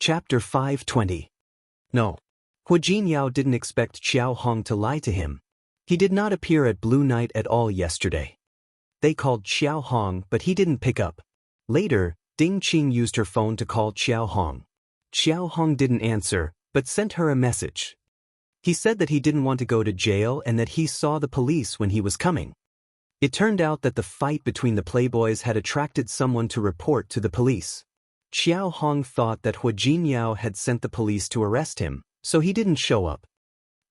Chapter 520. No. Hua Jinyao didn't expect Xiao Hong to lie to him. He did not appear at Blue Night at all yesterday. They called Xiao Hong, but he didn't pick up. Later, Ding Qing used her phone to call Xiao Hong. Xiao Hong didn't answer, but sent her a message. He said that he didn't want to go to jail and that he saw the police when he was coming. It turned out that the fight between the playboys had attracted someone to report to the police. Xiao Hong thought that Hua Jinyao had sent the police to arrest him, so he didn't show up.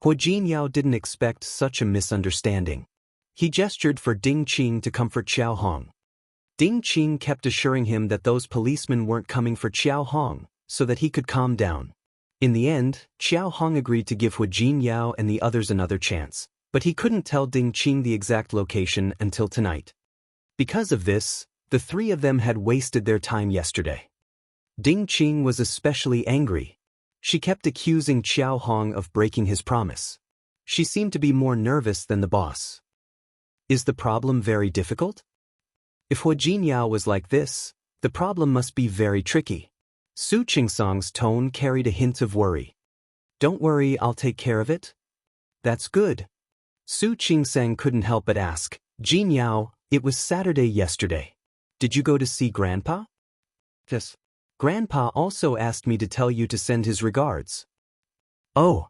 Hua Jinyao didn't expect such a misunderstanding. He gestured for Ding Qing to comfort Xiao Hong. Ding Qing kept assuring him that those policemen weren't coming for Xiao Hong, so that he could calm down. In the end, Xiao Hong agreed to give Hua Jinyao and the others another chance, but he couldn't tell Ding Qing the exact location until tonight. Because of this, the three of them had wasted their time yesterday. Ding Qing was especially angry. She kept accusing Xiao Hong of breaking his promise. She seemed to be more nervous than the boss. Is the problem very difficult? If Hua Jinyao was like this, the problem must be very tricky. Su Qingsang's tone carried a hint of worry. Don't worry, I'll take care of it. That's good. Su Qingsang couldn't help but ask, Jinyao, it was Saturday yesterday. Did you go to see Grandpa? Yes. Grandpa also asked me to tell you to send his regards. Oh.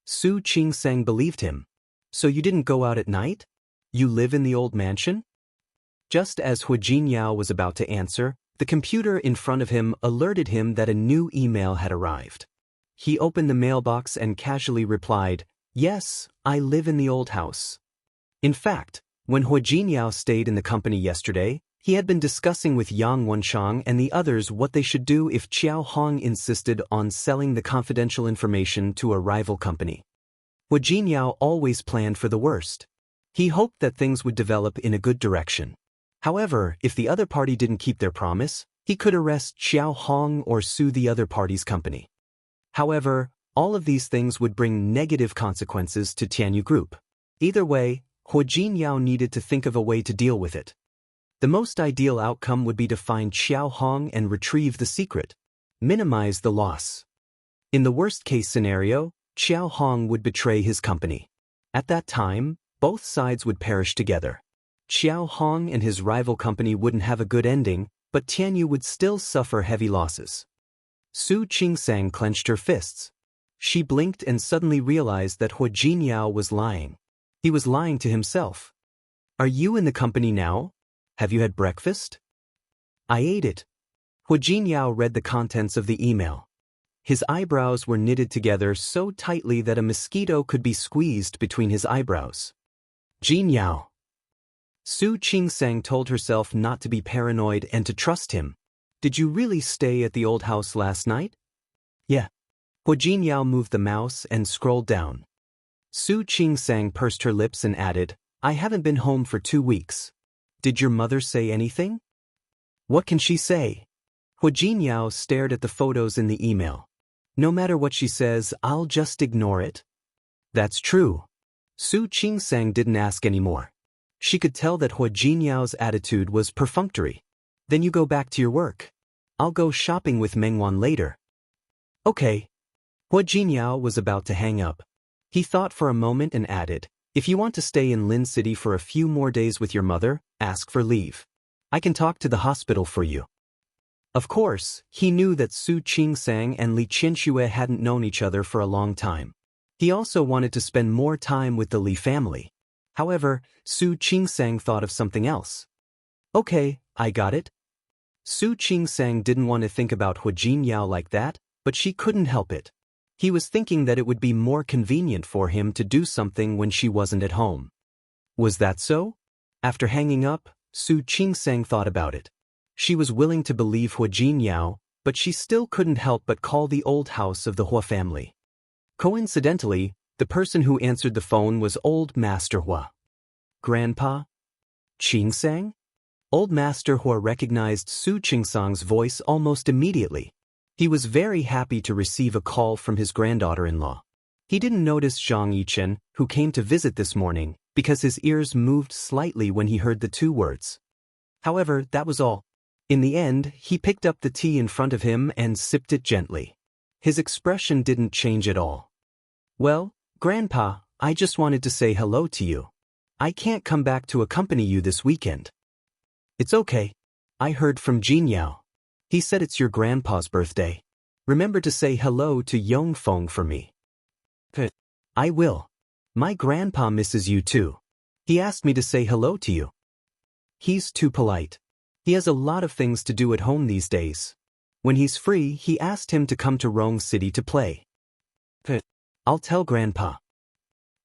Su Qingsang believed him. So you didn't go out at night? You live in the old mansion? Just as Hua Jinyao was about to answer, the computer in front of him alerted him that a new email had arrived. He opened the mailbox and casually replied, Yes, I live in the old house. In fact, when Hua Jinyao stayed in the company yesterday, he had been discussing with Yang Wenshang and the others what they should do if Xiao Hong insisted on selling the confidential information to a rival company. Hua Jinyao always planned for the worst. He hoped that things would develop in a good direction. However, if the other party didn't keep their promise, he could arrest Xiao Hong or sue the other party's company. However, all of these things would bring negative consequences to Tianyu Group. Either way, Hua Jinyao needed to think of a way to deal with it. The most ideal outcome would be to find Xiao Hong and retrieve the secret. Minimize the loss. In the worst-case scenario, Xiao Hong would betray his company. At that time, both sides would perish together. Xiao Hong and his rival company wouldn't have a good ending, but Tianyu would still suffer heavy losses. Su Qingsang clenched her fists. She blinked and suddenly realized that Hua Jinyao was lying. He was lying to himself. Are you in the company now? Have you had breakfast? I ate it. Hua Jinyao read the contents of the email. His eyebrows were knitted together so tightly that a mosquito could be squeezed between his eyebrows. Jinyao. Su Qingsang told herself not to be paranoid and to trust him. Did you really stay at the old house last night? Yeah. Hua Jinyao moved the mouse and scrolled down. Su Qingsang pursed her lips and added, I haven't been home for 2 weeks. Did your mother say anything? What can she say? Hua Jinyao stared at the photos in the email. No matter what she says, I'll just ignore it. That's true. Su Qingsang didn't ask anymore. She could tell that Hua Jinyao's attitude was perfunctory. Then you go back to your work. I'll go shopping with Mengwan later. Okay. Hua Jinyao was about to hang up. He thought for a moment and added, if you want to stay in Lin City for a few more days with your mother, ask for leave. I can talk to the hospital for you. Of course, he knew that Su Qingsang and Li Qianxue hadn't known each other for a long time. He also wanted to spend more time with the Li family. However, Su Qingsang thought of something else. Okay, I got it. Su Qingsang didn't want to think about Hua Jinyao like that, but she couldn't help it. He was thinking that it would be more convenient for him to do something when she wasn't at home. Was that so? After hanging up, Su Qingsang thought about it. She was willing to believe Hua Jinyao, but she still couldn't help but call the old house of the Hua family. Coincidentally, the person who answered the phone was Old Master Hua. Grandpa? Qingsang? Old Master Hua recognized Su Qingsang's voice almost immediately. He was very happy to receive a call from his granddaughter-in-law. He didn't notice Zhang Yichen, who came to visit this morning, because his ears moved slightly when he heard the 2 words. However, that was all. In the end, he picked up the tea in front of him and sipped it gently. His expression didn't change at all. Well, Grandpa, I just wanted to say hello to you. I can't come back to accompany you this weekend. It's okay. I heard from Jin Yao. He said it's your grandpa's birthday. Remember to say hello to Yong Feng for me. Good. I will. My grandpa misses you too. He asked me to say hello to you. He's too polite. He has a lot of things to do at home these days. When he's free, he asked him to come to Rong City to play. Good. I'll tell Grandpa.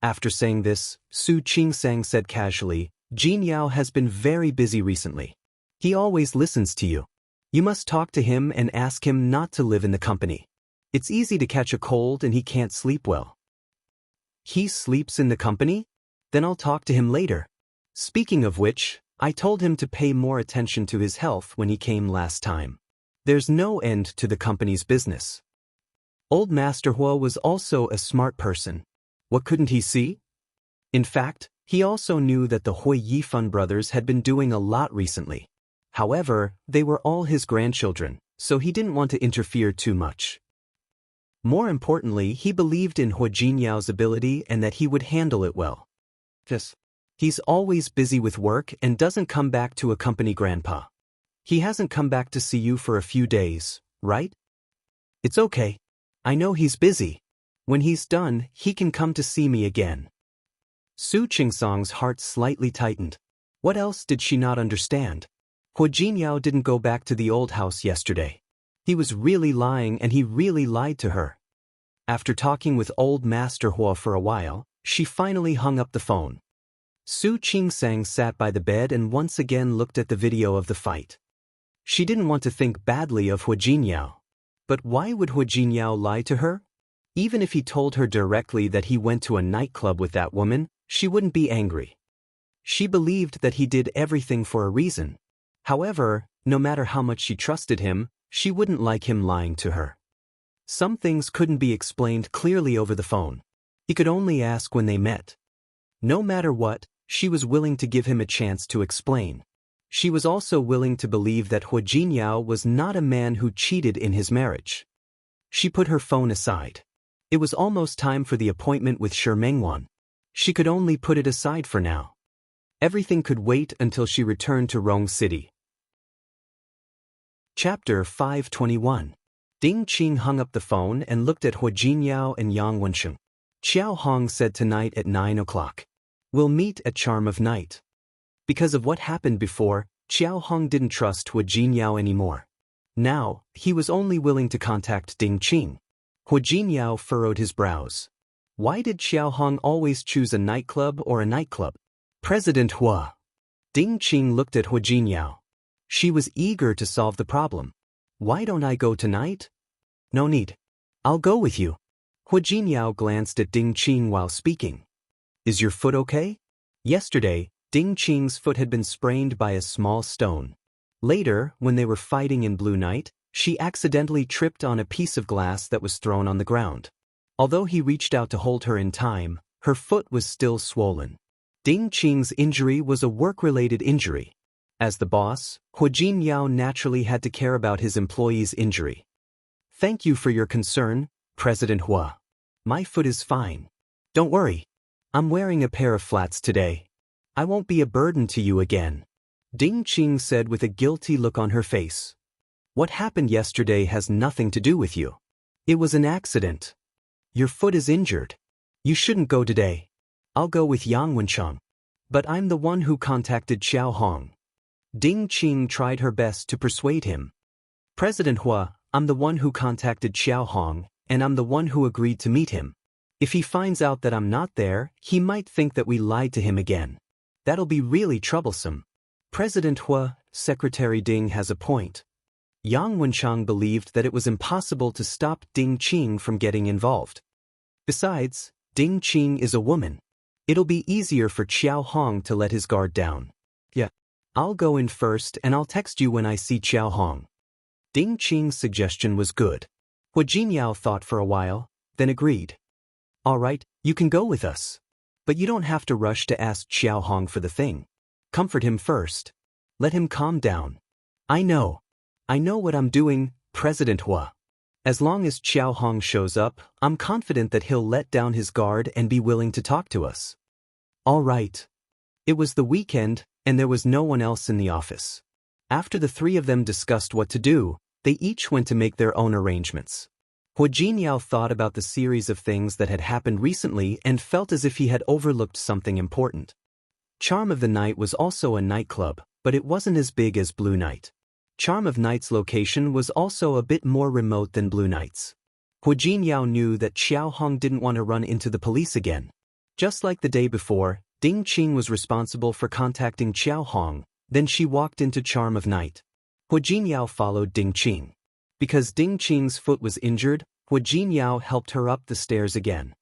After saying this, Su Qingsang said casually, Jin Yao has been very busy recently. He always listens to you. You must talk to him and ask him not to live in the company. It's easy to catch a cold and he can't sleep well. He sleeps in the company? Then I'll talk to him later. Speaking of which, I told him to pay more attention to his health when he came last time. There's no end to the company's business. Old Master Hua was also a smart person. What couldn't he see? In fact, he also knew that the Hui Yifan brothers had been doing a lot recently. However, they were all his grandchildren, so he didn't want to interfere too much. More importantly, he believed in Hua Jinyao's ability and that he would handle it well. He's always busy with work and doesn't come back to accompany Grandpa. He hasn't come back to see you for a few days, right? It's okay. I know he's busy. When he's done, he can come to see me again. Su Qingsang's heart slightly tightened. What else did she not understand? Hua Jinyao didn't go back to the old house yesterday. He was really lying and he really lied to her. After talking with old Master Hua for a while, she finally hung up the phone. Su Qingsang sat by the bed and once again looked at the video of the fight. She didn't want to think badly of Hua Jinyao. But why would Hua Jinyao lie to her? Even if he told her directly that he went to a nightclub with that woman, she wouldn't be angry. She believed that he did everything for a reason. However, no matter how much she trusted him, she wouldn't like him lying to her. Some things couldn't be explained clearly over the phone. He could only ask when they met. No matter what, she was willing to give him a chance to explain. She was also willing to believe that Hua Jinyao was not a man who cheated in his marriage. She put her phone aside. It was almost time for the appointment with Shi Mengwan. She could only put it aside for now. Everything could wait until she returned to Rong City. Chapter 521. Ding Qing hung up the phone and looked at Hua Jinyao and Yang Wensheng. Xiao Hong said tonight at 9 o'clock. We'll meet at Charm of Night. Because of what happened before, Xiao Hong didn't trust Hua Jinyao anymore. Now, he was only willing to contact Ding Qing. Hua Jinyao furrowed his brows. Why did Xiao Hong always choose a nightclub or a nightclub? President Hua. Ding Qing looked at Hua Jinyao. She was eager to solve the problem. Why don't I go tonight? No need. I'll go with you. Hua Jinyao glanced at Ding Qing while speaking. Is your foot okay? Yesterday, Ding Qing's foot had been sprained by a small stone. Later, when they were fighting in Blue Night, she accidentally tripped on a piece of glass that was thrown on the ground. Although he reached out to hold her in time, her foot was still swollen. Ding Qing's injury was a work-related injury. As the boss, Hua Jinyao naturally had to care about his employee's injury. Thank you for your concern, President Hua. My foot is fine. Don't worry. I'm wearing a pair of flats today. I won't be a burden to you again. Ding Qing said with a guilty look on her face. What happened yesterday has nothing to do with you. It was an accident. Your foot is injured. You shouldn't go today. I'll go with Yang Wensheng. But I'm the one who contacted Xiao Hong. Ding Qing tried her best to persuade him. President Hua, I'm the one who contacted Xiao Hong, and I'm the one who agreed to meet him. If he finds out that I'm not there, he might think that we lied to him again. That'll be really troublesome. President Hua, Secretary Ding has a point. Yang Wensheng believed that it was impossible to stop Ding Qing from getting involved. Besides, Ding Qing is a woman. It'll be easier for Xiao Hong to let his guard down. Yeah. I'll go in first and I'll text you when I see Xiao Hong. Ding Qing's suggestion was good. Hua Jinyao thought for a while, then agreed. All right, you can go with us. But you don't have to rush to ask Xiao Hong for the thing. Comfort him first. Let him calm down. I know what I'm doing, President Hua. As long as Xiao Hong shows up, I'm confident that he'll let down his guard and be willing to talk to us. All right. It was the weekend, and there was no one else in the office. After the three of them discussed what to do, they each went to make their own arrangements. Hu Jinyao thought about the series of things that had happened recently and felt as if he had overlooked something important. Charm of the Night was also a nightclub, but it wasn't as big as Blue Night. Charm of Night's location was also a bit more remote than Blue Night's. Hu Jinyao knew that Xiao Hong didn't want to run into the police again. Just like the day before, Ding Qing was responsible for contacting Xiao Hong, then she walked into Charm of Night. Hu Jinyao followed Ding Qing. Because Ding Qing's foot was injured, Hu Jinyao helped her up the stairs again.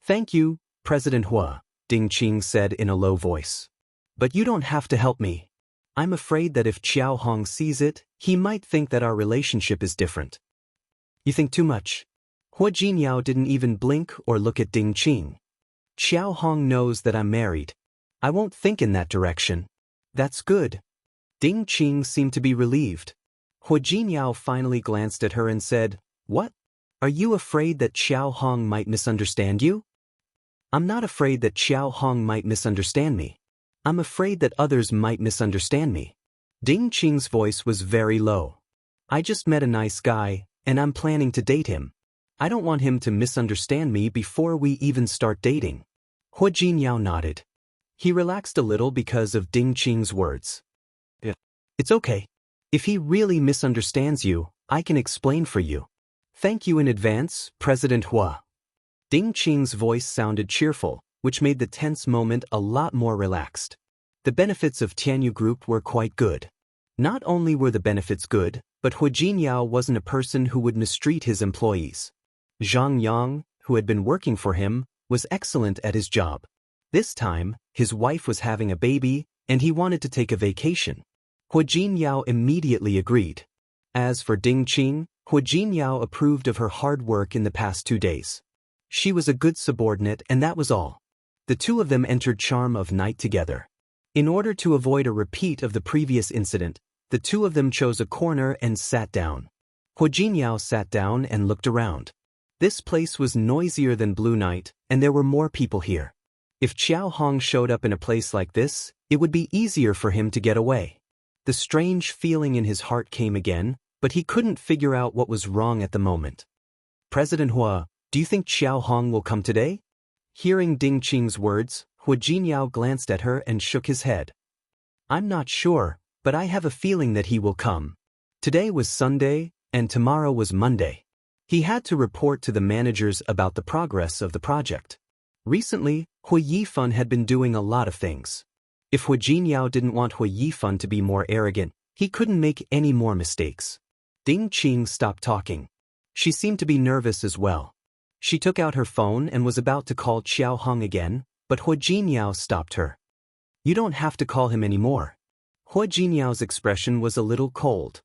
Thank you, President Hua, Ding Qing said in a low voice. But you don't have to help me. I'm afraid that if Xiao Hong sees it, he might think that our relationship is different. You think too much. Hu Jinyao didn't even blink or look at Ding Qing. Xiao Hong knows that I'm married. I won't think in that direction. That's good. Ding Qing seemed to be relieved. Hu Jinyao finally glanced at her and said, What? Are you afraid that Xiao Hong might misunderstand you? I'm not afraid that Xiao Hong might misunderstand me. I'm afraid that others might misunderstand me. Ding Qing's voice was very low. I just met a nice guy, and I'm planning to date him. I don't want him to misunderstand me before we even start dating. Hu Jinyao nodded. He relaxed a little because of Ding Qing's words. It's okay. If he really misunderstands you, I can explain for you. Thank you in advance, President Hua. Ding Qing's voice sounded cheerful, which made the tense moment a lot more relaxed. The benefits of Tianyu Group were quite good. Not only were the benefits good, but Hu Jinyao wasn't a person who would mistreat his employees. Zhang Yang, who had been working for him, was excellent at his job. This time, his wife was having a baby, and he wanted to take a vacation. Hu Jinyao immediately agreed. As for Ding Qing, Hu Jinyao approved of her hard work in the past 2 days. She was a good subordinate, and that was all. The two of them entered Charm of Night together. In order to avoid a repeat of the previous incident, the two of them chose a corner and sat down. Hu Jinyao sat down and looked around. This place was noisier than Blue Night, and there were more people here. If Xiao Hong showed up in a place like this, it would be easier for him to get away. The strange feeling in his heart came again, but he couldn't figure out what was wrong at the moment. President Hua, do you think Xiao Hong will come today? Hearing Ding Qing's words, Hu Jinyao glanced at her and shook his head. I'm not sure, but I have a feeling that he will come. Today was Sunday, and tomorrow was Monday. He had to report to the managers about the progress of the project. Recently, Hu Yifan had been doing a lot of things. If Hu Jinyao didn't want Hu Yifan to be more arrogant, he couldn't make any more mistakes. Ding Qing stopped talking. She seemed to be nervous as well. She took out her phone and was about to call Xiao Hong again, but Hu Jinyao stopped her. You don't have to call him anymore. Hu Jinyao's expression was a little cold.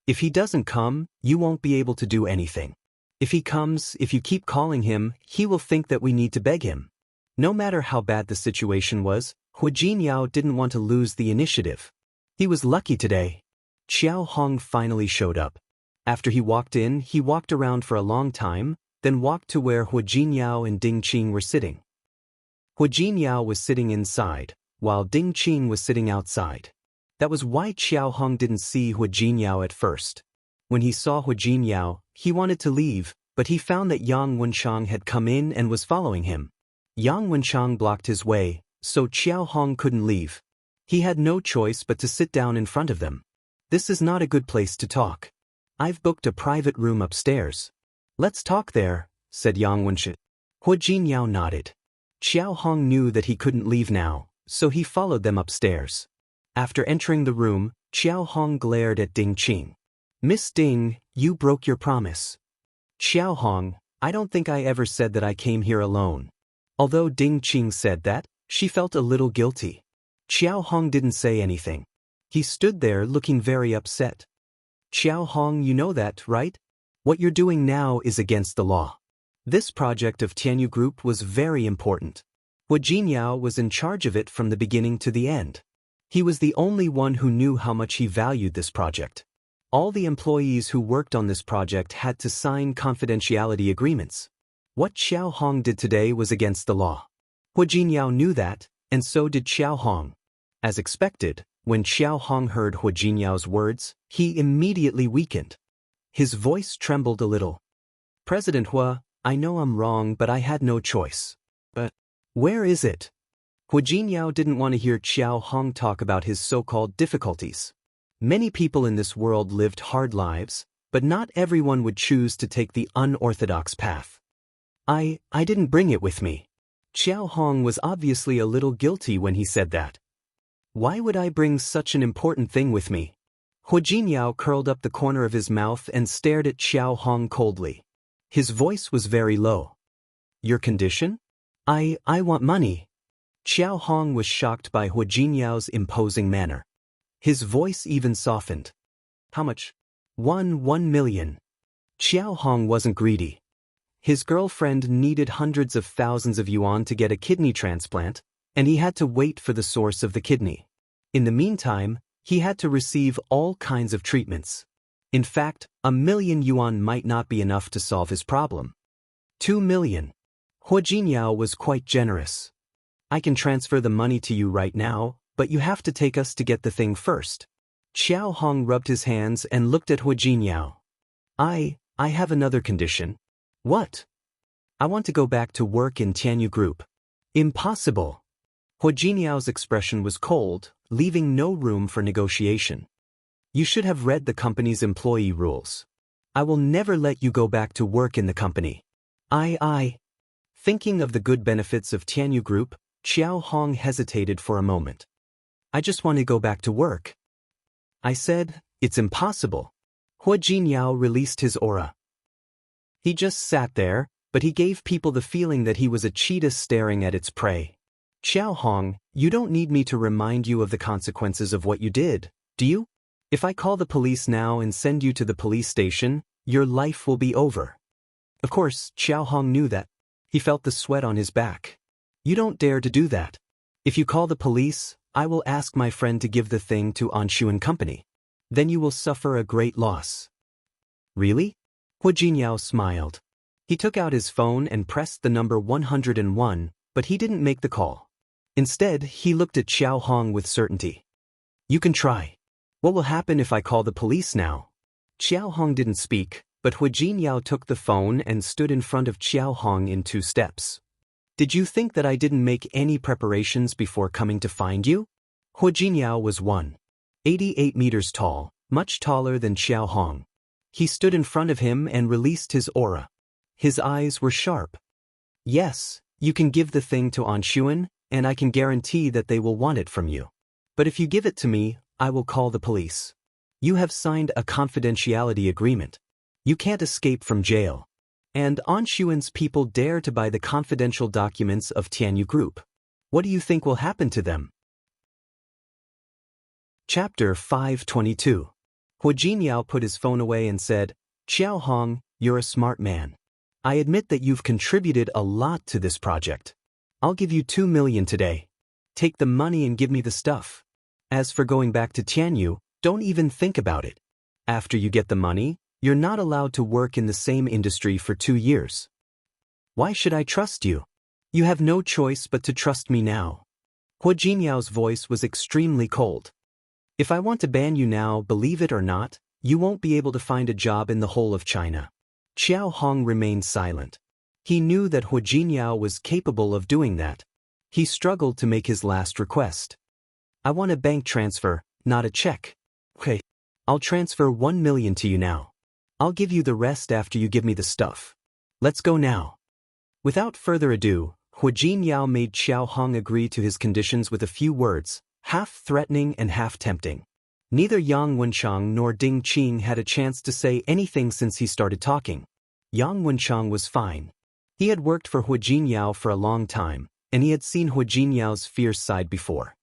If he doesn't come, you won't be able to do anything. If he comes, if you keep calling him, he will think that we need to beg him. No matter how bad the situation was, Hu Jinyao didn't want to lose the initiative. He was lucky today. Xiao Hong finally showed up. After he walked in, he walked around for a long time, then walked to where Hu Jinyao and Ding Qing were sitting. Hu Jinyao was sitting inside, while Ding Qing was sitting outside. That was why Xiao Hong didn't see Hu Jinyao at first. When he saw Hu Jinyao, he wanted to leave, but he found that Yang Wenchang had come in and was following him. Yang Wenchang blocked his way, so Xiao Hong couldn't leave. He had no choice but to sit down in front of them. This is not a good place to talk. I've booked a private room upstairs. Let's talk there, said Yang Wenchang. Hu Jinyao nodded. Xiao Hong knew that he couldn't leave now, so he followed them upstairs. After entering the room, Xiao Hong glared at Ding Qing. Miss Ding, you broke your promise. Xiao Hong, I don't think I ever said that I came here alone. Although Ding Qing said that, she felt a little guilty. Xiao Hong didn't say anything. He stood there looking very upset. Xiao Hong, you know that, right? What you're doing now is against the law. This project of Tianyu Group was very important. Hu Jinyao was in charge of it from the beginning to the end. He was the only one who knew how much he valued this project. All the employees who worked on this project had to sign confidentiality agreements. What Xiao Hong did today was against the law. Hu Jinyao knew that, and so did Xiao Hong. As expected, when Xiao Hong heard Hu Jinyao's words, he immediately weakened. His voice trembled a little. President Hua, I know I'm wrong, but I had no choice. But where is it? Hu Jinyao didn't want to hear Xiao Hong talk about his so-called difficulties. Many people in this world lived hard lives, but not everyone would choose to take the unorthodox path. I didn't bring it with me. Xiao Hong was obviously a little guilty when he said that. Why would I bring such an important thing with me? Hu Jinyao curled up the corner of his mouth and stared at Xiao Hong coldly. His voice was very low. Your condition? I want money. Xiao Hong was shocked by Hu Jinyao's imposing manner. His voice even softened. How much? 1 million. Xiao Hong wasn't greedy. His girlfriend needed hundreds of thousands of yuan to get a kidney transplant, and he had to wait for the source of the kidney. In the meantime, he had to receive all kinds of treatments. In fact, 1 million yuan might not be enough to solve his problem. 2 million. Hu Jinyao was quite generous. I can transfer the money to you right now, but you have to take us to get the thing first. Xiao Hong rubbed his hands and looked at Hu Jinyao. I have another condition. What? I want to go back to work in Tianyu Group. Impossible. Hu Jinyao's expression was cold, leaving no room for negotiation. You should have read the company's employee rules. I will never let you go back to work in the company. Thinking of the good benefits of Tianyu Group, Xiao Hong hesitated for a moment. I just want to go back to work. I said, it's impossible. Hu Jinyao released his aura. He just sat there, but he gave people the feeling that he was a cheetah staring at its prey. Xiao Hong, you don't need me to remind you of the consequences of what you did, do you? If I call the police now and send you to the police station, your life will be over. Of course, Xiao Hong knew that. He felt the sweat on his back. You don't dare to do that. If you call the police, I will ask my friend to give the thing to Anshu & Company. Then you will suffer a great loss. Really? Hu Jinyao smiled. He took out his phone and pressed the number 101, but he didn't make the call. Instead, he looked at Xiao Hong with certainty. You can try. What will happen if I call the police now? Xiao Hong didn't speak, but Hu Jinyao took the phone and stood in front of Xiao Hong in 2 steps. Did you think that I didn't make any preparations before coming to find you? Hu Jinyao was 188 meters tall, much taller than Xiao Hong. He stood in front of him and released his aura. His eyes were sharp. Yes, you can give the thing to Anshuan, and I can guarantee that they will want it from you. But if you give it to me, I will call the police. You have signed a confidentiality agreement. You can't escape from jail. And Anshuan's people dare to buy the confidential documents of Tianyu Group. What do you think will happen to them? Chapter 522. Hu Jinyao put his phone away and said, Xiao Hong, you're a smart man. I admit that you've contributed a lot to this project. I'll give you 2 million today. Take the money and give me the stuff. As for going back to Tianyu, don't even think about it. After you get the money, you're not allowed to work in the same industry for 2 years. Why should I trust you? You have no choice but to trust me now. Hu Jinyao's voice was extremely cold. If I want to ban you now, believe it or not, you won't be able to find a job in the whole of China. Xiao Hong remained silent. He knew that Hu Jinyao was capable of doing that. He struggled to make his last request. I want a bank transfer, not a check. Okay. I'll transfer 1 million to you now. I'll give you the rest after you give me the stuff. Let's go now. Without further ado, Hu Jinyao made Xiao Hong agree to his conditions with a few words, half threatening and half tempting. Neither Yang Wenchang nor Ding Qing had a chance to say anything since he started talking. Yang Wenchang was fine. He had worked for Hu Jinyao for a long time, and he had seen Hu Jinyao's fierce side before.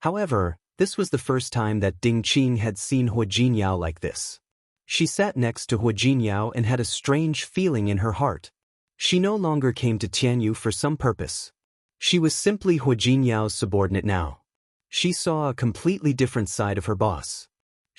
However, this was the first time that Ding Qing had seen Hu Jinyao like this. She sat next to Hu Jinyao and had a strange feeling in her heart. She no longer came to Tianyu for some purpose. She was simply Hu Jinyao's subordinate now. She saw a completely different side of her boss.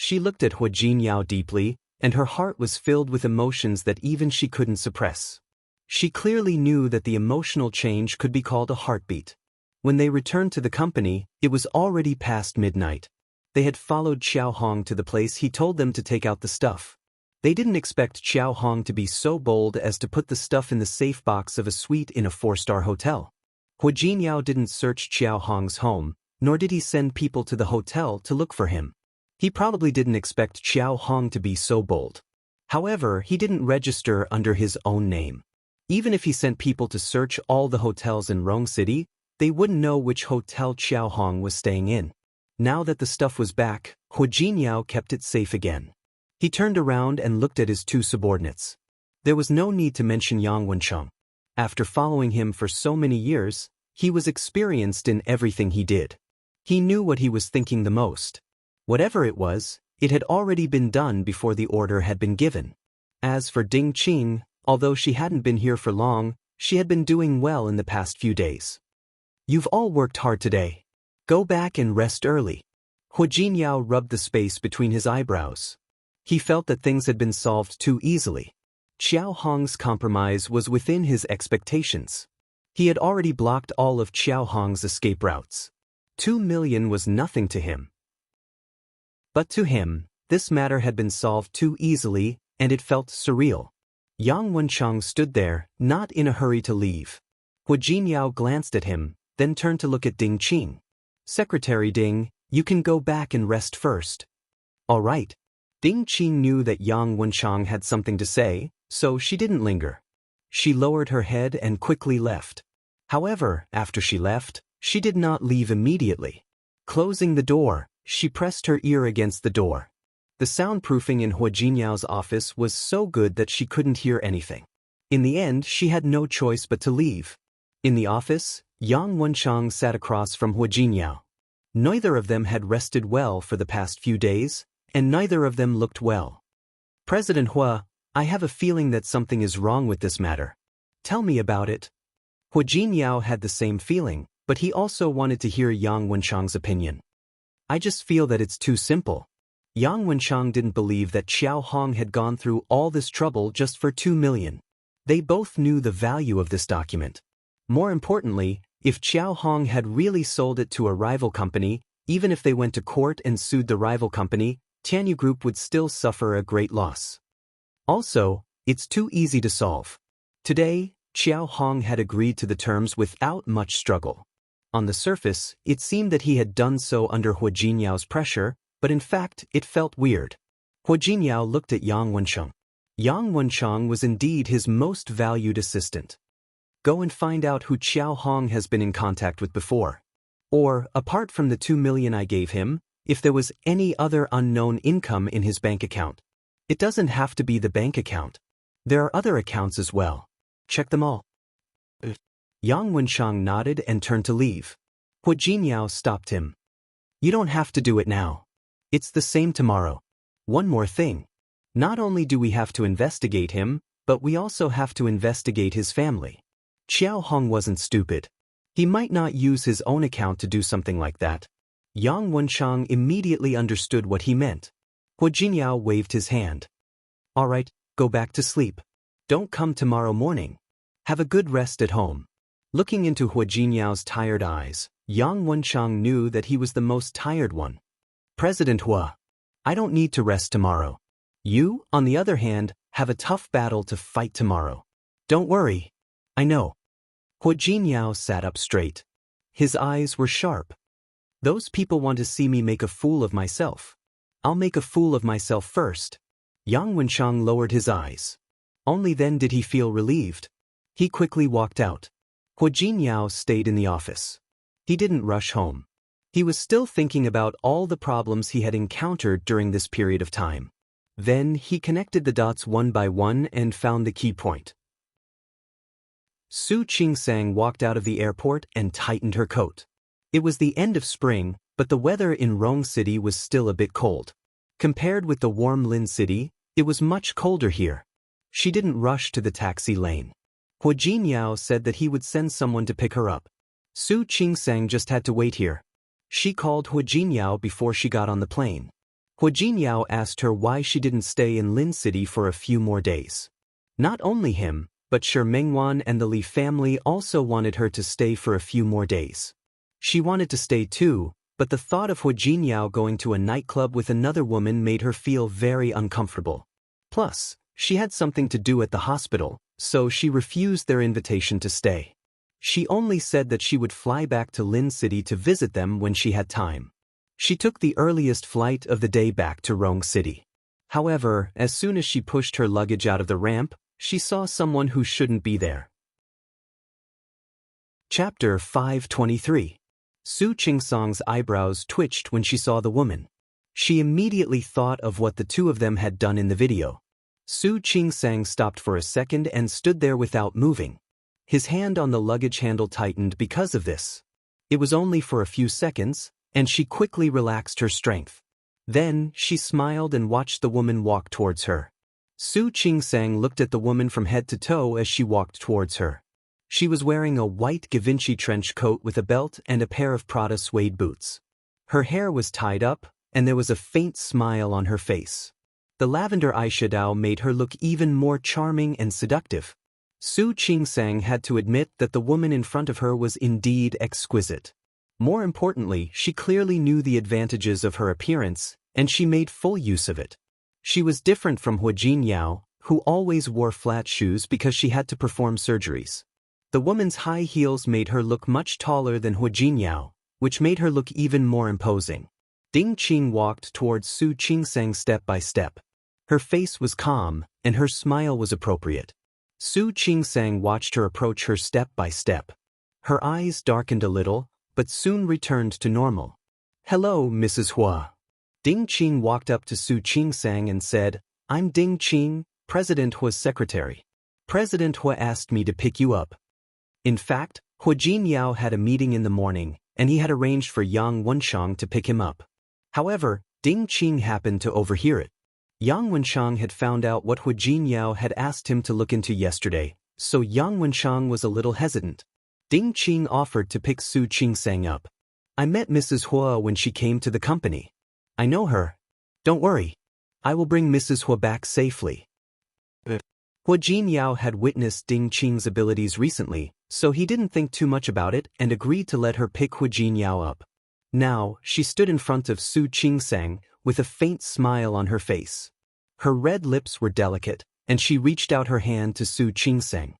She looked at Hu Jinyao deeply, and her heart was filled with emotions that even she couldn't suppress. She clearly knew that the emotional change could be called a heartbeat. When they returned to the company, it was already past midnight. They had followed Xiao Hong to the place he told them to take out the stuff. They didn't expect Xiao Hong to be so bold as to put the stuff in the safe box of a suite in a 4-star hotel. Hu Jinyao didn't search Xiao Hong's home, nor did he send people to the hotel to look for him. He probably didn't expect Xiao Hong to be so bold. However, he didn't register under his own name. Even if he sent people to search all the hotels in Rong City, they wouldn't know which hotel Xiao Hong was staying in. Now that the stuff was back, Hu Jinyao kept it safe again. He turned around and looked at his 2 subordinates. There was no need to mention Yang Wencheng. After following him for so many years, he was experienced in everything he did. He knew what he was thinking the most. Whatever it was, it had already been done before the order had been given. As for Ding Qing, although she hadn't been here for long, she had been doing well in the past few days. You've all worked hard today. Go back and rest early. Hu Jinyao rubbed the space between his eyebrows. He felt that things had been solved too easily. Xiao Hong's compromise was within his expectations. He had already blocked all of Xiao Hong's escape routes. 2 million was nothing to him. But to him, this matter had been solved too easily, and it felt surreal. Yang Wencheng stood there, not in a hurry to leave. Hu Jinyao glanced at him, then turned to look at Ding Qing. Secretary Ding, you can go back and rest first. All right. Ding Qing knew that Yang Wencheng had something to say, so she didn't linger. She lowered her head and quickly left. However, after she left, she did not leave immediately. Closing the door, she pressed her ear against the door. The soundproofing in Hu Jinyao's office was so good that she couldn't hear anything. In the end, she had no choice but to leave. In the office, Yang Wencheng sat across from Hu Jinyao. Neither of them had rested well for the past few days, and neither of them looked well. President Hua, I have a feeling that something is wrong with this matter. Tell me about it. Hu Jinyao had the same feeling, but he also wanted to hear Yang Wencheng's opinion. I just feel that it's too simple. Yang Wencheng didn't believe that Xiao Hong had gone through all this trouble just for 2 million. They both knew the value of this document. More importantly, if Xiao Hong had really sold it to a rival company, even if they went to court and sued the rival company, Tianyu Group would still suffer a great loss. Also, it's too easy to solve. Today, Xiao Hong had agreed to the terms without much struggle. On the surface, it seemed that he had done so under Hu Jinyao's pressure, but in fact, it felt weird. Hu Jinyao looked at Yang Wencheng. Yang Wencheng was indeed his most valued assistant. Go and find out who Xiao Hong has been in contact with before. Or, apart from the 2 million I gave him, if there was any other unknown income in his bank account. It doesn't have to be the bank account. There are other accounts as well. Check them all. Yang Wencheng nodded and turned to leave. Hu Jinyao stopped him. You don't have to do it now. It's the same tomorrow. One more thing. Not only do we have to investigate him, but we also have to investigate his family. Xiao Hong wasn't stupid. He might not use his own account to do something like that. Yang Wencheng immediately understood what he meant. Hu Jinyao waved his hand. All right, go back to sleep. Don't come tomorrow morning. Have a good rest at home. Looking into Hu Jinyao's tired eyes, Yang Wencheng knew that he was the most tired one. President Hua, I don't need to rest tomorrow. You, on the other hand, have a tough battle to fight tomorrow. Don't worry. I know. Hu Jinyao sat up straight. His eyes were sharp. Those people want to see me make a fool of myself. I'll make a fool of myself first. Yang Wencheng lowered his eyes. Only then did he feel relieved. He quickly walked out. Hu Jinyao stayed in the office. He didn't rush home. He was still thinking about all the problems he had encountered during this period of time. Then he connected the dots one by one and found the key point. Su Qingsang walked out of the airport and tightened her coat. It was the end of spring, but the weather in Rong City was still a bit cold. Compared with the warm Lin City, it was much colder here. She didn't rush to the taxi lane. Hu Jinyao said that he would send someone to pick her up. Su Qingsang just had to wait here. She called Hu Jinyao before she got on the plane. Hua Jinyao asked her why she didn't stay in Lin City for a few more days. Not only him, but Shi Mengwan and the Li family also wanted her to stay for a few more days. She wanted to stay too, but the thought of Hua Jinyao going to a nightclub with another woman made her feel very uncomfortable. Plus, she had something to do at the hospital, so she refused their invitation to stay. She only said that she would fly back to Lin City to visit them when she had time. She took the earliest flight of the day back to Rong City. However, as soon as she pushed her luggage out of the ramp, she saw someone who shouldn't be there. Chapter 523. Su Qingsang's eyebrows twitched when she saw the woman. She immediately thought of what the two of them had done in the video. Su Qingsang stopped for a second and stood there without moving. His hand on the luggage handle tightened because of this. It was only for a few seconds, and she quickly relaxed her strength. Then, she smiled and watched the woman walk towards her. Su Qingsang looked at the woman from head to toe as she walked towards her. She was wearing a white Givenchy trench coat with a belt and a pair of Prada suede boots. Her hair was tied up, and there was a faint smile on her face. The lavender eyeshadow made her look even more charming and seductive. Su Qingsang had to admit that the woman in front of her was indeed exquisite. More importantly, she clearly knew the advantages of her appearance, and she made full use of it. She was different from Hua Jinyao, who always wore flat shoes because she had to perform surgeries. The woman's high heels made her look much taller than Hua Jinyao, which made her look even more imposing. Ding Qing walked towards Su Qingsang step by step. Her face was calm, and her smile was appropriate. Su Qingsang watched her approach her step by step. Her eyes darkened a little, but soon returned to normal. "Hello, Mrs. Hua." Ding Qing walked up to Su Qingsang and said, "I'm Ding Qing, President Hua's secretary. President Hua asked me to pick you up." In fact, Hua Jinyao had a meeting in the morning, and he had arranged for Yang Wenshang to pick him up. However, Ding Qing happened to overhear it. Yang Wenshang had found out what Hua Jinyao had asked him to look into yesterday, so Yang Wenshang was a little hesitant. Ding Qing offered to pick Su Qingsang up. "I met Mrs. Hua when she came to the company. I know her. Don't worry. I will bring Mrs. Hua back safely." Hua Jinyao had witnessed Ding Qing's abilities recently, so he didn't think too much about it and agreed to let her pick Hua Jinyao up. Now, she stood in front of Su Qingsang with a faint smile on her face. Her red lips were delicate, and she reached out her hand to Su Qingsang.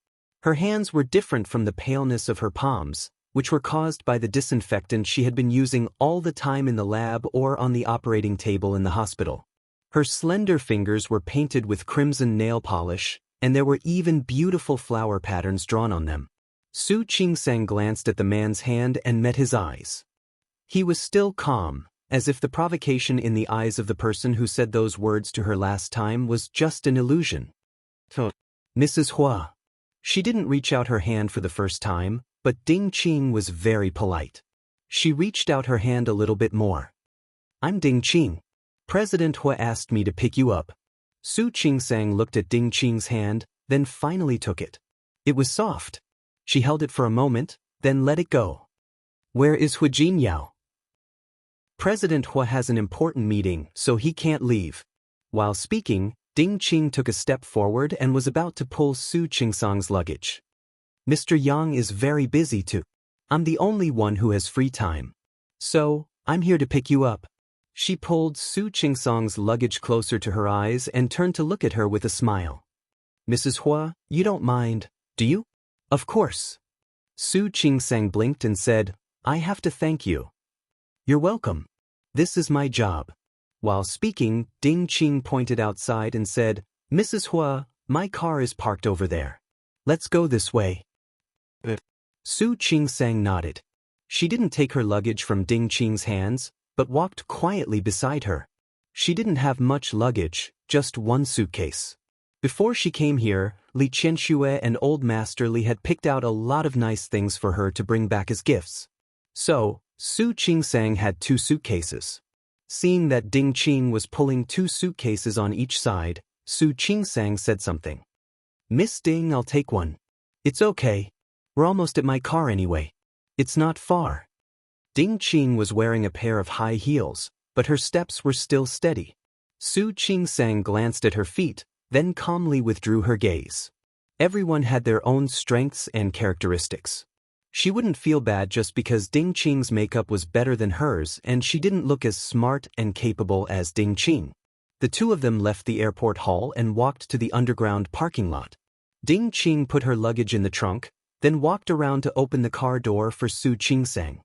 Her hands were different from the paleness of her palms, which were caused by the disinfectant she had been using all the time in the lab or on the operating table in the hospital. Her slender fingers were painted with crimson nail polish, and there were even beautiful flower patterns drawn on them. Su Qingsang glanced at the man's hand and met his eyes. He was still calm, as if the provocation in the eyes of the person who said those words to her last time was just an illusion. "Mrs. Hua." She didn't reach out her hand for the first time, but Ding Qing was very polite. She reached out her hand a little bit more. "I'm Ding Qing. President Hua asked me to pick you up." Su Qingsang looked at Ding Qing's hand, then finally took it. It was soft. She held it for a moment, then let it go. "Where is Hua Jinyao?" "President Hua has an important meeting, so he can't leave." While speaking, Ding Qing took a step forward and was about to pull Su Qingsang's luggage. "Mr. Yang is very busy too. I'm the only one who has free time. So, I'm here to pick you up." She pulled Su Qingsang's luggage closer to her eyes and turned to look at her with a smile. "Mrs. Hua, you don't mind, do you?" "Of course." Su Qingsang blinked and said, "I have to thank you." "You're welcome. This is my job." While speaking, Ding Qing pointed outside and said, "Mrs. Hua, my car is parked over there. Let's go this way." Su Qingsang nodded. She didn't take her luggage from Ding Qing's hands, but walked quietly beside her. She didn't have much luggage, just one suitcase. Before she came here, Li Qianxue and Old Master Li had picked out a lot of nice things for her to bring back as gifts. So, Su Qingsang had 2 suitcases. Seeing that Ding Qing was pulling 2 suitcases on each side, Su Qingsang said something. "Miss Ding, I'll take one." "It's okay. We're almost at my car anyway. It's not far." Ding Qing was wearing a pair of high heels, but her steps were still steady. Su Qingsang glanced at her feet, then calmly withdrew her gaze. Everyone had their own strengths and characteristics. She wouldn't feel bad just because Ding Qing's makeup was better than hers and she didn't look as smart and capable as Ding Qing. The two of them left the airport hall and walked to the underground parking lot. Ding Qing put her luggage in the trunk, then walked around to open the car door for Su Qingsang.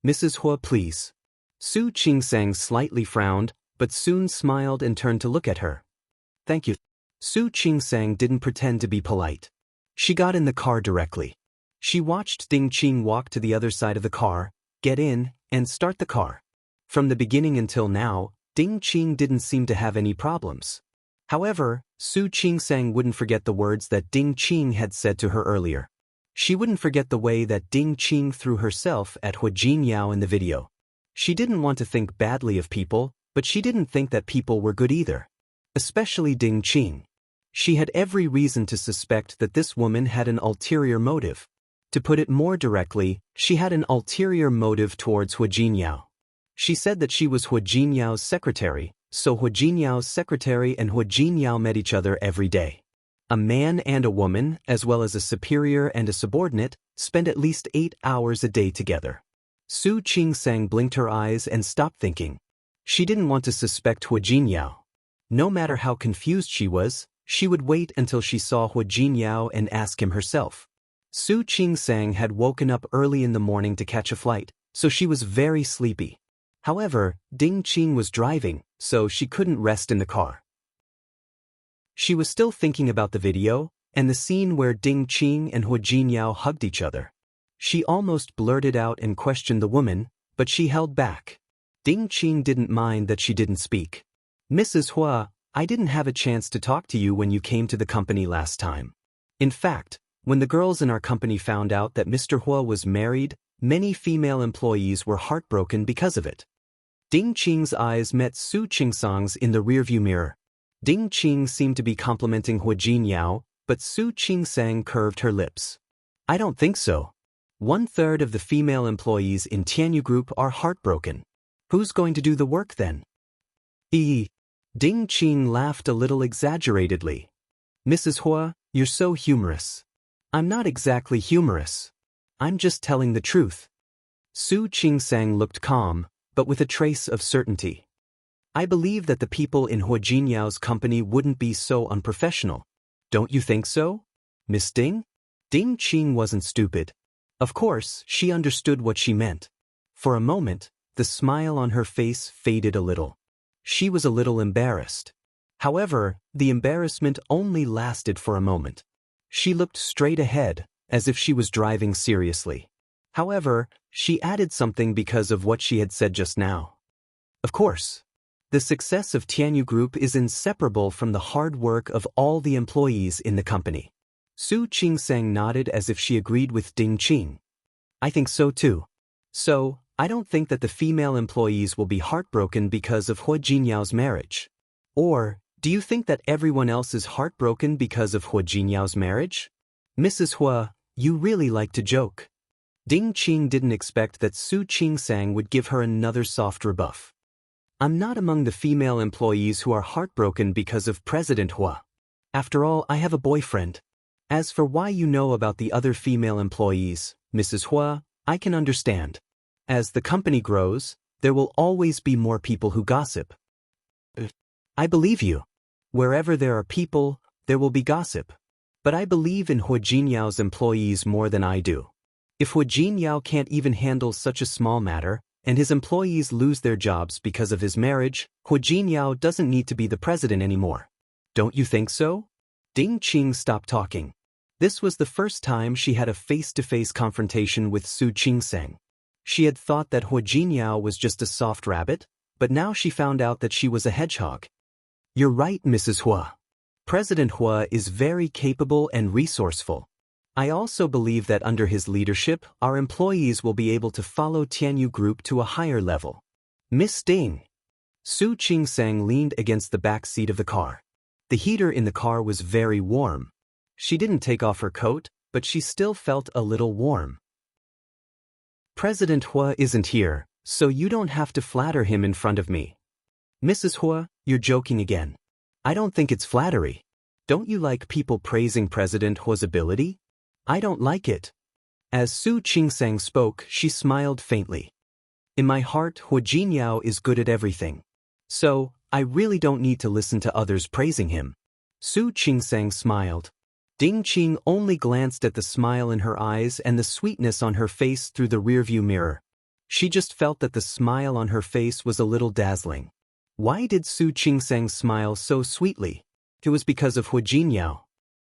"Mrs. Hua, please." Su Qingsang slightly frowned, but soon smiled and turned to look at her. "Thank you." Su Qingsang didn't pretend to be polite. She got in the car directly. She watched Ding Qing walk to the other side of the car, get in, and start the car. From the beginning until now, Ding Qing didn't seem to have any problems. However, Su Qingsang wouldn't forget the words that Ding Qing had said to her earlier. She wouldn't forget the way that Ding Qing threw herself at Hua Jinyao in the video. She didn't want to think badly of people, but she didn't think that people were good either. Especially Ding Qing. She had every reason to suspect that this woman had an ulterior motive. To put it more directly, she had an ulterior motive towards Hua Jinyao. She said that she was Hua Jinyao's secretary, so Hua Jinyao's secretary and Hua Jinyao met each other every day. A man and a woman, as well as a superior and a subordinate, spend at least 8 hours a day together. Su Qingsang blinked her eyes and stopped thinking. She didn't want to suspect Hua Jinyao. No matter how confused she was, she would wait until she saw Hua Jinyao and ask him herself. Su Qingsang had woken up early in the morning to catch a flight, so she was very sleepy. However, Ding Qing was driving, so she couldn't rest in the car. She was still thinking about the video, and the scene where Ding Qing and Hua Jinyao hugged each other. She almost blurted out and questioned the woman, but she held back. Ding Qing didn't mind that she didn't speak. "Mrs. Hua, I didn't have a chance to talk to you when you came to the company last time. In fact, when the girls in our company found out that Mr. Hua was married, many female employees were heartbroken because of it." Ding Qing's eyes met Su Qingsang's in the rearview mirror. Ding Qing seemed to be complimenting Hua Jinyao, but Su Qingsang curved her lips. "I don't think so. 1/3 of the female employees in Tianyu Group are heartbroken. Who's going to do the work then?" Ding Qing laughed a little exaggeratedly. "Mrs. Hua, you're so humorous." "I'm not exactly humorous. I'm just telling the truth." Su Qingsang looked calm, but with a trace of certainty. "I believe that the people in Hua Jinyao's company wouldn't be so unprofessional. Don't you think so, Miss Ding?" Ding Qing wasn't stupid. Of course, she understood what she meant. For a moment, the smile on her face faded a little. She was a little embarrassed. However, the embarrassment only lasted for a moment. She looked straight ahead, as if she was driving seriously. However, she added something because of what she had said just now. "Of course. The success of Tianyu Group is inseparable from the hard work of all the employees in the company." Su Qingsang nodded as if she agreed with Ding Qing. "I think so too. So, I don't think that the female employees will be heartbroken because of Hua Jinyao's marriage. Or, do you think that everyone else is heartbroken because of Hua Jinyao's marriage? Mrs. Hua, you really like to joke." Ding Qing didn't expect that Su Qingsang would give her another soft rebuff. "I'm not among the female employees who are heartbroken because of President Hua. After all, I have a boyfriend. As for why you know about the other female employees, Mrs. Hua, I can understand. As the company grows, there will always be more people who gossip." "I believe you. Wherever there are people, there will be gossip. But I believe in Hua Jinyao's employees more than I do. If Hua Jinyao can't even handle such a small matter, and his employees lose their jobs because of his marriage, Hua Jinyao doesn't need to be the president anymore. Don't you think so?" Ding Qing stopped talking. This was the first time she had a face-to-face confrontation with Su Qingsang. She had thought that Hua Jinyao was just a soft rabbit, but now she found out that she was a hedgehog. "You're right, Mrs. Hua. President Hua is very capable and resourceful. I also believe that under his leadership, our employees will be able to follow Tianyu Group to a higher level." "Miss Ding." Su Qingsang leaned against the back seat of the car. The heater in the car was very warm. She didn't take off her coat, but she still felt a little warm. "President Hua isn't here, So you don't have to flatter him in front of me. Mrs. Hua, you're joking again. I don't think it's flattery. Don't you like people praising President Hua's ability? I don't like it. As Su Qingsang spoke, she smiled faintly. In my heart, Hua Jinyao is good at everything. So, I really don't need to listen to others praising him. Su Qingsang smiled. Ding Qing only glanced at the smile in her eyes and the sweetness on her face through the rearview mirror. She just felt that the smile on her face was a little dazzling. Why did Su Qingsang smile so sweetly? It was because of Hua Jinyao.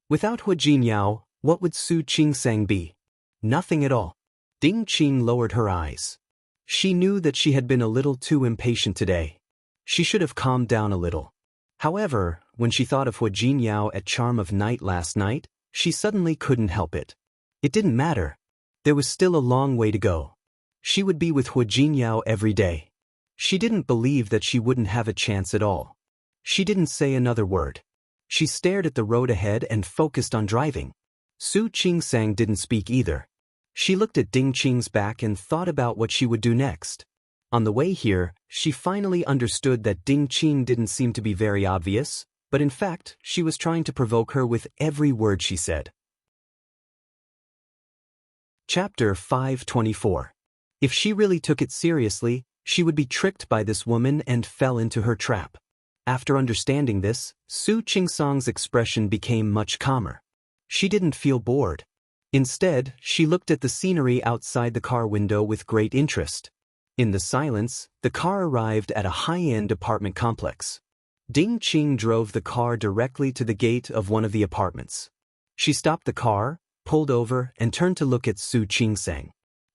Without Hua Jinyao, what would Su Qingsang be? Nothing at all. Ding Qing lowered her eyes. She knew that she had been a little too impatient today. She should have calmed down a little. However, when she thought of Hua Jinyao at Charm of Night last night, she suddenly couldn't help it. It didn't matter. There was still a long way to go. She would be with Hua Jinyao every day. She didn't believe that she wouldn't have a chance at all. She didn't say another word. She stared at the road ahead and focused on driving. Su Qingsang didn't speak either. She looked at Ding Qing's back and thought about what she would do next. On the way here, she finally understood that Ding Qing didn't seem to be very obvious, but in fact, she was trying to provoke her with every word she said. Chapter 524. If she really took it seriously, she would be tricked by this woman and fell into her trap. After understanding this, Su Qingsang's expression became much calmer. She didn't feel bored. Instead, she looked at the scenery outside the car window with great interest. In the silence, the car arrived at a high-end apartment complex. Ding Qing drove the car directly to the gate of one of the apartments. She stopped the car, pulled over, and turned to look at Su Qingsang.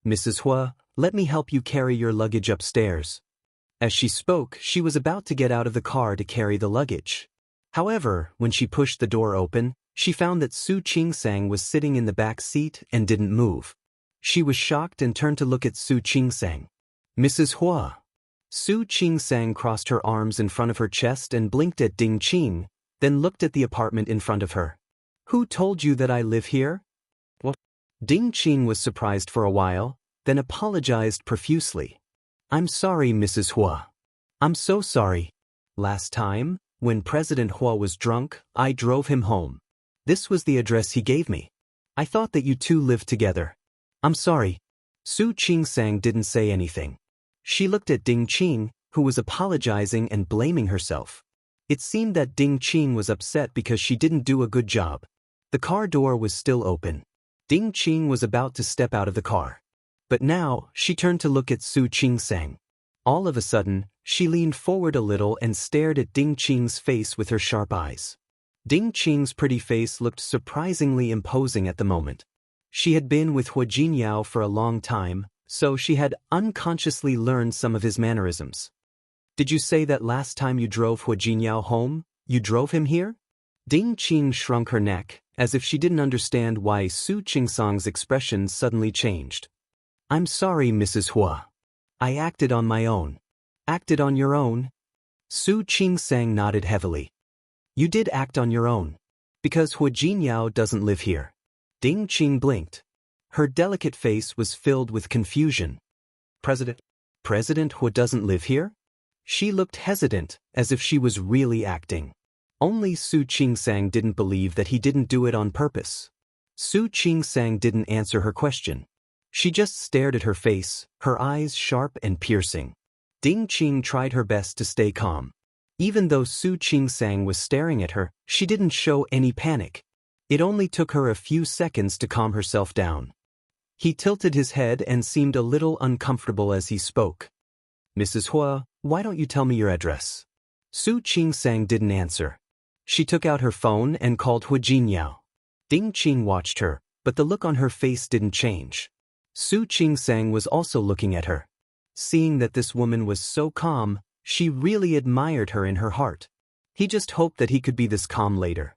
Mrs. Hua, let me help you carry your luggage upstairs. As she spoke, she was about to get out of the car to carry the luggage. However, when she pushed the door open, she found that Su Qingsang was sitting in the back seat and didn't move. She was shocked and turned to look at Su Qingsang. Mrs. Hua. Su Qingsang crossed her arms in front of her chest and blinked at Ding Qing, then looked at the apartment in front of her. Who told you that I live here? What? Ding Qing was surprised for a while, then apologized profusely. I'm sorry, Mrs. Hua. I'm so sorry. Last time, when President Hua was drunk, I drove him home. This was the address he gave me. I thought that you two lived together. I'm sorry. Su Qingsang didn't say anything. She looked at Ding Qing, who was apologizing and blaming herself. It seemed that Ding Qing was upset because she didn't do a good job. The car door was still open. Ding Qing was about to step out of the car. But now, she turned to look at Su Qingsang. All of a sudden, she leaned forward a little and stared at Ding Qing's face with her sharp eyes. Ding Qing's pretty face looked surprisingly imposing at the moment. She had been with Hua Jinyao for a long time, so she had unconsciously learned some of his mannerisms. Did you say that last time you drove Hua Jinyao home, you drove him here? Ding Qing shrunk her neck, as if she didn't understand why Su Qingsang's expression suddenly changed. I'm sorry, Mrs. Hua. I acted on my own. Acted on your own? Su Qingsang nodded heavily. You did act on your own. Because Hua Jinyao doesn't live here. Ding Qing blinked. Her delicate face was filled with confusion. President Hua doesn't live here? She looked hesitant, as if she was really acting. Only Su Qingsang didn't believe that he didn't do it on purpose. Su Qingsang didn't answer her question. She just stared at her face, her eyes sharp and piercing. Ding Qing tried her best to stay calm. Even though Su Qingsang was staring at her, she didn't show any panic. It only took her a few seconds to calm herself down. He tilted his head and seemed a little uncomfortable as he spoke. Mrs. Hua, why don't you tell me your address? Su Qingsang didn't answer. She took out her phone and called Hua Jinyao. Ding Qing watched her, but the look on her face didn't change. Su Qingsang was also looking at her. Seeing that this woman was so calm, she really admired her in her heart. He just hoped that he could be this calm later.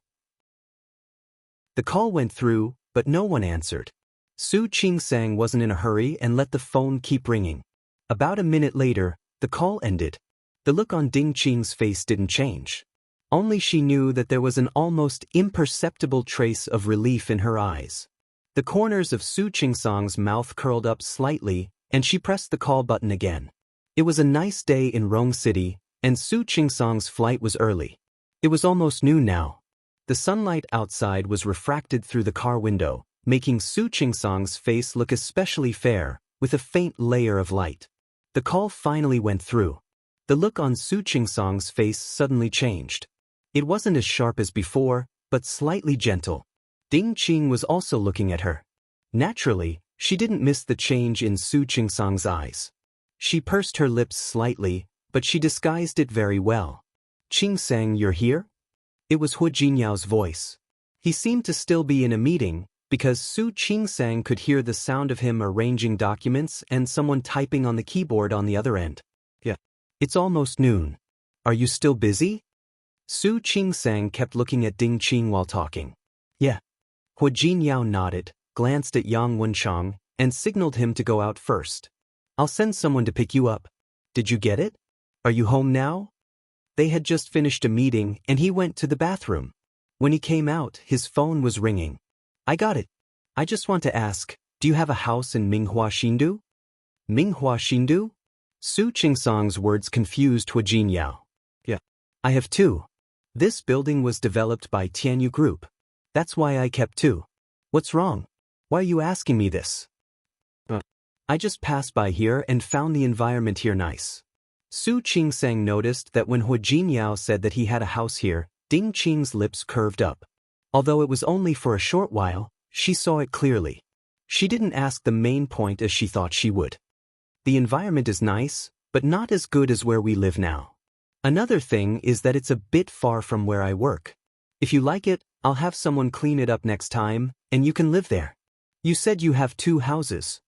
The call went through, but no one answered. Su Qingsang wasn't in a hurry and let the phone keep ringing. About a minute later, the call ended. The look on Ding Qing's face didn't change. Only she knew that there was an almost imperceptible trace of relief in her eyes. The corners of Su Qingsang's mouth curled up slightly, and she pressed the call button again. It was a nice day in Rome City, and Su Qingsang's flight was early. It was almost noon now. The sunlight outside was refracted through the car window, making Su Qingsang's face look especially fair, with a faint layer of light. The call finally went through. The look on Su Qingsang's face suddenly changed. It wasn't as sharp as before, but slightly gentle. Ding Qing was also looking at her. Naturally, she didn't miss the change in Su Qingsang's eyes. She pursed her lips slightly, but she disguised it very well. "Qingsang, you're here?" It was Hu Jinyao's voice. He seemed to still be in a meeting, because Su Qingsang could hear the sound of him arranging documents and someone typing on the keyboard on the other end. "Yeah. It's almost noon. Are you still busy?" Su Qingsang kept looking at Ding Qing while talking. "Yeah." Hu Jinyao nodded, glanced at Yang Wenchang, and signaled him to go out first. "I'll send someone to pick you up. Did you get it? Are you home now?" They had just finished a meeting, and he went to the bathroom. When he came out, his phone was ringing. "I got it. I just want to ask, do you have a house in Minghua Xindu?" "Minghua Xindu?" Su Qingsang's words confused Hu Jinyao. "Yeah. I have two. This building was developed by Tianyu Group. That's why I kept two. What's wrong? Why are you asking me this?" "I just passed by here and found the environment here nice." Su Qingsang noticed that when Hu Jinyao said that he had a house here, Ding Qing's lips curved up. Although it was only for a short while, she saw it clearly. She didn't ask the main point as she thought she would. "The environment is nice, but not as good as where we live now. Another thing is that it's a bit far from where I work. If you like it, I'll have someone clean it up next time, and you can live there. You said you have two houses."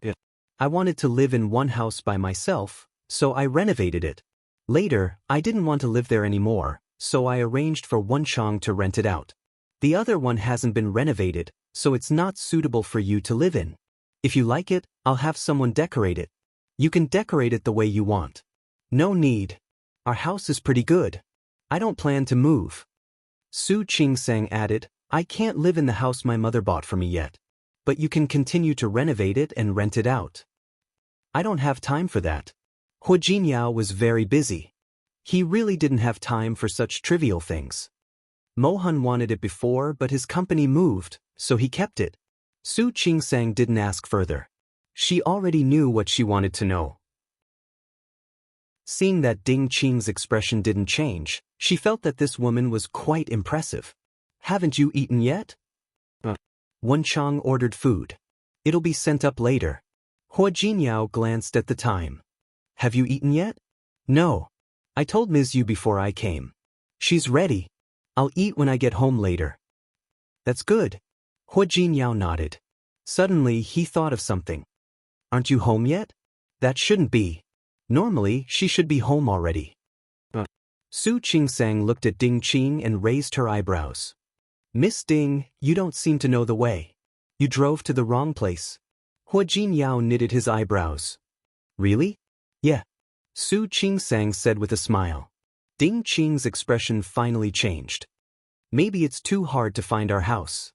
"Yeah. I wanted to live in one house by myself, so I renovated it. Later, I didn't want to live there anymore, so I arranged for Wenchang to rent it out. The other one hasn't been renovated, so it's not suitable for you to live in. If you like it, I'll have someone decorate it. You can decorate it the way you want." "No need. Our house is pretty good. I don't plan to move." Su Qingsang added, "I can't live in the house my mother bought for me yet. But you can continue to renovate it and rent it out." "I don't have time for that." Hu Jinyao was very busy. He really didn't have time for such trivial things. Mohan wanted it before, but his company moved, so he kept it. Su Qingsang didn't ask further. She already knew what she wanted to know. Seeing that Ding Qing's expression didn't change, she felt that this woman was quite impressive. "Haven't you eaten yet?" Wenchang ordered food. "It'll be sent up later." Hu Jinyao glanced at the time. "Have you eaten yet?" "No. I told Ms. Yu before I came. She's ready. I'll eat when I get home later." "That's good." Hu Jinyao nodded. Suddenly he thought of something. "Aren't you home yet? That shouldn't be. Normally, she should be home already." Su Qingsang looked at Ding Qing and raised her eyebrows. "Miss Ding, you don't seem to know the way. You drove to the wrong place." Hu Jinyao knitted his eyebrows. "Really?" "Yeah," Su Qingsang said with a smile. Ding Qing's expression finally changed. "Maybe it's too hard to find our house."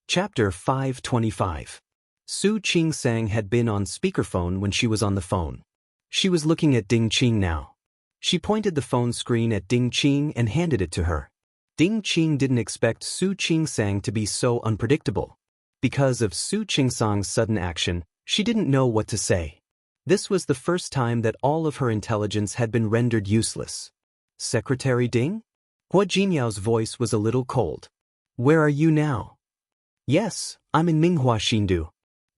Chapter 525. Su Qingsang had been on speakerphone when she was on the phone. She was looking at Ding Qing now. She pointed the phone screen at Ding Qing and handed it to her. Ding Qing didn't expect Su Qingsang to be so unpredictable. Because of Su Qingsang's sudden action, she didn't know what to say. This was the first time that all of her intelligence had been rendered useless. "Secretary Ding?" Hu Jinyao's voice was a little cold. "Where are you now?" "Yes, I'm in Minghua Xindu."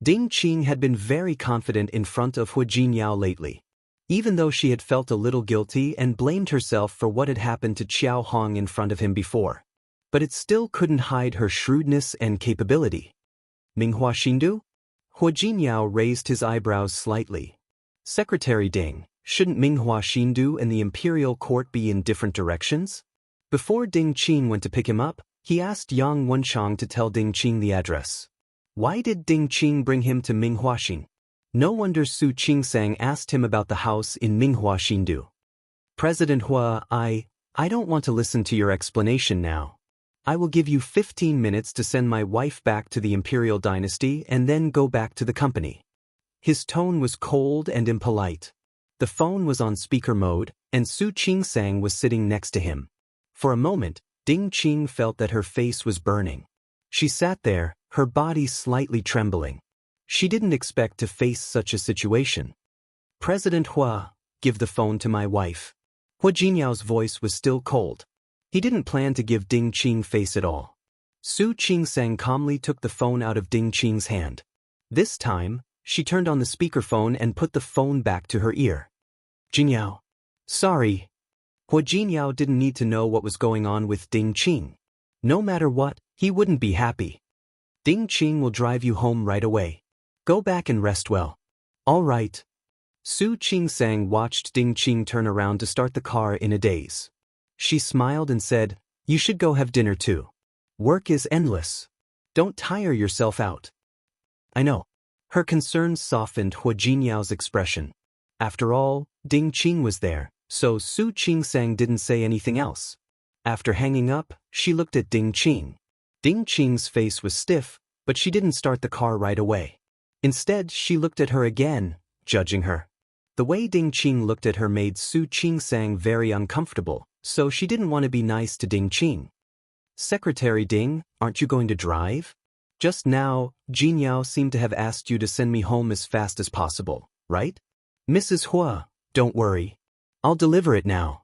Ding Qing had been very confident in front of Hu Jinyao lately. Even though she had felt a little guilty and blamed herself for what had happened to Qiao Hong in front of him before. But it still couldn't hide her shrewdness and capability. "Minghua Xindu?" Hu Jinyao raised his eyebrows slightly. "Secretary Ding, shouldn't Minghua Xindu and the imperial court be in different directions?" Before Ding Qing went to pick him up, he asked Yang Wenchang to tell Ding Qing the address. Why did Ding Qing bring him to Minghua Xing? No wonder Su Qingsang asked him about the house in Minghua Xindu. "President Hua, I don't want to listen to your explanation now. I will give you 15 minutes to send my wife back to the imperial dynasty and then go back to the company." His tone was cold and impolite. The phone was on speaker mode, and Su Qingsang was sitting next to him. For a moment, Ding Qing felt that her face was burning. She sat there, her body slightly trembling. She didn't expect to face such a situation. "President Hua, give the phone to my wife." Hua Jinyao's voice was still cold. He didn't plan to give Ding Qing face at all. Su Qingsang calmly took the phone out of Ding Qing's hand. This time, she turned on the speakerphone and put the phone back to her ear. "Jinyao. Sorry." Hua Jinyao didn't need to know what was going on with Ding Qing. No matter what, he wouldn't be happy. "Ding Qing will drive you home right away. Go back and rest well." "All right." Su Qingsang watched Ding Qing turn around to start the car in a daze. She smiled and said, "You should go have dinner too. Work is endless. Don't tire yourself out." "I know." Her concerns softened Hua Jinyao's expression. After all, Ding Qing was there, so Su Qingsang didn't say anything else. After hanging up, she looked at Ding Qing. Ding Qing's face was stiff, but she didn't start the car right away. Instead, she looked at her again, judging her. The way Ding Qing looked at her made Su Qingsang very uncomfortable, so she didn't want to be nice to Ding Qing. "Secretary Ding, aren't you going to drive? Just now, Jinyao seemed to have asked you to send me home as fast as possible, right?" "Mrs. Hua, don't worry. I'll deliver it now."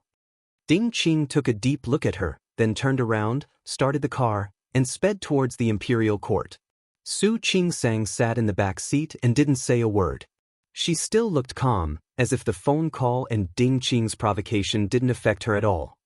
Ding Qing took a deep look at her, then turned around, started the car, and sped towards the imperial court. Su Qingsang sat in the back seat and didn't say a word. She still looked calm, as if the phone call and Ding Qing's provocation didn't affect her at all.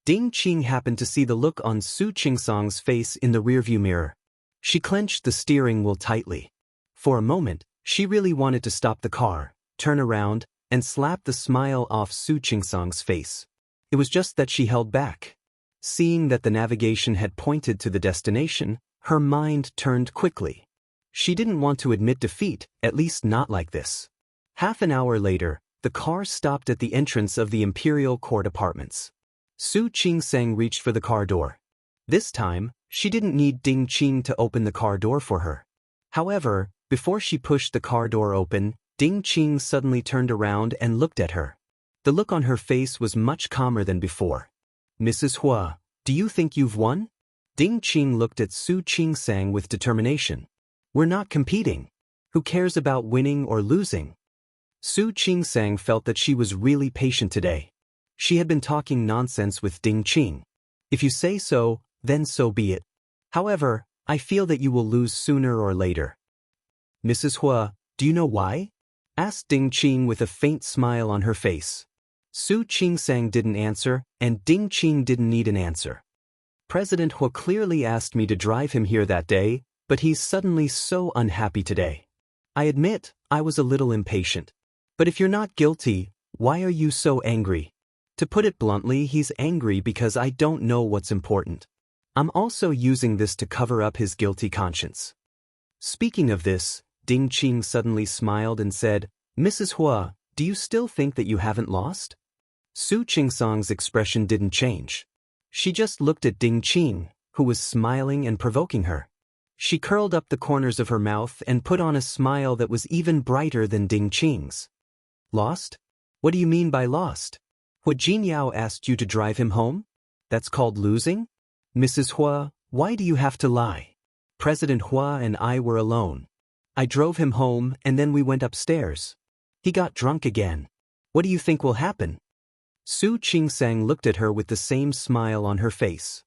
Ding Qing happened to see the look on Su Qingsang's face in the rearview mirror. She clenched the steering wheel tightly. For a moment, she really wanted to stop the car, turn around, and slap the smile off Su Qingsang's face. It was just that she held back. Seeing that the navigation had pointed to the destination, her mind turned quickly. She didn't want to admit defeat, at least not like this. Half an hour later, the car stopped at the entrance of the Imperial Court apartments. Su Qingsang reached for the car door. This time, she didn't need Ding Qing to open the car door for her. However, before she pushed the car door open, Ding Qing suddenly turned around and looked at her. The look on her face was much calmer than before. "Mrs. Hua, do you think you've won?" Ding Qing looked at Su Qingsang with determination. "We're not competing. Who cares about winning or losing?" Su Qingsang felt that she was really patient today. She had been talking nonsense with Ding Qing. "If you say so, then so be it. However, I feel that you will lose sooner or later." "Mrs. Hua, do you know why?" asked Ding Qing with a faint smile on her face. Su Qingsang didn't answer, and Ding Qing didn't need an answer. "President Hua clearly asked me to drive him here that day, but he's suddenly so unhappy today. I admit, I was a little impatient. But if you're not guilty, why are you so angry? To put it bluntly, he's angry because I don't know what's important. I'm also using this to cover up his guilty conscience." Speaking of this, Ding Qing suddenly smiled and said, "Mrs. Hua, do you still think that you haven't lost?" Su Qingsang's expression didn't change. She just looked at Ding Qing, who was smiling and provoking her. She curled up the corners of her mouth and put on a smile that was even brighter than Ding Qing's. "Lost? What do you mean by lost? Hua Jinyao asked you to drive him home? That's called losing? Mrs. Hua, why do you have to lie? President Hua and I were alone. I drove him home and then we went upstairs. He got drunk again. What do you think will happen?" Su Qingsang looked at her with the same smile on her face.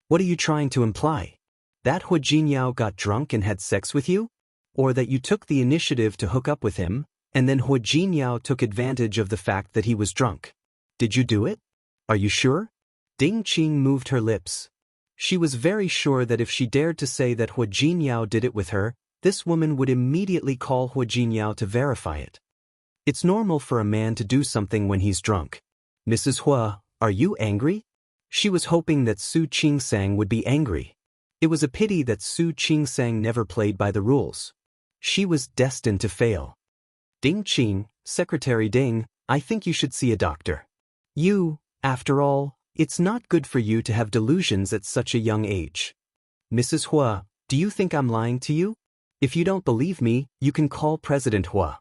"What are you trying to imply? That Hua Jinyao got drunk and had sex with you? Or that you took the initiative to hook up with him, and then Hua Jinyao took advantage of the fact that he was drunk? Did you do it? Are you sure?" Ding Qing moved her lips. She was very sure that if she dared to say that Hua Jinyao did it with her, this woman would immediately call Hua Jinyao to verify it. It's normal for a man to do something when he's drunk. "Mrs. Hua, are you angry?" She was hoping that Su Qingsang would be angry. It was a pity that Su Qingsang never played by the rules. She was destined to fail. "Ding Qing, Secretary Ding, I think you should see a doctor. After all, it's not good for you to have delusions at such a young age." "Mrs. Hua, do you think I'm lying to you? If you don't believe me, you can call President Hua.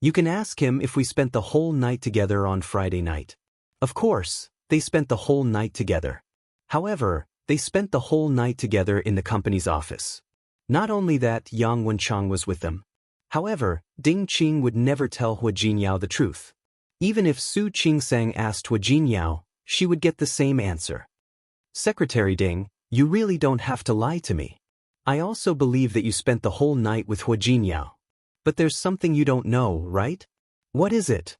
You can ask him if we spent the whole night together on Friday night. Of course, they spent the whole night together. However, they spent the whole night together in the company's office. Not only that, Yang Wenchang was with them. However, Ding Qing would never tell Hua Jinyao the truth. Even if Su Qingsang asked Hua Jinyao, she would get the same answer. Secretary Ding, you really don't have to lie to me. I also believe that you spent the whole night with Hua Jinyao. But there's something you don't know, right? What is it?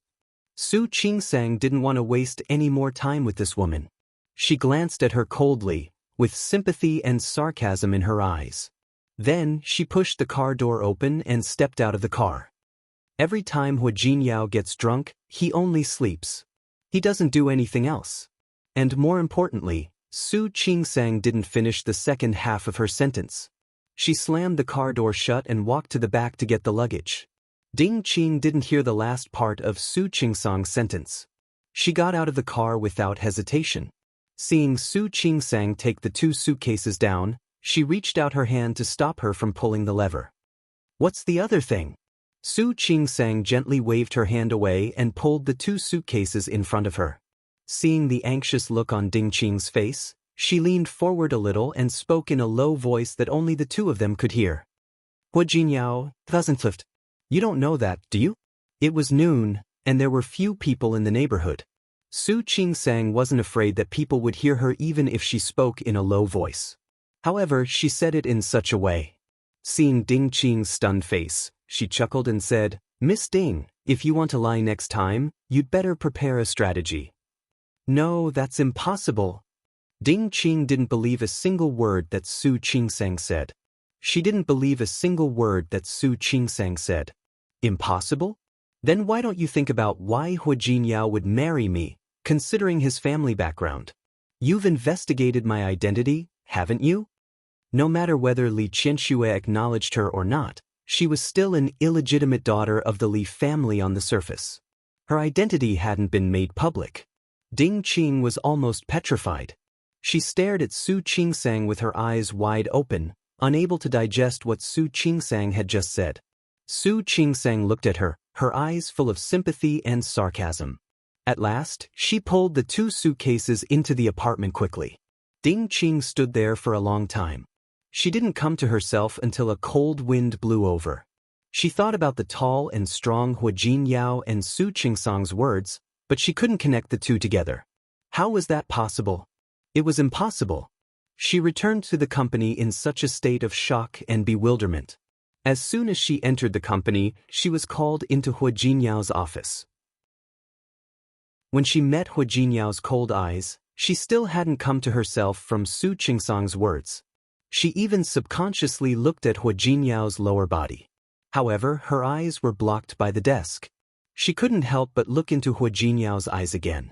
Su Qingsang didn't want to waste any more time with this woman. She glanced at her coldly, with sympathy and sarcasm in her eyes. Then, she pushed the car door open and stepped out of the car. Every time Hua Jinyao gets drunk, he only sleeps. He doesn't do anything else. And more importantly, Su Qingsang didn't finish the second half of her sentence. She slammed the car door shut and walked to the back to get the luggage. Ding Qing didn't hear the last part of Su Qingsang's sentence. She got out of the car without hesitation. Seeing Su Qingsang take the 2 suitcases down, she reached out her hand to stop her from pulling the lever. What's the other thing? Su Qingsang gently waved her hand away and pulled the 2 suitcases in front of her. Seeing the anxious look on Ding Qing's face, she leaned forward a little and spoke in a low voice that only the 2 of them could hear. Hua Jinyao, Thusenflift. You don't know that, do you? It was noon, and there were few people in the neighborhood. Su Qingsang wasn't afraid that people would hear her even if she spoke in a low voice. However, she said it in such a way. Seeing Ding Qing's stunned face, she chuckled and said, Miss Ding, if you want to lie next time, you'd better prepare a strategy. No, that's impossible. Ding Qing didn't believe a single word that Su Qingsang said. She didn't believe a single word that Su Qingsang said. Impossible? Then why don't you think about why Hua Jinyao would marry me, considering his family background? You've investigated my identity, haven't you? No matter whether Li Qianxue acknowledged her or not, she was still an illegitimate daughter of the Li family on the surface. Her identity hadn't been made public. Ding Qing was almost petrified. She stared at Su Qingsang with her eyes wide open, unable to digest what Su Qingsang had just said. Su Qingsang looked at her, her eyes full of sympathy and sarcasm. At last, she pulled the 2 suitcases into the apartment quickly. Ding Qing stood there for a long time. She didn't come to herself until a cold wind blew over. She thought about the tall and strong Hua Jinyao and Su Qingsang's words, but she couldn't connect the 2 together. How was that possible? It was impossible. She returned to the company in such a state of shock and bewilderment. As soon as she entered the company, she was called into Hua Jinyao's office. When she met Hua Jinyao's cold eyes, she still hadn't come to herself from Su Qingsang's words. She even subconsciously looked at Hua Jinyao's lower body. However, her eyes were blocked by the desk. She couldn't help but look into Hua Jinyao's eyes again.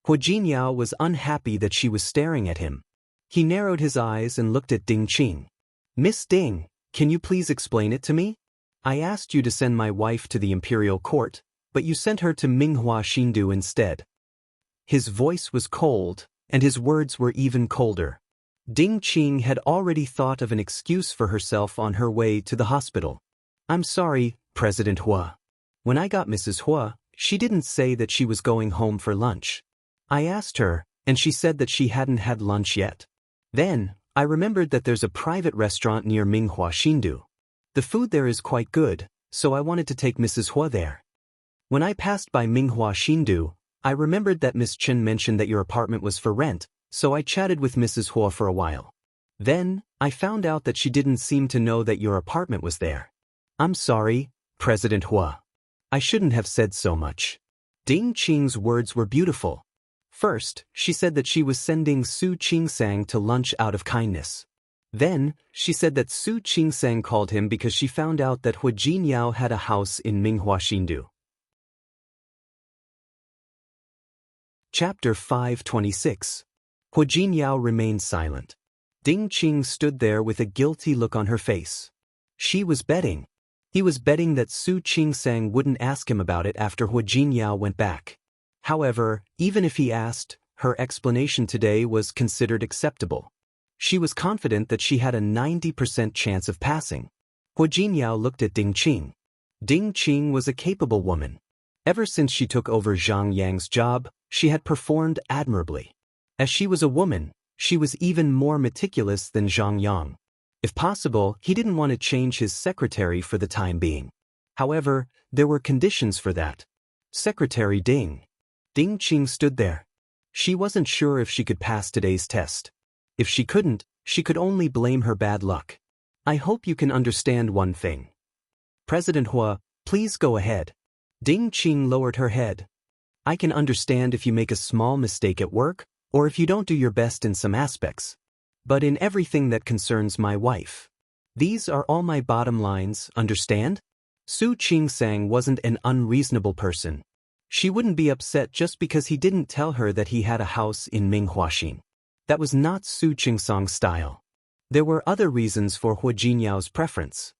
Hua Jinyao was unhappy that she was staring at him. He narrowed his eyes and looked at Ding Qing. Miss Ding, can you please explain it to me? I asked you to send my wife to the imperial court, but you sent her to Minghua Xindu instead. His voice was cold, and his words were even colder. Ding Qing had already thought of an excuse for herself on her way to the hospital. I'm sorry, President Hua. When I got Mrs. Hua, she didn't say that she was going home for lunch. I asked her, and she said that she hadn't had lunch yet. Then, I remembered that there's a private restaurant near Minghua Xindu. The food there is quite good, so I wanted to take Mrs. Hua there. When I passed by Minghua Xindu, I remembered that Miss Chen mentioned that your apartment was for rent, so I chatted with Mrs. Hua for a while. Then, I found out that she didn't seem to know that your apartment was there. I'm sorry, President Hua. I shouldn't have said so much. Ding Qing's words were beautiful. First, she said that she was sending Su Qingsang to lunch out of kindness. Then, she said that Su Qingsang called him because she found out that Hua Jinyao had a house in Minghua Xindu. Chapter 526. Hua Jinyao remained silent. Ding Qing stood there with a guilty look on her face. She was betting. He was betting that Su Qingsang wouldn't ask him about it after Hua Jinyao went back. However, even if he asked, her explanation today was considered acceptable. She was confident that she had a 90% chance of passing. Hua Jinyao looked at Ding Qing. Ding Qing was a capable woman. Ever since she took over Zhang Yang's job, she had performed admirably. As she was a woman, she was even more meticulous than Zhang Yang. If possible, he didn't want to change his secretary for the time being. However, there were conditions for that. Secretary Ding. Ding Qing stood there. She wasn't sure if she could pass today's test. If she couldn't, she could only blame her bad luck. I hope you can understand one thing. President Hua, please go ahead. Ding Qing lowered her head. I can understand if you make a small mistake at work, or if you don't do your best in some aspects. But in everything that concerns my wife. These are all my bottom lines, understand? Su Qingsang wasn't an unreasonable person. She wouldn't be upset just because he didn't tell her that he had a house in Minghuaxin. That was not Su Qingsang's style. There were other reasons for Hua Jinyao's preference.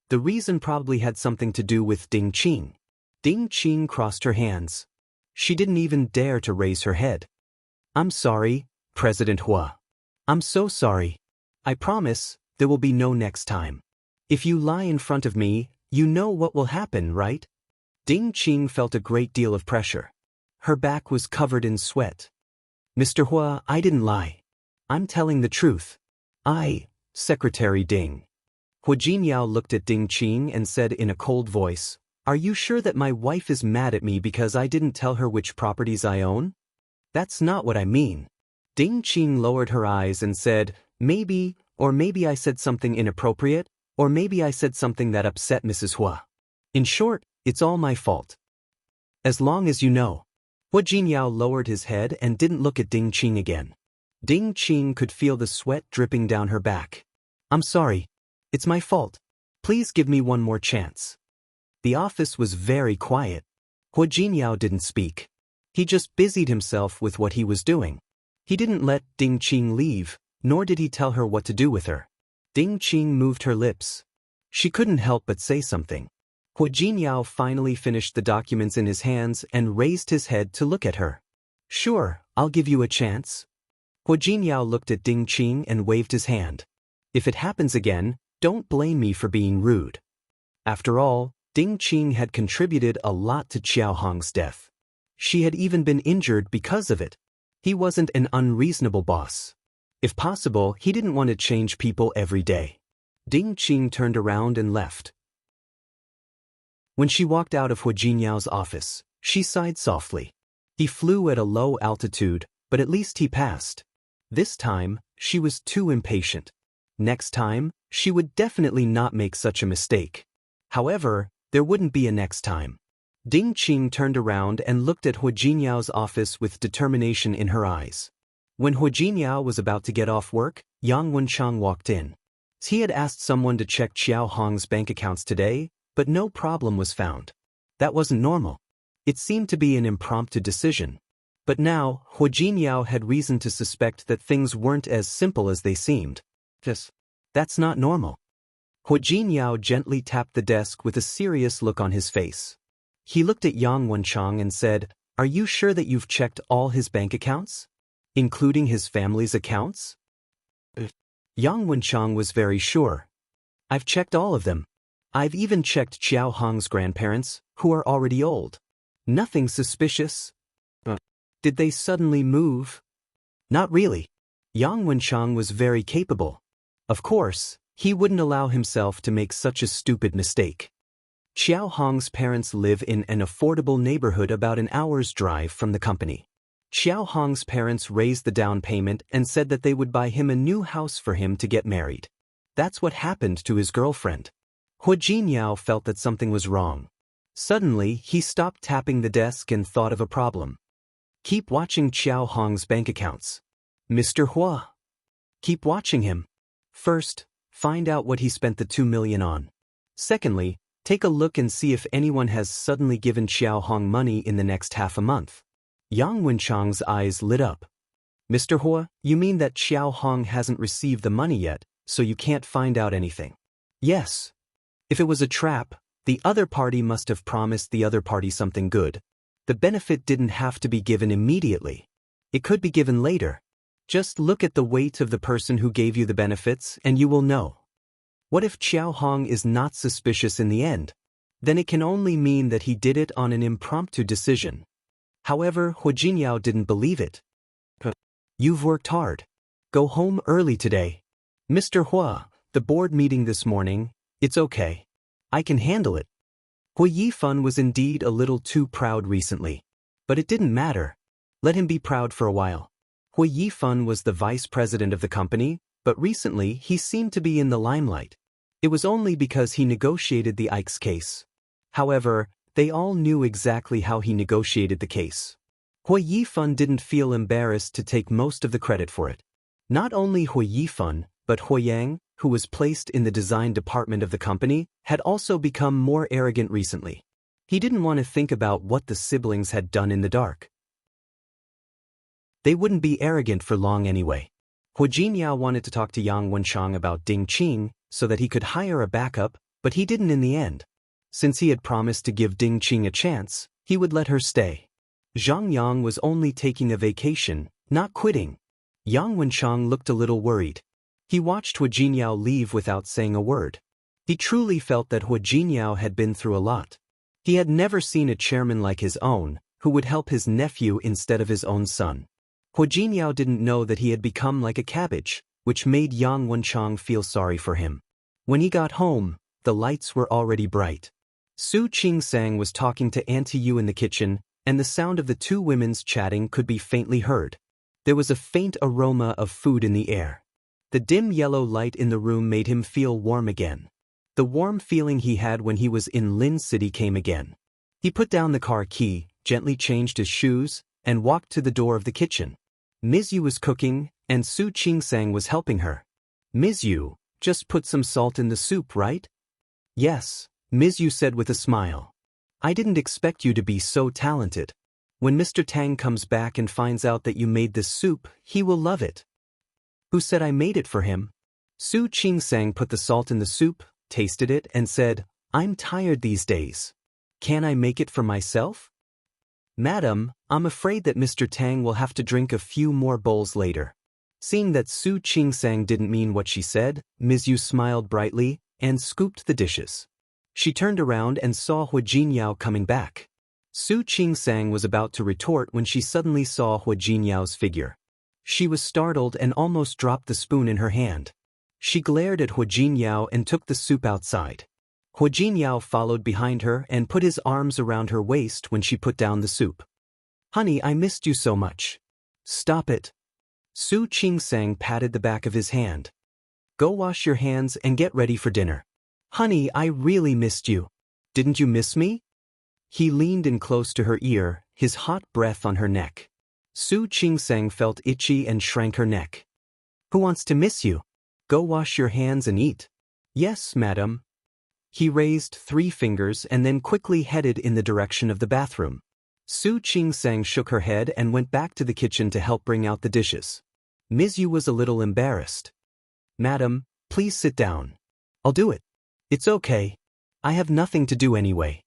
The reason probably had something to do with Ding Qing. Ding Qing crossed her hands. She didn't even dare to raise her head. I'm sorry, President Hua. I'm so sorry. I promise, there will be no next time. If you lie in front of me, you know what will happen, right? Ding Qing felt a great deal of pressure. Her back was covered in sweat. Mr. Hua, I didn't lie. I'm telling the truth. Secretary Ding. Hua Jinyao looked at Ding Qing and said in a cold voice, Are you sure that my wife is mad at me because I didn't tell her which properties I own? That's not what I mean. Ding Qing lowered her eyes and said, Maybe, or maybe I said something inappropriate, or maybe I said something that upset Mrs. Hua. In short, it's all my fault. As long as you know. Hua Jinyao lowered his head and didn't look at Ding Qing again. Ding Qing could feel the sweat dripping down her back. I'm sorry. It's my fault. Please give me one more chance. The office was very quiet. Hua Jinyao didn't speak. He just busied himself with what he was doing. He didn't let Ding Qing leave, nor did he tell her what to do with her. Ding Qing moved her lips. She couldn't help but say something. Hua Jinyao finally finished the documents in his hands and raised his head to look at her. Sure, I'll give you a chance. Hua Jinyao looked at Ding Qing and waved his hand. If it happens again, don't blame me for being rude. After all, Ding Qing had contributed a lot to Qiao Hong's death. She had even been injured because of it. He wasn't an unreasonable boss. If possible, he didn't want to change people every day. Ding Qing turned around and left. When she walked out of Hua Jinyao's office, she sighed softly. He flew at a low altitude, but at least he passed. This time, she was too impatient. Next time, she would definitely not make such a mistake. However, there wouldn't be a next time. Ding Qing turned around and looked at Hua Jinyao's office with determination in her eyes. When Hua Jinyao was about to get off work, Yang Wenchang walked in. He had asked someone to check Qiao Hong's bank accounts today, but no problem was found. That wasn't normal. It seemed to be an impromptu decision. But now, Hua Jinyao had reason to suspect that things weren't as simple as they seemed. That's not normal. Hua Jinyao gently tapped the desk with a serious look on his face. He looked at Yang Wenchang and said, Are you sure that you've checked all his bank accounts? Including his family's accounts? Yang Wenchang was very sure. I've checked all of them. I've even checked Qiao Hong's grandparents, who are already old. Nothing suspicious. Did they suddenly move? Not really. Yang Wenchang was very capable. Of course, he wouldn't allow himself to make such a stupid mistake. Qiao Hong's parents live in an affordable neighborhood about an hour's drive from the company. Qiao Hong's parents raised the down payment and said that they would buy him a new house for him to get married. That's what happened to his girlfriend. Hua Jinyao felt that something was wrong. Suddenly, he stopped tapping the desk and thought of a problem. Keep watching Qiao Hong's bank accounts. Mr. Hua. Keep watching him. First, find out what he spent the 2 million on. Secondly, take a look and see if anyone has suddenly given Qiao Hong money in the next half a month. Yang Wenchang's eyes lit up. Mr. Hua, you mean that Qiao Hong hasn't received the money yet, so you can't find out anything? Yes. If it was a trap, the other party must have promised the other party something good. The benefit didn't have to be given immediately. It could be given later. Just look at the weight of the person who gave you the benefits and you will know. What if Xiao Hong is not suspicious in the end? Then it can only mean that he did it on an impromptu decision. However, Hu Jinyao didn't believe it. You've worked hard. Go home early today. Mr. Hua, the board meeting this morning, it's okay. I can handle it. Hu Yifan was indeed a little too proud recently. But it didn't matter. Let him be proud for a while. Hu Yifan was the vice president of the company, but recently he seemed to be in the limelight. It was only because he negotiated the Ike's case. However, they all knew exactly how he negotiated the case. Hu Yifan didn't feel embarrassed to take most of the credit for it. Not only Hu Yifan, but Hu Yang, who was placed in the design department of the company, had also become more arrogant recently. He didn't want to think about what the siblings had done in the dark. They wouldn't be arrogant for long anyway. Hu Jinyao wanted to talk to Yang Wenchang about Ding Qing so that he could hire a backup, but he didn't in the end. Since he had promised to give Ding Qing a chance, he would let her stay. Zhang Yang was only taking a vacation, not quitting. Yang Wenchang looked a little worried. He watched Hu Jinyao leave without saying a word. He truly felt that Hu Jinyao had been through a lot. He had never seen a chairman like his own, who would help his nephew instead of his own son. Hu Jinyao didn't know that he had become like a cabbage, which made Yang Wenchang feel sorry for him. When he got home, the lights were already bright. Su Qingsang was talking to Auntie Yu in the kitchen, and the sound of the two women's chatting could be faintly heard. There was a faint aroma of food in the air. The dim yellow light in the room made him feel warm again. The warm feeling he had when he was in Lin City came again. He put down the car key, gently changed his shoes, and walked to the door of the kitchen. Ms. Yu was cooking, and Su Qingsang was helping her. Ms. Yu, just put some salt in the soup, right? Yes, Ms. Yu said with a smile. I didn't expect you to be so talented. When Mr. Tang comes back and finds out that you made this soup, he will love it. Who said I made it for him? Su Qingsang put the salt in the soup, tasted it, and said, I'm tired these days. Can I make it for myself? Madam, I'm afraid that Mr. Tang will have to drink a few more bowls later. Seeing that Su Qingsang didn't mean what she said, Ms. Yu smiled brightly and scooped the dishes. She turned around and saw Hu Jinyao coming back. Su Qingsang was about to retort when she suddenly saw Hu Jinyao's figure. She was startled and almost dropped the spoon in her hand. She glared at Hu Jinyao and took the soup outside. Hu Jinyao followed behind her and put his arms around her waist when she put down the soup. Honey, I missed you so much. Stop it. Su Qingsang patted the back of his hand. Go wash your hands and get ready for dinner. Honey, I really missed you. Didn't you miss me? He leaned in close to her ear, his hot breath on her neck. Su Qingsang felt itchy and shrank her neck. Who wants to miss you? Go wash your hands and eat. Yes, madam. He raised 3 fingers and then quickly headed in the direction of the bathroom. Su Qingsang shook her head and went back to the kitchen to help bring out the dishes. Ms. Yu was a little embarrassed. Madam, please sit down. I'll do it. It's okay. I have nothing to do anyway.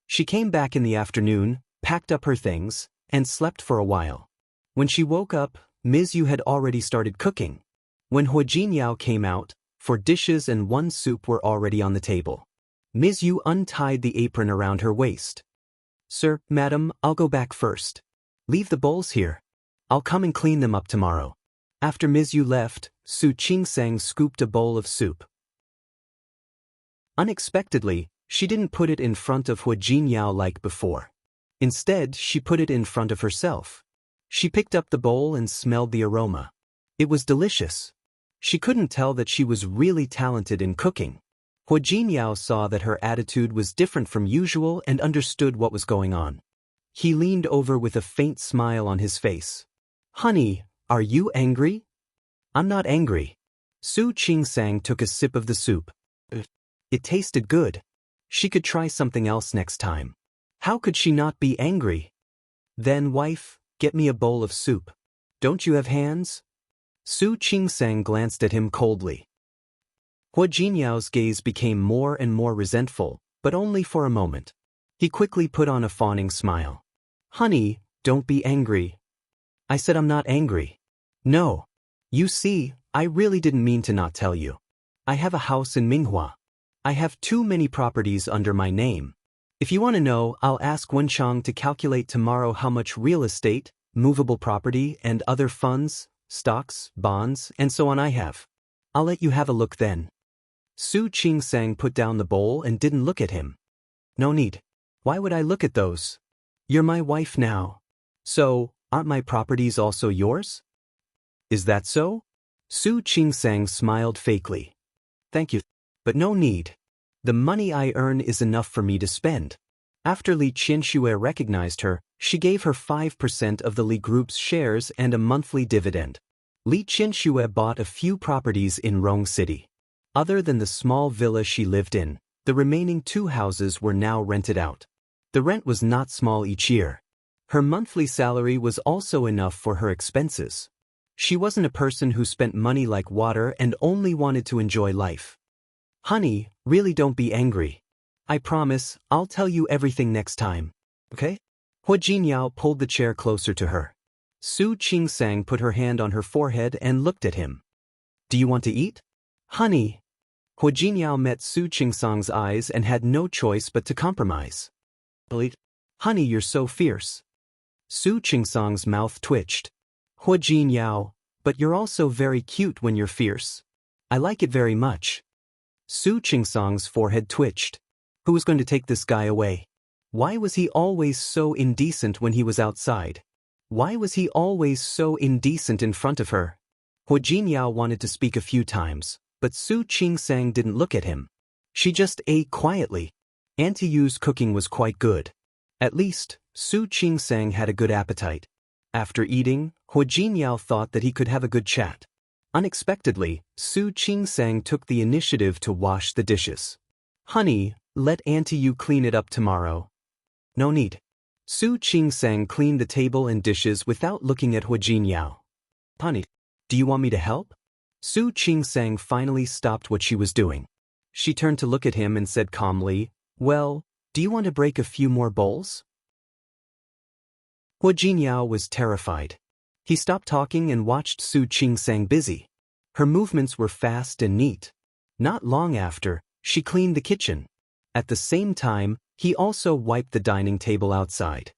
She came back in the afternoon, packed up her things, and slept for a while. When she woke up, Ms. Yu had already started cooking. When Hu Jinyao came out, 4 dishes and 1 soup were already on the table. Ms. Yu untied the apron around her waist. Sir, madam, I'll go back first. Leave the bowls here. I'll come and clean them up tomorrow. After Ms. Yu left, Su Qingsang scooped a bowl of soup. Unexpectedly, she didn't put it in front of Hu Jinyao like before. Instead, she put it in front of herself. She picked up the bowl and smelled the aroma. It was delicious. She couldn't tell that she was really talented in cooking. Hu Jinyao saw that her attitude was different from usual and understood what was going on. He leaned over with a faint smile on his face. Honey, are you angry? I'm not angry. Su Qingsang took a sip of the soup. It tasted good. She could try something else next time. How could she not be angry? Then, wife, get me a bowl of soup. Don't you have hands? Su Qingsang glanced at him coldly. Hu Jinyao's gaze became more and more resentful, but only for a moment. He quickly put on a fawning smile. Honey, don't be angry. I said I'm not angry. No. You see, I really didn't mean to not tell you. I have a house in Minghua. I have too many properties under my name. If you want to know, I'll ask Wenchang to calculate tomorrow how much real estate, movable property, and other funds, stocks, bonds, and so on I have. I'll let you have a look then. Su Qingsang put down the bowl and didn't look at him. No need. Why would I look at those? You're my wife now. So, aren't my properties also yours? Is that so? Su Qingsang smiled fakely. Thank you. But no need. The money I earn is enough for me to spend. After Li Qianxue recognized her, she gave her 5% of the Li Group's shares and a monthly dividend. Li Qianxue bought a few properties in Rong City. Other than the small villa she lived in, the remaining 2 houses were now rented out. The rent was not small each year. Her monthly salary was also enough for her expenses. She wasn't a person who spent money like water and only wanted to enjoy life. Honey, really don't be angry. I promise, I'll tell you everything next time. Okay? Hua Jinyao pulled the chair closer to her. Su Qingsang put her hand on her forehead and looked at him. Do you want to eat? Honey. Hua Jinyao met Su Qingsang's eyes and had no choice but to compromise. Honey, you're so fierce. Su Qingsang's mouth twitched. Hua Jinyao, but you're also very cute when you're fierce. I like it very much. Su Qingsang's forehead twitched. Who was going to take this guy away? Why was he always so indecent when he was outside? Why was he always so indecent in front of her? Hua Jinyao wanted to speak a few times, but Su Qingsang didn't look at him. She just ate quietly. Auntie Yu's cooking was quite good. At least, Su Qingsang had a good appetite. After eating, Hua Jinyao thought that he could have a good chat. Unexpectedly, Su Qingsang took the initiative to wash the dishes. Honey, let Auntie Yu clean it up tomorrow. No need. Su Qingsang cleaned the table and dishes without looking at Hua Jinyao. Honey, do you want me to help? Su Qingsang finally stopped what she was doing. She turned to look at him and said calmly, Well, do you want to break a few more bowls? Hua Jinyao was terrified. He stopped talking and watched Su Qingsang busy. Her movements were fast and neat. Not long after, she cleaned the kitchen. At the same time, he also wiped the dining table outside.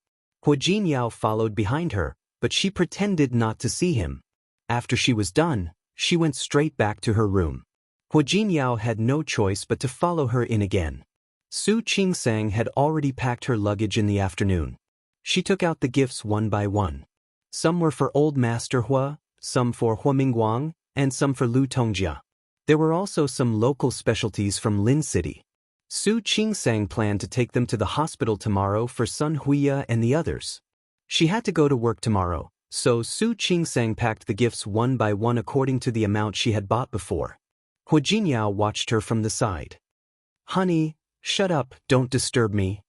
Hua Jinyao followed behind her, but she pretended not to see him. After she was done, she went straight back to her room. Hua Jinyao had no choice but to follow her in again. Su Qingsang had already packed her luggage in the afternoon. She took out the gifts one by one. Some were for Old Master Hua, some for Hua Mingguang, and some for Lu Tongjia. There were also some local specialties from Lin City. Su Qingsang planned to take them to the hospital tomorrow for Sun Huiya and the others. She had to go to work tomorrow, so Su Qingsang packed the gifts one by one according to the amount she had bought before. Hua Jinyao watched her from the side. Honey, shut up, don't disturb me.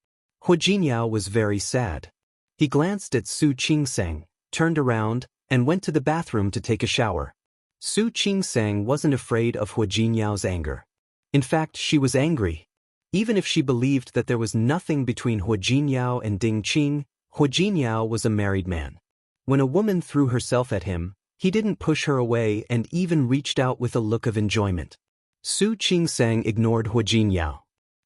Hua Jinyao was very sad. He glanced at Su Qingsang, turned around, and went to the bathroom to take a shower. Su Qingsang wasn't afraid of Hua Jinyao's anger. In fact, she was angry. Even if she believed that there was nothing between Hua Jinyao and Ding Qing, Hua Jinyao was a married man. When a woman threw herself at him, he didn't push her away and even reached out with a look of enjoyment. Su Qingsang ignored Hua Jinyao.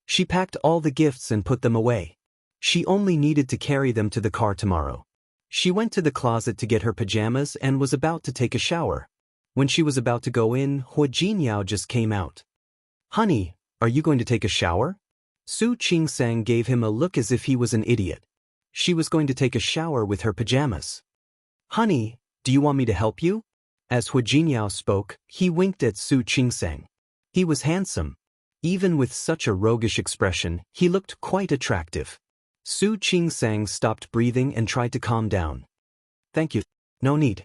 She packed all the gifts and put them away. She only needed to carry them to the car tomorrow. She went to the closet to get her pajamas and was about to take a shower. When she was about to go in, Hua Jinyao just came out. Honey, are you going to take a shower? Su Qingsang gave him a look as if he was an idiot. She was going to take a shower with her pajamas. Honey, do you want me to help you? As Hua Jinyao spoke, he winked at Su Qingsang. He was handsome. Even with such a roguish expression, he looked quite attractive. Su Qingsang stopped breathing and tried to calm down. Thank you. No need.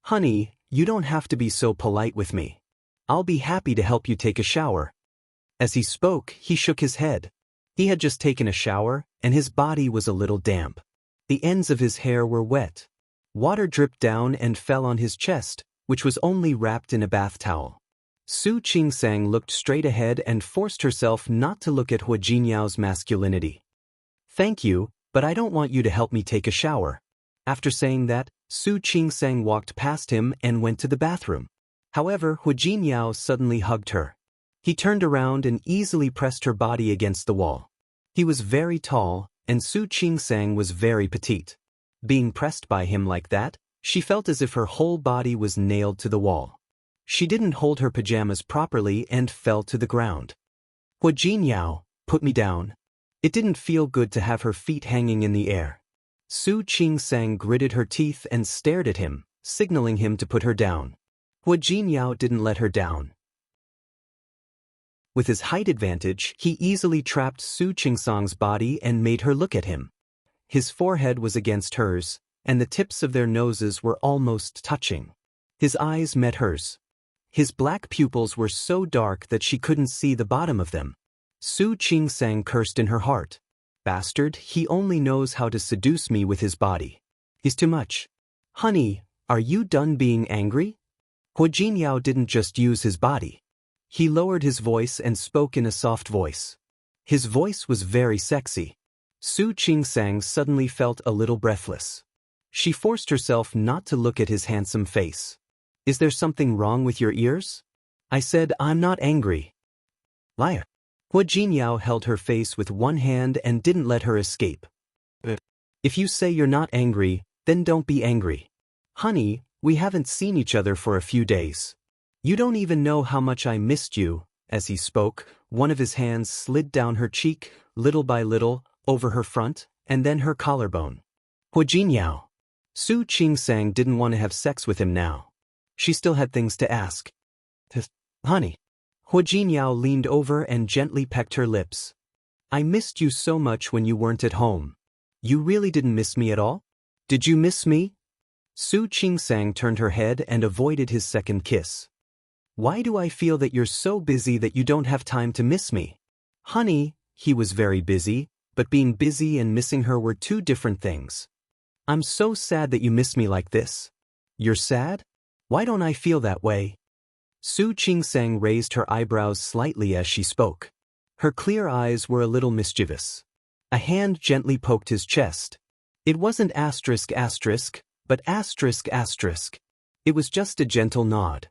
Honey, you don't have to be so polite with me. I'll be happy to help you take a shower. As he spoke, he shook his head. He had just taken a shower, and his body was a little damp. The ends of his hair were wet. Water dripped down and fell on his chest, which was only wrapped in a bath towel. Su Qingsang looked straight ahead and forced herself not to look at Hua Jinyao's masculinity. Thank you, but I don't want you to help me take a shower. After saying that, Su Qingsang walked past him and went to the bathroom. However, Hu Jinyao suddenly hugged her. He turned around and easily pressed her body against the wall. He was very tall, and Su Qingsang was very petite. Being pressed by him like that, she felt as if her whole body was nailed to the wall. She didn't hold her pajamas properly and fell to the ground. Hu Jinyao, put me down. It didn't feel good to have her feet hanging in the air. Su Qingsang gritted her teeth and stared at him, signaling him to put her down. Hu Jinyao didn't let her down. With his height advantage, he easily trapped Su Qingsang's body and made her look at him. His forehead was against hers, and the tips of their noses were almost touching. His eyes met hers. His black pupils were so dark that she couldn't see the bottom of them. Su Qingsang cursed in her heart. Bastard, he only knows how to seduce me with his body. He's too much. Honey, are you done being angry? Hu Jinyao didn't just use his body. He lowered his voice and spoke in a soft voice. His voice was very sexy. Su Qingsang suddenly felt a little breathless. She forced herself not to look at his handsome face. Is there something wrong with your ears? I said I'm not angry. Liar. Hu Jinyao held her face with one hand and didn't let her escape. If you say you're not angry, then don't be angry. Honey, we haven't seen each other for a few days. You don't even know how much I missed you. As he spoke, one of his hands slid down her cheek, little by little, over her front, and then her collarbone. Hu Jinyao. Su Qingsang didn't want to have sex with him now. She still had things to ask. Honey. Hu Jinyao leaned over and gently pecked her lips. I missed you so much when you weren't at home. You really didn't miss me at all? Did you miss me? Su Qingsang turned her head and avoided his second kiss. Why do I feel that you're so busy that you don't have time to miss me? Honey, he was very busy, but being busy and missing her were two different things. I'm so sad that you miss me like this. You're sad? Why don't I feel that way? Su Qingsang raised her eyebrows slightly as she spoke. Her clear eyes were a little mischievous. A hand gently poked his chest. It wasn't ***, but ***. It was just a gentle nod.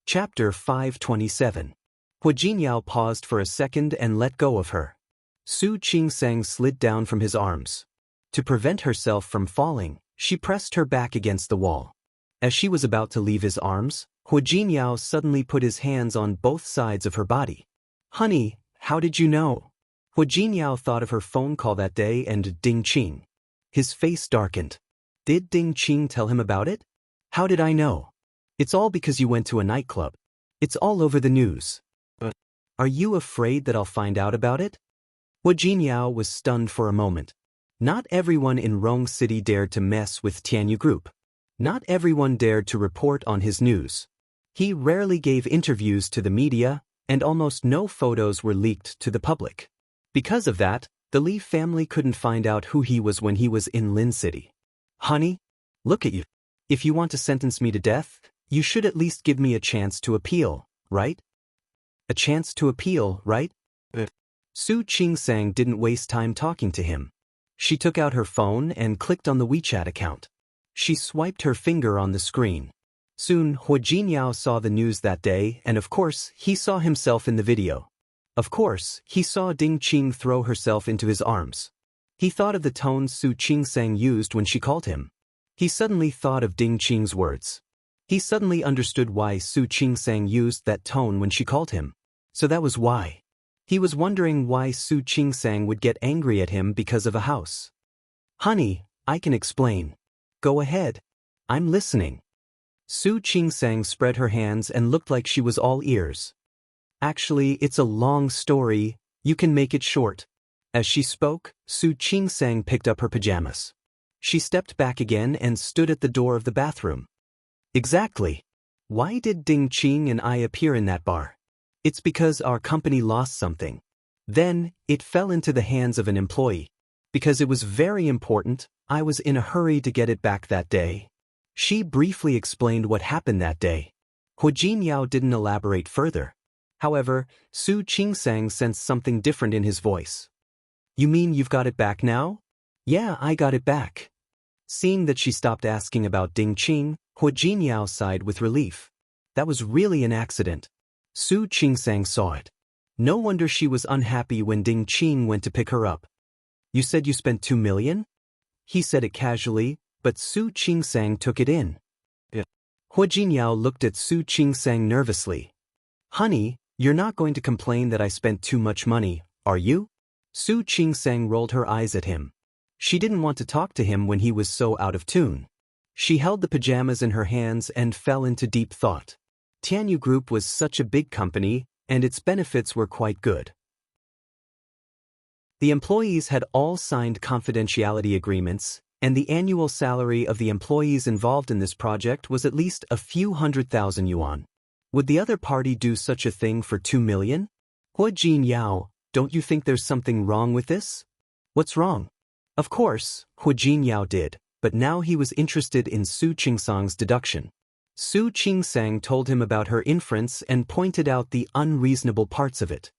Chapter 527. Hu Jinyao paused for a second and let go of her. Su Qingsang slid down from his arms. To prevent herself from falling, she pressed her back against the wall. As she was about to leave his arms, Hu Jinyao suddenly put his hands on both sides of her body. Honey, how did you know? Hu Jinyao thought of her phone call that day and Ding Qing. His face darkened. Did Ding Qing tell him about it? How did I know? It's all because you went to a nightclub. It's all over the news. But are you afraid that I'll find out about it? Hu Jinyao was stunned for a moment. Not everyone in Rong City dared to mess with Tianyu Group. Not everyone dared to report on his news. He rarely gave interviews to the media, and almost no photos were leaked to the public. Because of that, the Li family couldn't find out who he was when he was in Lin City. Honey, look at you. If you want to sentence me to death, you should at least give me a chance to appeal, right? A chance to appeal, right? Su Qingsang didn't waste time talking to him. She took out her phone and clicked on the WeChat account. She swiped her finger on the screen. Soon, Hu Jinyao saw the news that day, and of course, he saw himself in the video. Of course, he saw Ding Qing throw herself into his arms. He thought of the tone Su Qingsang used when she called him. He suddenly thought of Ding Qing's words. He suddenly understood why Su Qingsang used that tone when she called him. So that was why. He was wondering why Su Qingsang would get angry at him because of a house. Honey, I can explain. Go ahead. I'm listening. Su Qingsang spread her hands and looked like she was all ears. Actually, it's a long story. You can make it short. As she spoke, Su Qingsang picked up her pajamas. She stepped back again and stood at the door of the bathroom. Exactly. Why did Ding Qing and I appear in that bar? It's because our company lost something. Then, it fell into the hands of an employee. Because it was very important, I was in a hurry to get it back that day. She briefly explained what happened that day. Hu Jinyao didn't elaborate further. However, Su Qingsang sensed something different in his voice. You mean you've got it back now? Yeah, I got it back. Seeing that she stopped asking about Ding Qing, Hua Jinyao sighed with relief. That was really an accident. Su Qingsang saw it. No wonder she was unhappy when Ding Qing went to pick her up. You said you spent 2 million? He said it casually, but Su Qingsang took it in. Hua Jinyao looked at Su Qingsang nervously. Honey, you're not going to complain that I spent too much money, are you? Su Qingsang rolled her eyes at him. She didn't want to talk to him when he was so out of tune. She held the pajamas in her hands and fell into deep thought. Tianyu Group was such a big company, and its benefits were quite good. The employees had all signed confidentiality agreements, and the annual salary of the employees involved in this project was at least a few 100,000 yuan. Would the other party do such a thing for 2 million? Hua Jinyao, don't you think there's something wrong with this? What's wrong? Of course, Hua Jinyao did, but now he was interested in Su Qingsang's deduction. Su Qingsang told him about her inference and pointed out the unreasonable parts of it.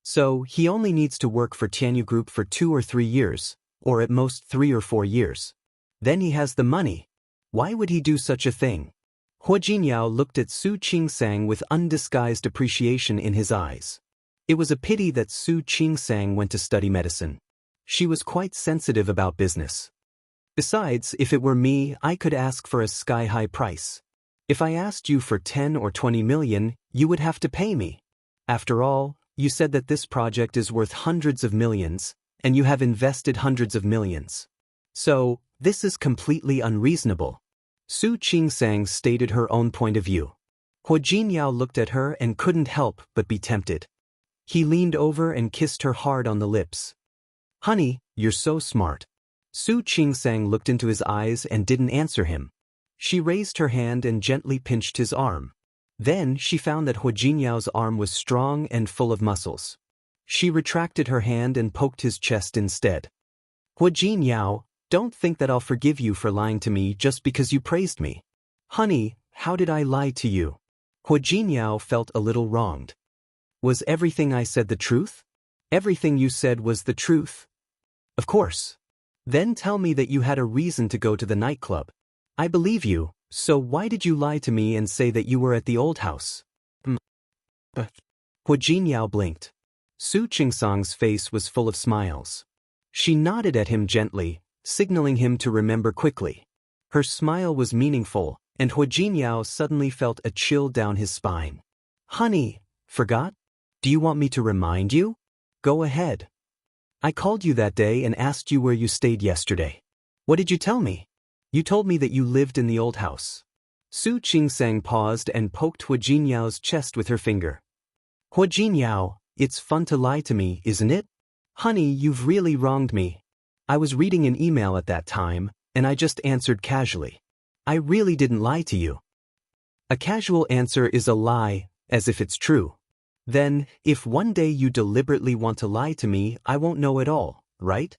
So, he only needs to work for Tianyu Group for 2 or 3 years, or at most 3 or 4 years. Then he has the money. Why would he do such a thing? Hua Jinyao looked at Su Qingsang with undisguised appreciation in his eyes. It was a pity that Su Qingsang went to study medicine. She was quite sensitive about business. Besides, if it were me, I could ask for a sky-high price. If I asked you for 10 or 20 million, you would have to pay me. After all, you said that this project is worth hundreds of millions, and you have invested hundreds of millions. So, this is completely unreasonable. Su Qingsang stated her own point of view. Hua Jinyao looked at her and couldn't help but be tempted. He leaned over and kissed her hard on the lips. Honey, you're so smart. Su Qingsang looked into his eyes and didn't answer him. She raised her hand and gently pinched his arm. Then she found that Hua Jinyao's arm was strong and full of muscles. She retracted her hand and poked his chest instead. Hua Jinyao, don't think that I'll forgive you for lying to me just because you praised me. Honey, how did I lie to you? Hua Jinyao felt a little wronged. Was everything I said the truth? Everything you said was the truth. Of course. Then tell me that you had a reason to go to the nightclub. I believe you, so why did you lie to me and say that you were at the old house? Hua Jinyao blinked. Su Qingsang's face was full of smiles. She nodded at him gently, signaling him to remember quickly. Her smile was meaningful, and Hua Jinyao suddenly felt a chill down his spine. Honey, forgot? Do you want me to remind you? Go ahead. I called you that day and asked you where you stayed yesterday. What did you tell me? You told me that you lived in the old house. Su Qingsang paused and poked Hua Jinyao's chest with her finger. Hua Jinyao, it's fun to lie to me, isn't it? Honey, you've really wronged me. I was reading an email at that time, and I just answered casually. I really didn't lie to you. A casual answer is a lie, as if it's true. Then, if one day you deliberately want to lie to me, I won't know at all, right?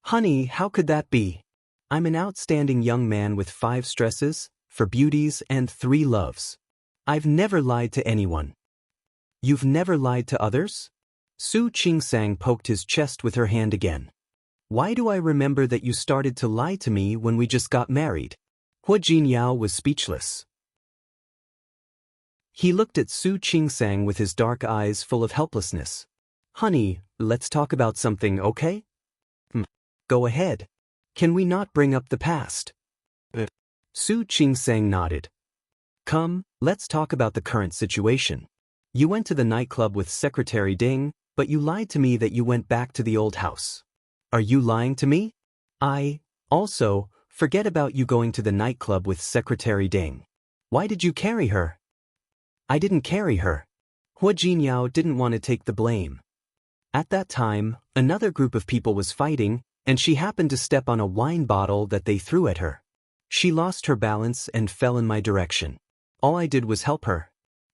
Honey, how could that be? I'm an outstanding young man with 5 stresses, 4 beauties, and 3 loves. I've never lied to anyone. You've never lied to others? Su Qingsang poked his chest with her hand again. Why do I remember that you started to lie to me when we just got married? Hua Jinyao was speechless. He looked at Su Qingsang with his dark eyes full of helplessness. Honey, let's talk about something, okay? Go ahead. Can we not bring up the past? Su Qingsang nodded. Come, let's talk about the current situation. You went to the nightclub with Secretary Ding, but you lied to me that you went back to the old house. Are you lying to me? Also, forget about you going to the nightclub with Secretary Ding. Why did you carry her? I didn't carry her. Hua Jinyao didn't want to take the blame. At that time, another group of people was fighting, and she happened to step on a wine bottle that they threw at her. She lost her balance and fell in my direction. All I did was help her.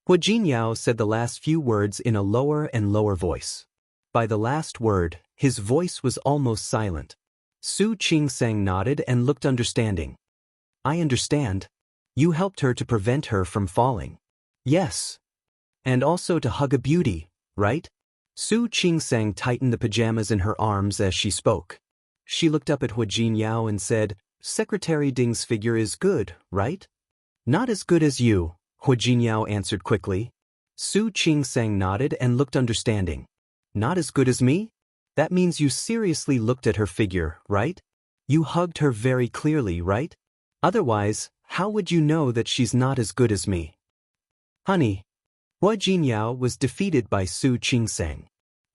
Hua Jinyao said the last few words in a lower and lower voice. By the last word, his voice was almost silent. Su Qingsang nodded and looked understanding. I understand. You helped her to prevent her from falling. Yes. And also to hug a beauty, right? Su Qingsang tightened the pajamas in her arms as she spoke. She looked up at Hu Jinyao and said, Secretary Ding's figure is good, right? Not as good as you, Hu Jinyao answered quickly. Su Qingsang nodded and looked understanding. Not as good as me? That means you seriously looked at her figure, right? You hugged her very clearly, right? Otherwise, how would you know that she's not as good as me? Honey. Hu Jinyao was defeated by Su Qingsang.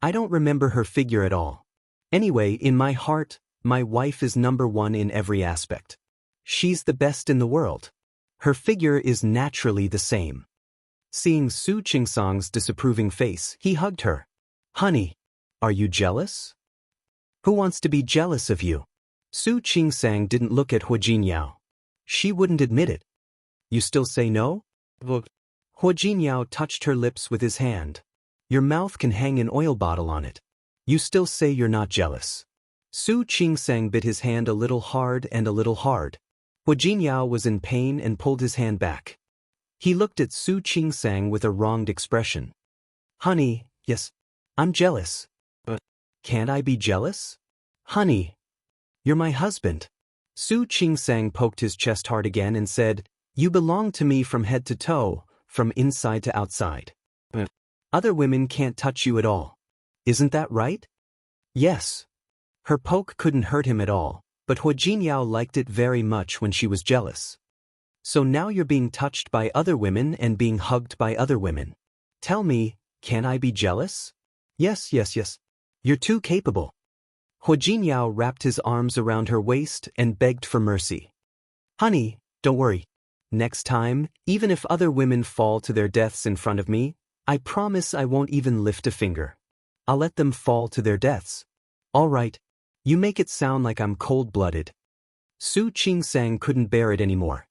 I don't remember her figure at all. Anyway, in my heart, my wife is number one in every aspect. She's the best in the world. Her figure is naturally the same. Seeing Su Qingsang's disapproving face, he hugged her. Honey, are you jealous? Who wants to be jealous of you? Su Qingsang didn't look at Hu Jinyao. She wouldn't admit it. You still say no? Hu Jinyao touched her lips with his hand. Your mouth can hang an oil bottle on it. You still say you're not jealous. Su Qingsang bit his hand a little hard and a little hard. Hu Jinyao was in pain and pulled his hand back. He looked at Su Qingsang with a wronged expression. Honey, yes, I'm jealous. But can't I be jealous? Honey, you're my husband. Su Qingsang poked his chest hard again and said, You belong to me from head to toe, from inside to outside. But other women can't touch you at all. Isn't that right? Yes. Her poke couldn't hurt him at all, but Hu Jinyao liked it very much when she was jealous. So now you're being touched by other women and being hugged by other women. Tell me, can I be jealous? Yes. You're too capable. Hu Jinyao wrapped his arms around her waist and begged for mercy. Honey, don't worry. Next time, even if other women fall to their deaths in front of me, I promise I won't even lift a finger. I'll let them fall to their deaths. All right. You make it sound like I'm cold-blooded. Su Qingsang couldn't bear it anymore.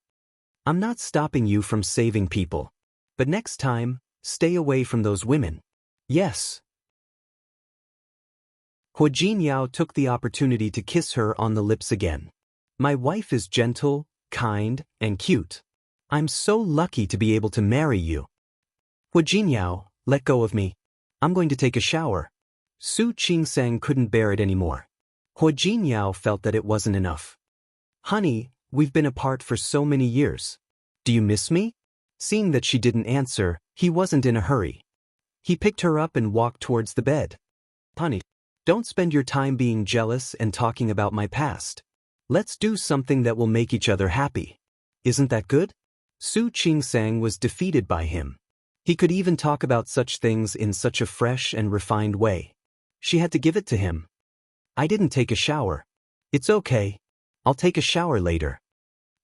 I'm not stopping you from saving people. But next time, stay away from those women. Yes. Hu Jinyao took the opportunity to kiss her on the lips again. My wife is gentle, kind, and cute. I'm so lucky to be able to marry you. Hu Jinyao, let go of me. I'm going to take a shower. Su Qingsang couldn't bear it anymore. Hu Jinyao felt that it wasn't enough. Honey, we've been apart for so many years. Do you miss me? Seeing that she didn't answer, he wasn't in a hurry. He picked her up and walked towards the bed. Honey, don't spend your time being jealous and talking about my past. Let's do something that will make each other happy. Isn't that good? Su Qingsang was defeated by him. He could even talk about such things in such a fresh and refined way. She had to give it to him. I didn't take a shower. It's okay. I'll take a shower later.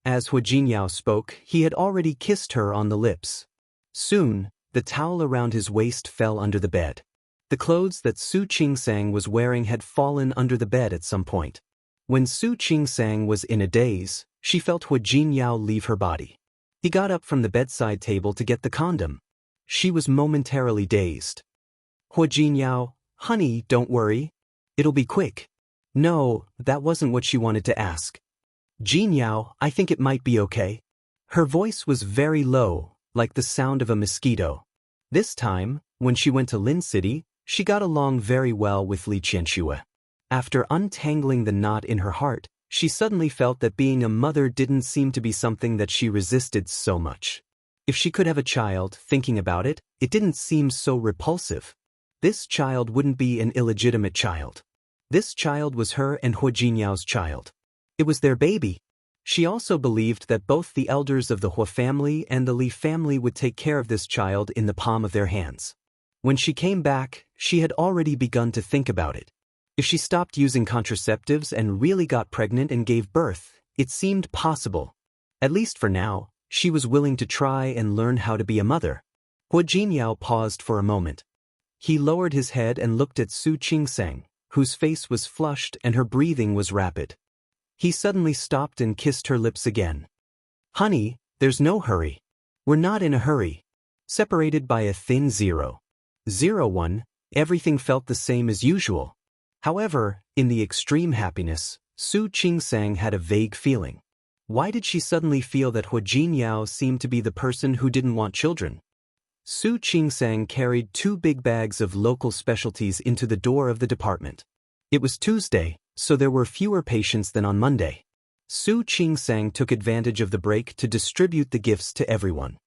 As Hu Jinyao spoke, he had already kissed her on the lips. Soon, the towel around his waist fell under the bed. The clothes that Su Qingsang was wearing had fallen under the bed at some point. When Su Qingsang was in a daze, she felt Hu Jinyao leave her body. He got up from the bedside table to get the condom. She was momentarily dazed. Hu Jinyao, honey, don't worry. It'll be quick. No, that wasn't what she wanted to ask. Jinyao, I think it might be okay. Her voice was very low, like the sound of a mosquito. This time, when she went to Lin City, she got along very well with Li Qianxue. After untangling the knot in her heart, she suddenly felt that being a mother didn't seem to be something that she resisted so much. If she could have a child, thinking about it, it didn't seem so repulsive. This child wouldn't be an illegitimate child. This child was her and Hu Jinyao's child. It was their baby. She also believed that both the elders of the Hu family and the Li family would take care of this child in the palm of their hands. When she came back, she had already begun to think about it. If she stopped using contraceptives and really got pregnant and gave birth, it seemed possible. At least for now, she was willing to try and learn how to be a mother. Hu Jinyao paused for a moment. He lowered his head and looked at Su Qingsang, whose face was flushed and her breathing was rapid. He suddenly stopped and kissed her lips again. Honey, there's no hurry. We're not in a hurry. Separated by a thin 0.01, everything felt the same as usual. However, in the extreme happiness, Su Qingsang had a vague feeling. Why did she suddenly feel that Hu Jinyao seemed to be the person who didn't want children? Su Qingsang carried 2 big bags of local specialties into the door of the department. It was Tuesday, so there were fewer patients than on Monday. Su Chingsang took advantage of the break to distribute the gifts to everyone.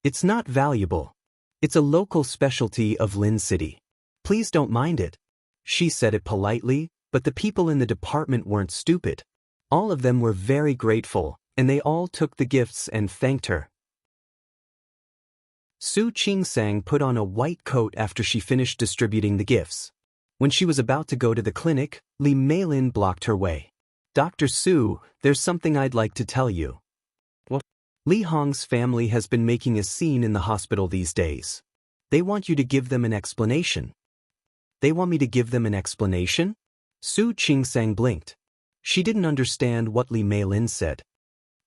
It's not valuable. It's a local specialty of Lin City. Please don't mind it. She said it politely, but the people in the department weren't stupid. All of them were very grateful, and they all took the gifts and thanked her. Su Chingsang put on a white coat after she finished distributing the gifts. When she was about to go to the clinic, Li Meilin blocked her way. Dr. Su, there's something I'd like to tell you. What? Li Hong's family has been making a scene in the hospital these days. They want you to give them an explanation. They want me to give them an explanation? Su Chingsang blinked. She didn't understand what Li Meilin said.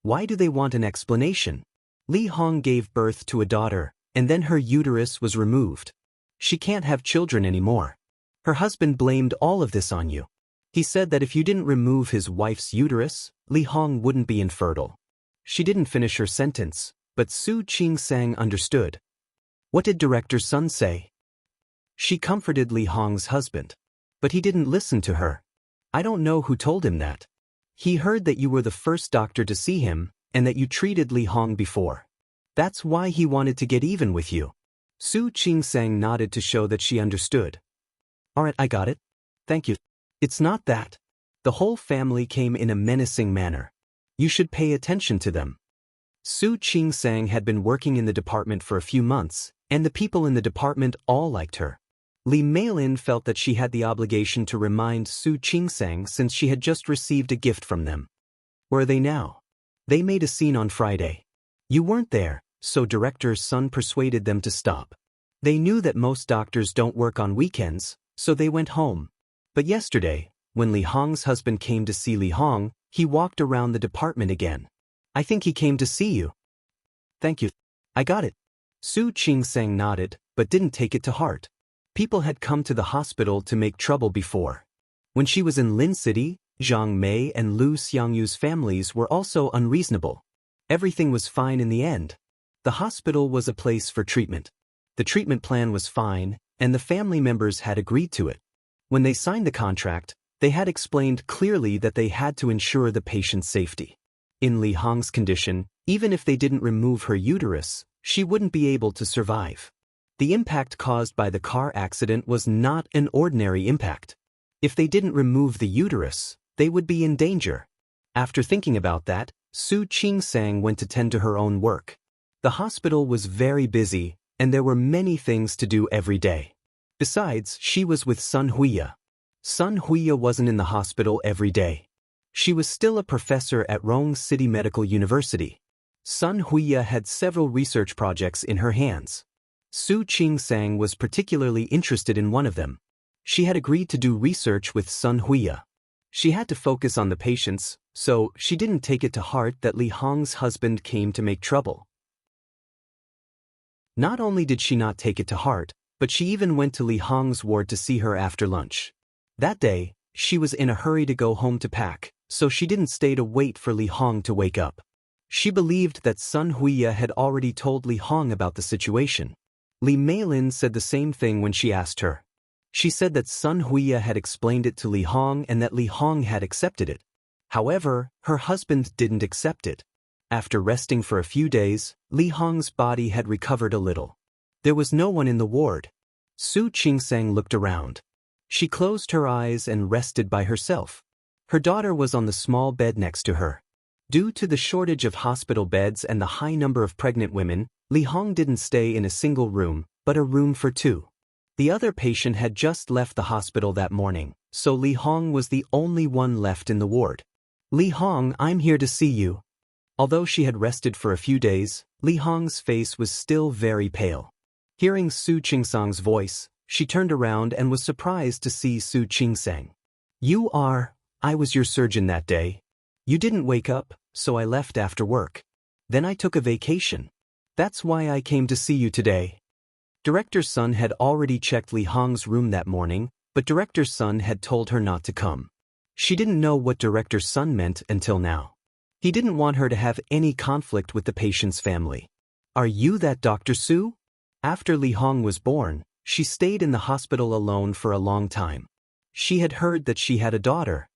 Why do they want an explanation? Li Hong gave birth to a daughter, and then her uterus was removed. She can't have children anymore. Her husband blamed all of this on you. He said that if you didn't remove his wife's uterus, Li Hong wouldn't be infertile. She didn't finish her sentence, but Su Chingsang understood. What did Director Sun say? She comforted Li Hong's husband. But he didn't listen to her. I don't know who told him that. He heard that you were the first doctor to see him, and that you treated Li Hong before. That's why he wanted to get even with you. Su Chingsang nodded to show that she understood. Alright, I got it. Thank you. It's not that. The whole family came in a menacing manner. You should pay attention to them. Su Chingsang had been working in the department for a few months, and the people in the department all liked her. Li Meilin felt that she had the obligation to remind Su Chingsang since she had just received a gift from them. Where are they now? They made a scene on Friday. You weren't there, so Director Sun persuaded them to stop. They knew that most doctors don't work on weekends, so they went home. But yesterday, when Li Hong's husband came to see Li Hong, he walked around the department again. I think he came to see you. Thank you. I got it. Su Chingsang nodded, but didn't take it to heart. People had come to the hospital to make trouble before. When she was in Lin City, Zhang Mei and Lu Xiangyu's families were also unreasonable. Everything was fine in the end. The hospital was a place for treatment. The treatment plan was fine, and the family members had agreed to it. When they signed the contract, they had explained clearly that they had to ensure the patient's safety. In Li Hong's condition, even if they didn't remove her uterus, she wouldn't be able to survive. The impact caused by the car accident was not an ordinary impact. If they didn't remove the uterus, they would be in danger. After thinking about that, Su Chingsang went to tend to her own work. The hospital was very busy, and there were many things to do every day. Besides, she was with Sun Huiya. Sun Huiya wasn't in the hospital every day. She was still a professor at Rong City Medical University. Sun Huiya had several research projects in her hands. Su Chingsang was particularly interested in one of them. She had agreed to do research with Sun Huiya. She had to focus on the patients, so she didn't take it to heart that Li Hong's husband came to make trouble. Not only did she not take it to heart, but she even went to Li Hong's ward to see her after lunch. That day, she was in a hurry to go home to pack, so she didn't stay to wait for Li Hong to wake up. She believed that Sun Huiya had already told Li Hong about the situation. Li Meilin said the same thing when she asked her. She said that Sun Huiya had explained it to Li Hong and that Li Hong had accepted it. However, her husband didn't accept it. After resting for a few days, Li Hong's body had recovered a little. There was no one in the ward. Su Chingsang looked around. She closed her eyes and rested by herself. Her daughter was on the small bed next to her. Due to the shortage of hospital beds and the high number of pregnant women, Li Hong didn't stay in a single room, but a room for two. The other patient had just left the hospital that morning, so Li Hong was the only one left in the ward. Li Hong, I'm here to see you. Although she had rested for a few days, Li Hong's face was still very pale. Hearing Su Chingsang's voice, she turned around and was surprised to see Su Chingsang. I was your surgeon that day. You didn't wake up, so I left after work. Then I took a vacation. That's why I came to see you today. Director Sun had already checked Li Hong's room that morning, but Director Sun had told her not to come. She didn't know what Director Sun meant until now. He didn't want her to have any conflict with the patient's family. Are you that Dr. Su? After Li Hong was born, she stayed in the hospital alone for a long time. She had heard that she had a daughter,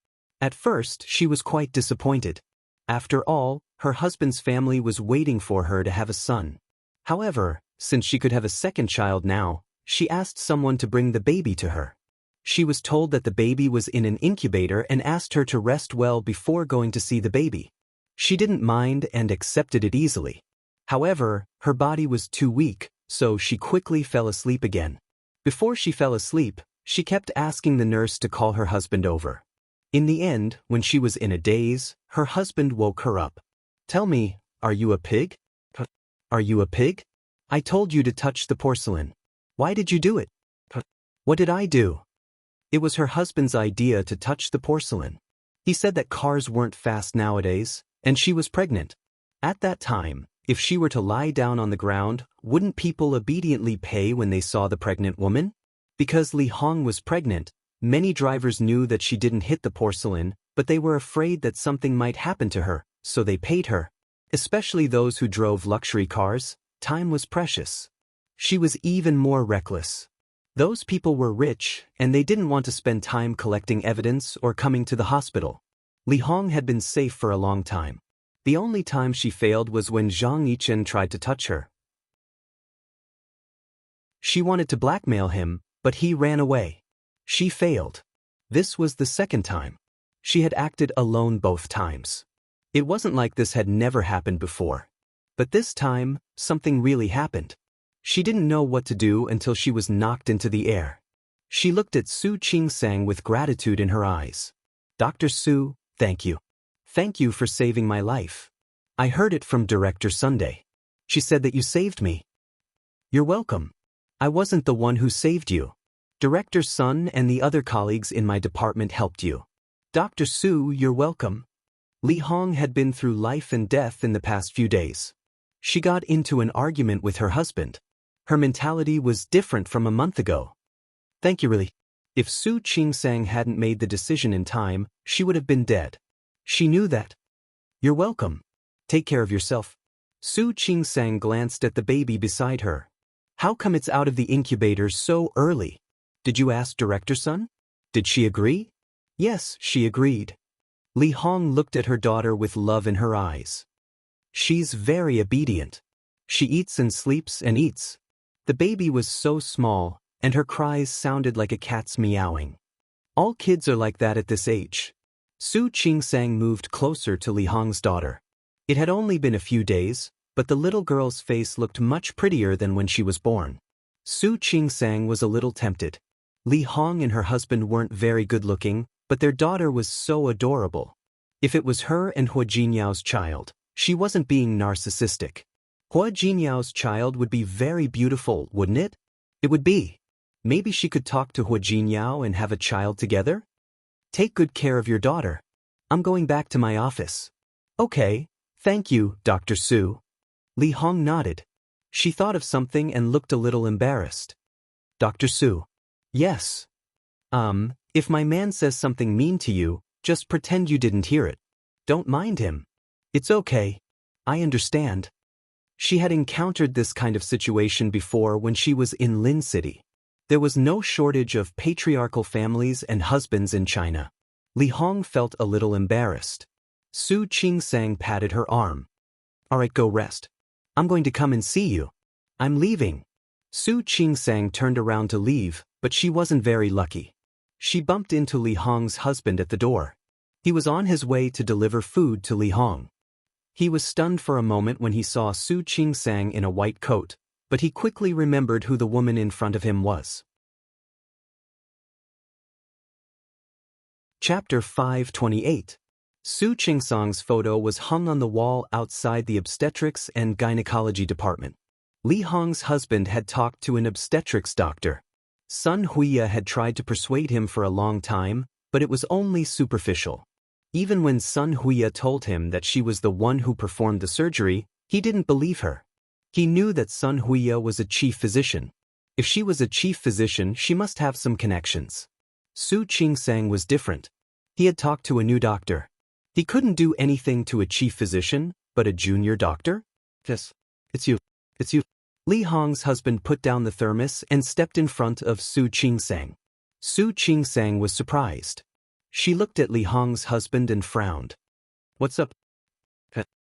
At first, she was quite disappointed. After all, her husband's family was waiting for her to have a son. However, since she could have a second child now, she asked someone to bring the baby to her. She was told that the baby was in an incubator and asked her to rest well before going to see the baby. She didn't mind and accepted it easily. However, her body was too weak, so she quickly fell asleep again. Before she fell asleep, she kept asking the nurse to call her husband over. In the end, when she was in a daze, her husband woke her up. "Tell me, are you a pig? Are you a pig? I told you to touch the porcelain. Why did you do it?" "What did I do?" It was her husband's idea to touch the porcelain. He said that cars weren't fast nowadays, and she was pregnant. At that time, if she were to lie down on the ground, wouldn't people obediently pay when they saw the pregnant woman? Because Li Hong was pregnant, many drivers knew that she didn't hit the porcelain, but they were afraid that something might happen to her, so they paid her. Especially those who drove luxury cars, time was precious. She was even more reckless. Those people were rich, and they didn't want to spend time collecting evidence or coming to the hospital. Li Hong had been safe for a long time. The only time she failed was when Zhang Yichen tried to touch her. She wanted to blackmail him, but he ran away. She failed. This was the second time. She had acted alone both times. It wasn't like this had never happened before. But this time, something really happened. She didn't know what to do until she was knocked into the air. She looked at Su Qingsang with gratitude in her eyes. "Dr. Su, thank you. Thank you for saving my life. I heard it from Director Sunday. She said that you saved me." "You're welcome. I wasn't the one who saved you. Director Sun and the other colleagues in my department helped you." "Dr. Su, you're welcome." Li Hong had been through life and death in the past few days. She got into an argument with her husband. Her mentality was different from a month ago. "Thank you really." If Su Qingsang hadn't made the decision in time, she would have been dead. She knew that. "You're welcome. Take care of yourself." Su Qingsang glanced at the baby beside her. "How come it's out of the incubator so early? Did you ask Director Sun? Did she agree?" "Yes, she agreed." Li Hong looked at her daughter with love in her eyes. "She's very obedient. She eats and sleeps and eats." The baby was so small, and her cries sounded like a cat's meowing. All kids are like that at this age. Su Qingsang moved closer to Li Hong's daughter. It had only been a few days, but the little girl's face looked much prettier than when she was born. Su Qingsang was a little tempted. Li Hong and her husband weren't very good-looking, but their daughter was so adorable. If it was her and Hua Jinyao's child, she wasn't being narcissistic. Hua Jinyao's child would be very beautiful, wouldn't it? It would be. Maybe she could talk to Hua Jinyao and have a child together? "Take good care of your daughter. I'm going back to my office." "Okay, thank you, Dr. Su." Li Hong nodded. She thought of something and looked a little embarrassed. "Dr. Su." "Yes. If my man says something mean to you, just pretend you didn't hear it. Don't mind him. It's okay. I understand." She had encountered this kind of situation before when she was in Lin City. There was no shortage of patriarchal families and husbands in China. Li Hong felt a little embarrassed. Su Qingsang patted her arm. "All right, go rest. I'm going to come and see you. I'm leaving." Su Qingsang turned around to leave, but she wasn't very lucky. She bumped into Li Hong's husband at the door. He was on his way to deliver food to Li Hong. He was stunned for a moment when he saw Su Qingsang in a white coat, but he quickly remembered who the woman in front of him was. Chapter 528. Su Qingsang's photo was hung on the wall outside the obstetrics and gynecology department. Li Hong's husband had talked to an obstetrics doctor. Sun Huiya had tried to persuade him for a long time, but it was only superficial. Even when Sun Huiya told him that she was the one who performed the surgery, he didn't believe her. He knew that Sun Huiya was a chief physician. If she was a chief physician, she must have some connections. Su Qingsang was different. He had talked to a new doctor. He couldn't do anything to a chief physician, but a junior doctor? "Yes, it's you. It's you." Li Hong's husband put down the thermos and stepped in front of Su Qingsang. Su Qingsang was surprised. She looked at Li Hong's husband and frowned. What's up?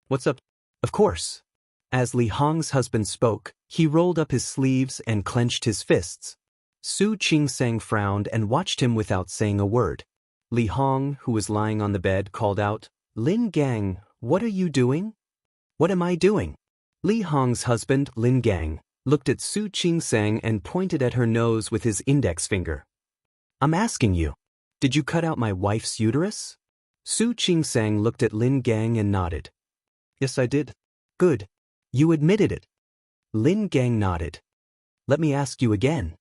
What's up? Of course. As Li Hong's husband spoke, he rolled up his sleeves and clenched his fists. Su Qingsang frowned and watched him without saying a word. Li Hong, who was lying on the bed, called out, Lin Gang, what are you doing? What am I doing? Li Hong's husband, Lin Gang, looked at Su Qingsang and pointed at her nose with his index finger. I'm asking you, did you cut out my wife's uterus? Su Qingsang looked at Lin Gang and nodded. Yes, I did. Good. You admitted it. Lin Gang nodded. Let me ask you again.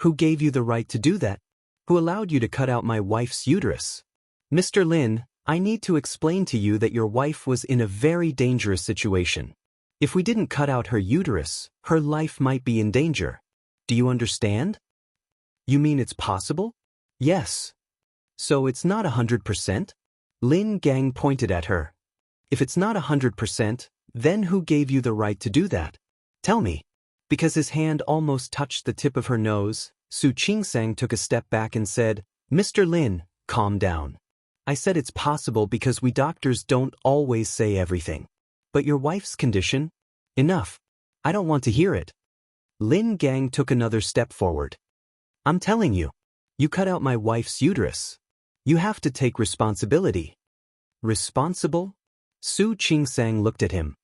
Who gave you the right to do that? Who allowed you to cut out my wife's uterus? Mr. Lin, I need to explain to you that your wife was in a very dangerous situation. If we didn't cut out her uterus, her life might be in danger. Do you understand? You mean it's possible? Yes. So it's not 100%? Lin Gang pointed at her. If it's not 100%, then who gave you the right to do that? Tell me. Because his hand almost touched the tip of her nose, Su Qingsang took a step back and said, Mr. Lin, calm down. I said it's possible because we doctors don't always say everything. But your wife's condition? Enough. I don't want to hear it. Lin Gang took another step forward. I'm telling you. You cut out my wife's uterus. You have to take responsibility. Responsible? Su Qingsang looked at him.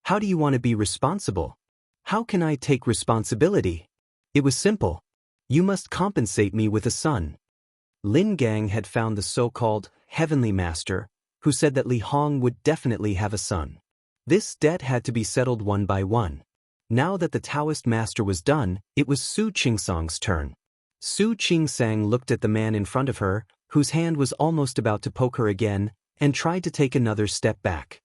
How do you want to be responsible? How can I take responsibility? It was simple. You must compensate me with a son. Lin Gang had found the so-called Heavenly Master, who said that Li Hong would definitely have a son. This debt had to be settled one by one. Now that the Taoist master was done, it was Su Qingsang's turn. Su Qingsang looked at the man in front of her, whose hand was almost about to poke her again, and tried to take another step back.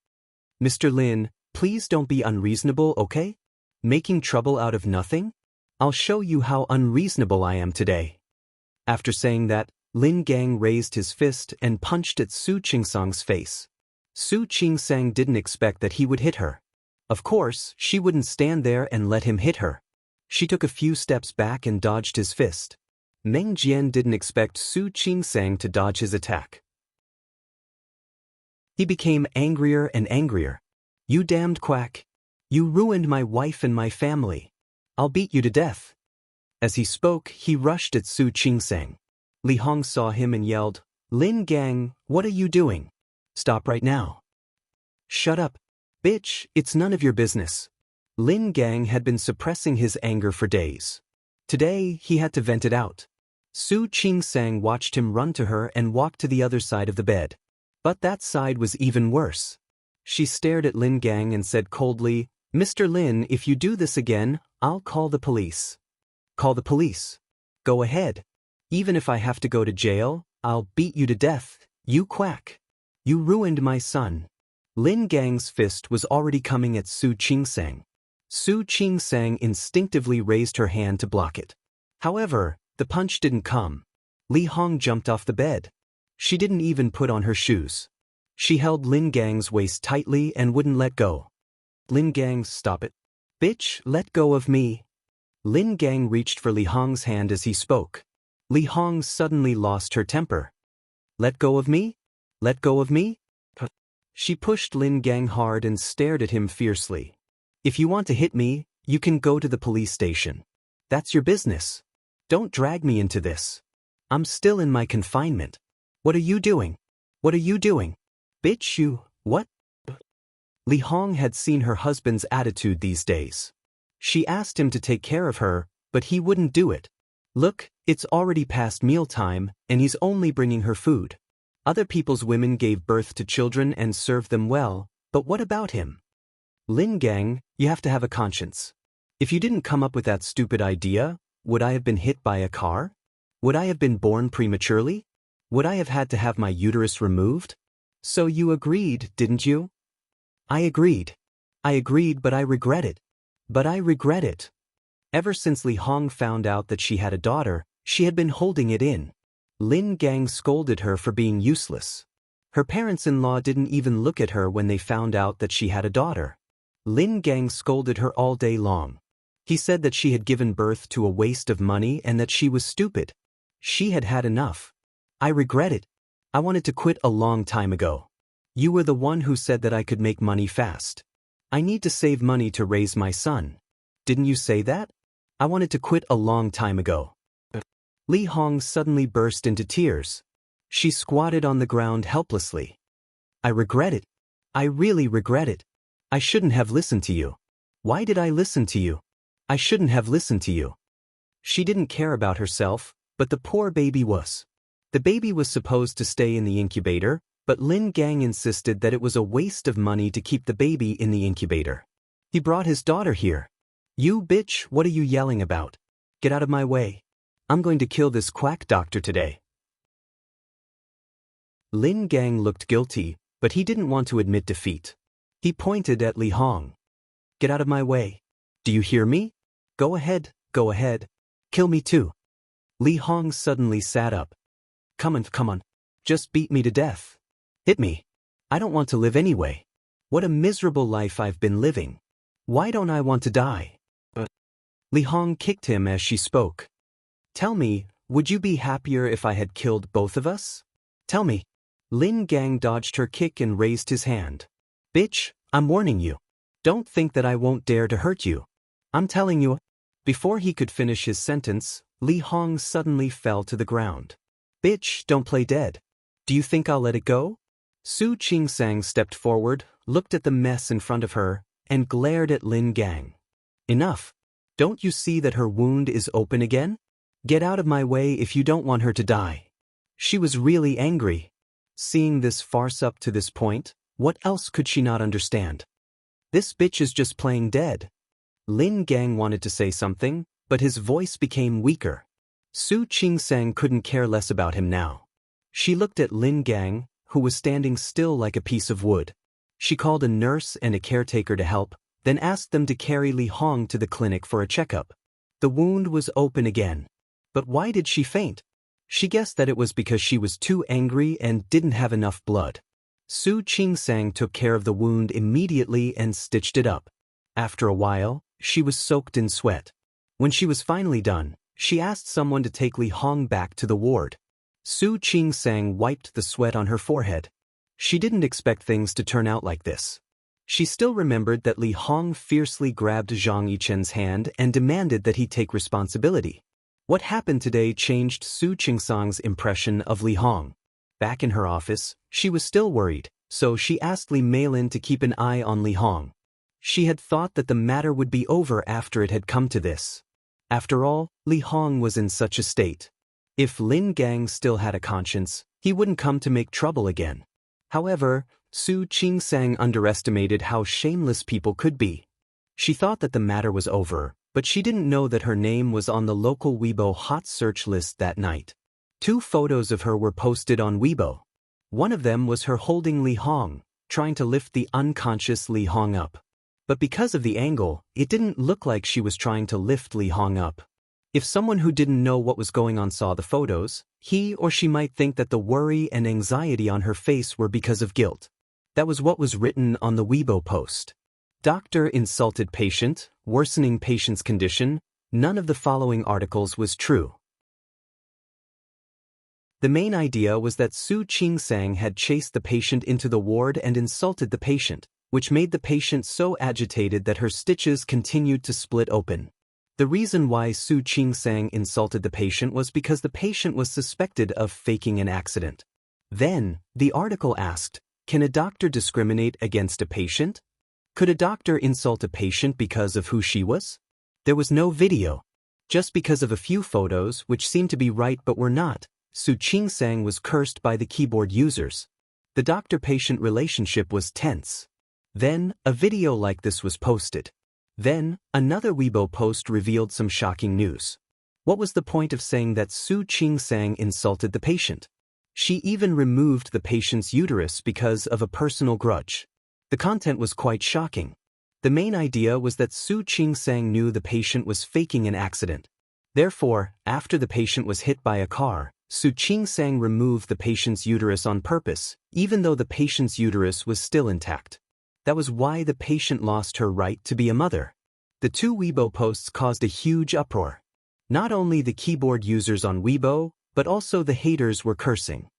Mr. Lin, please don't be unreasonable, okay? Making trouble out of nothing? I'll show you how unreasonable I am today. After saying that, Lin Gang raised his fist and punched at Su Qingsang's face. Su Qingsang didn't expect that he would hit her. Of course, she wouldn't stand there and let him hit her. She took a few steps back and dodged his fist. Meng Jian didn't expect Su Qingsang to dodge his attack. He became angrier and angrier. You damned quack. You ruined my wife and my family. I'll beat you to death. As he spoke, he rushed at Su Qingsang. Li Hong saw him and yelled, Lin Gang, what are you doing? Stop right now. Shut up. Bitch, it's none of your business. Lin Gang had been suppressing his anger for days. Today, he had to vent it out. Su Qingsang watched him run to her and walk to the other side of the bed. But that side was even worse. She stared at Lin Gang and said coldly, Mr. Lin, if you do this again, I'll call the police. Call the police. Go ahead. Even if I have to go to jail, I'll beat you to death, you quack. You ruined my son. Lin Gang's fist was already coming at Su Qingsang. Su Qingsang instinctively raised her hand to block it. However, the punch didn't come. Li Hong jumped off the bed. She didn't even put on her shoes. She held Lin Gang's waist tightly and wouldn't let go. Lin Gang, stop it. Bitch, let go of me. Lin Gang reached for Li Hong's hand as he spoke. Li Hong suddenly lost her temper. Let go of me? Let go of me? She pushed Lin Gang hard and stared at him fiercely. If you want to hit me, you can go to the police station. That's your business. Don't drag me into this. I'm still in my confinement. What are you doing? What are you doing? Bitch, you, what? Li Hong had seen her husband's attitude these days. She asked him to take care of her, but he wouldn't do it. Look, it's already past mealtime, and he's only bringing her food. Other people's women gave birth to children and served them well, but what about him? Lin Gang, you have to have a conscience. If you didn't come up with that stupid idea, would I have been hit by a car? Would I have been born prematurely? Would I have had to have my uterus removed? So you agreed, didn't you? I agreed. I agreed, but I regret it. But I regret it. Ever since Li Hong found out that she had a daughter, she had been holding it in. Lin Gang scolded her for being useless. Her parents-in-law didn't even look at her when they found out that she had a daughter. Lin Gang scolded her all day long. He said that she had given birth to a waste of money and that she was stupid. She had had enough. I regret it. I wanted to quit a long time ago. You were the one who said that I could make money fast. I need to save money to raise my son. Didn't you say that? I wanted to quit a long time ago. Li Hong suddenly burst into tears. She squatted on the ground helplessly. I regret it. I really regret it. I shouldn't have listened to you. Why did I listen to you? I shouldn't have listened to you. She didn't care about herself, but the poor baby was. The baby was supposed to stay in the incubator, but Lin Gang insisted that it was a waste of money to keep the baby in the incubator. He brought his daughter here. You bitch, what are you yelling about? Get out of my way. I'm going to kill this quack doctor today. Lin Gang looked guilty, but he didn't want to admit defeat. He pointed at Li Hong. Get out of my way. Do you hear me? Go ahead, go ahead. Kill me too. Li Hong suddenly sat up. Come on. Just beat me to death. Hit me. I don't want to live anyway. What a miserable life I've been living. Why don't I want to die? Li Hong kicked him as she spoke. Tell me, would you be happier if I had killed both of us? Tell me. Lin Gang dodged her kick and raised his hand. Bitch, I'm warning you. Don't think that I won't dare to hurt you. I'm telling you. Before he could finish his sentence, Li Hong suddenly fell to the ground. Bitch, don't play dead. Do you think I'll let it go? Su Qingsang stepped forward, looked at the mess in front of her, and glared at Lin Gang. Enough. Don't you see that her wound is open again? Get out of my way if you don't want her to die. She was really angry. Seeing this farce up to this point, what else could she not understand? This bitch is just playing dead. Lin Gang wanted to say something, but his voice became weaker. Su Qingsang couldn't care less about him now. She looked at Lin Gang, who was standing still like a piece of wood. She called a nurse and a caretaker to help, then asked them to carry Li Hong to the clinic for a checkup. The wound was open again. But why did she faint? She guessed that it was because she was too angry and didn't have enough blood. Su Qingsang took care of the wound immediately and stitched it up. After a while, she was soaked in sweat. When she was finally done, she asked someone to take Li Hong back to the ward. Su Qingsang wiped the sweat on her forehead. She didn't expect things to turn out like this. She still remembered that Li Hong fiercely grabbed Zhang Yichen's hand and demanded that he take responsibility. What happened today changed Su Qingsang's impression of Li Hong. Back in her office, she was still worried, so she asked Li Meilin to keep an eye on Li Hong. She had thought that the matter would be over after it had come to this. After all, Li Hong was in such a state. If Lin Gang still had a conscience, he wouldn't come to make trouble again. However, Su Qingsang underestimated how shameless people could be. She thought that the matter was over, but she didn't know that her name was on the local Weibo hot search list that night. 2 photos of her were posted on Weibo. One of them was her holding Li Hong, trying to lift the unconscious Li Hong up. But because of the angle, it didn't look like she was trying to lift Li Hong up. If someone who didn't know what was going on saw the photos, he or she might think that the worry and anxiety on her face were because of guilt. That was what was written on the Weibo post. Doctor insulted patient, worsening patient's condition. None of the following articles was true. The main idea was that Su Qingsang had chased the patient into the ward and insulted the patient, which made the patient so agitated that her stitches continued to split open. The reason why Su Qingsang insulted the patient was because the patient was suspected of faking an accident. Then, the article asked, can a doctor discriminate against a patient? Could a doctor insult a patient because of who she was? There was no video. Just because of a few photos which seemed to be right but were not, Su Qingsang was cursed by the keyboard users. The doctor-patient relationship was tense. Then, a video like this was posted. Then, another Weibo post revealed some shocking news. What was the point of saying that Su Qingsang insulted the patient? She even removed the patient's uterus because of a personal grudge. The content was quite shocking. The main idea was that Su Qingsang knew the patient was faking an accident. Therefore, after the patient was hit by a car, Su Qingsang removed the patient's uterus on purpose, even though the patient's uterus was still intact. That was why the patient lost her right to be a mother. The 2 Weibo posts caused a huge uproar. Not only the keyboard users on Weibo, but also the haters were cursing.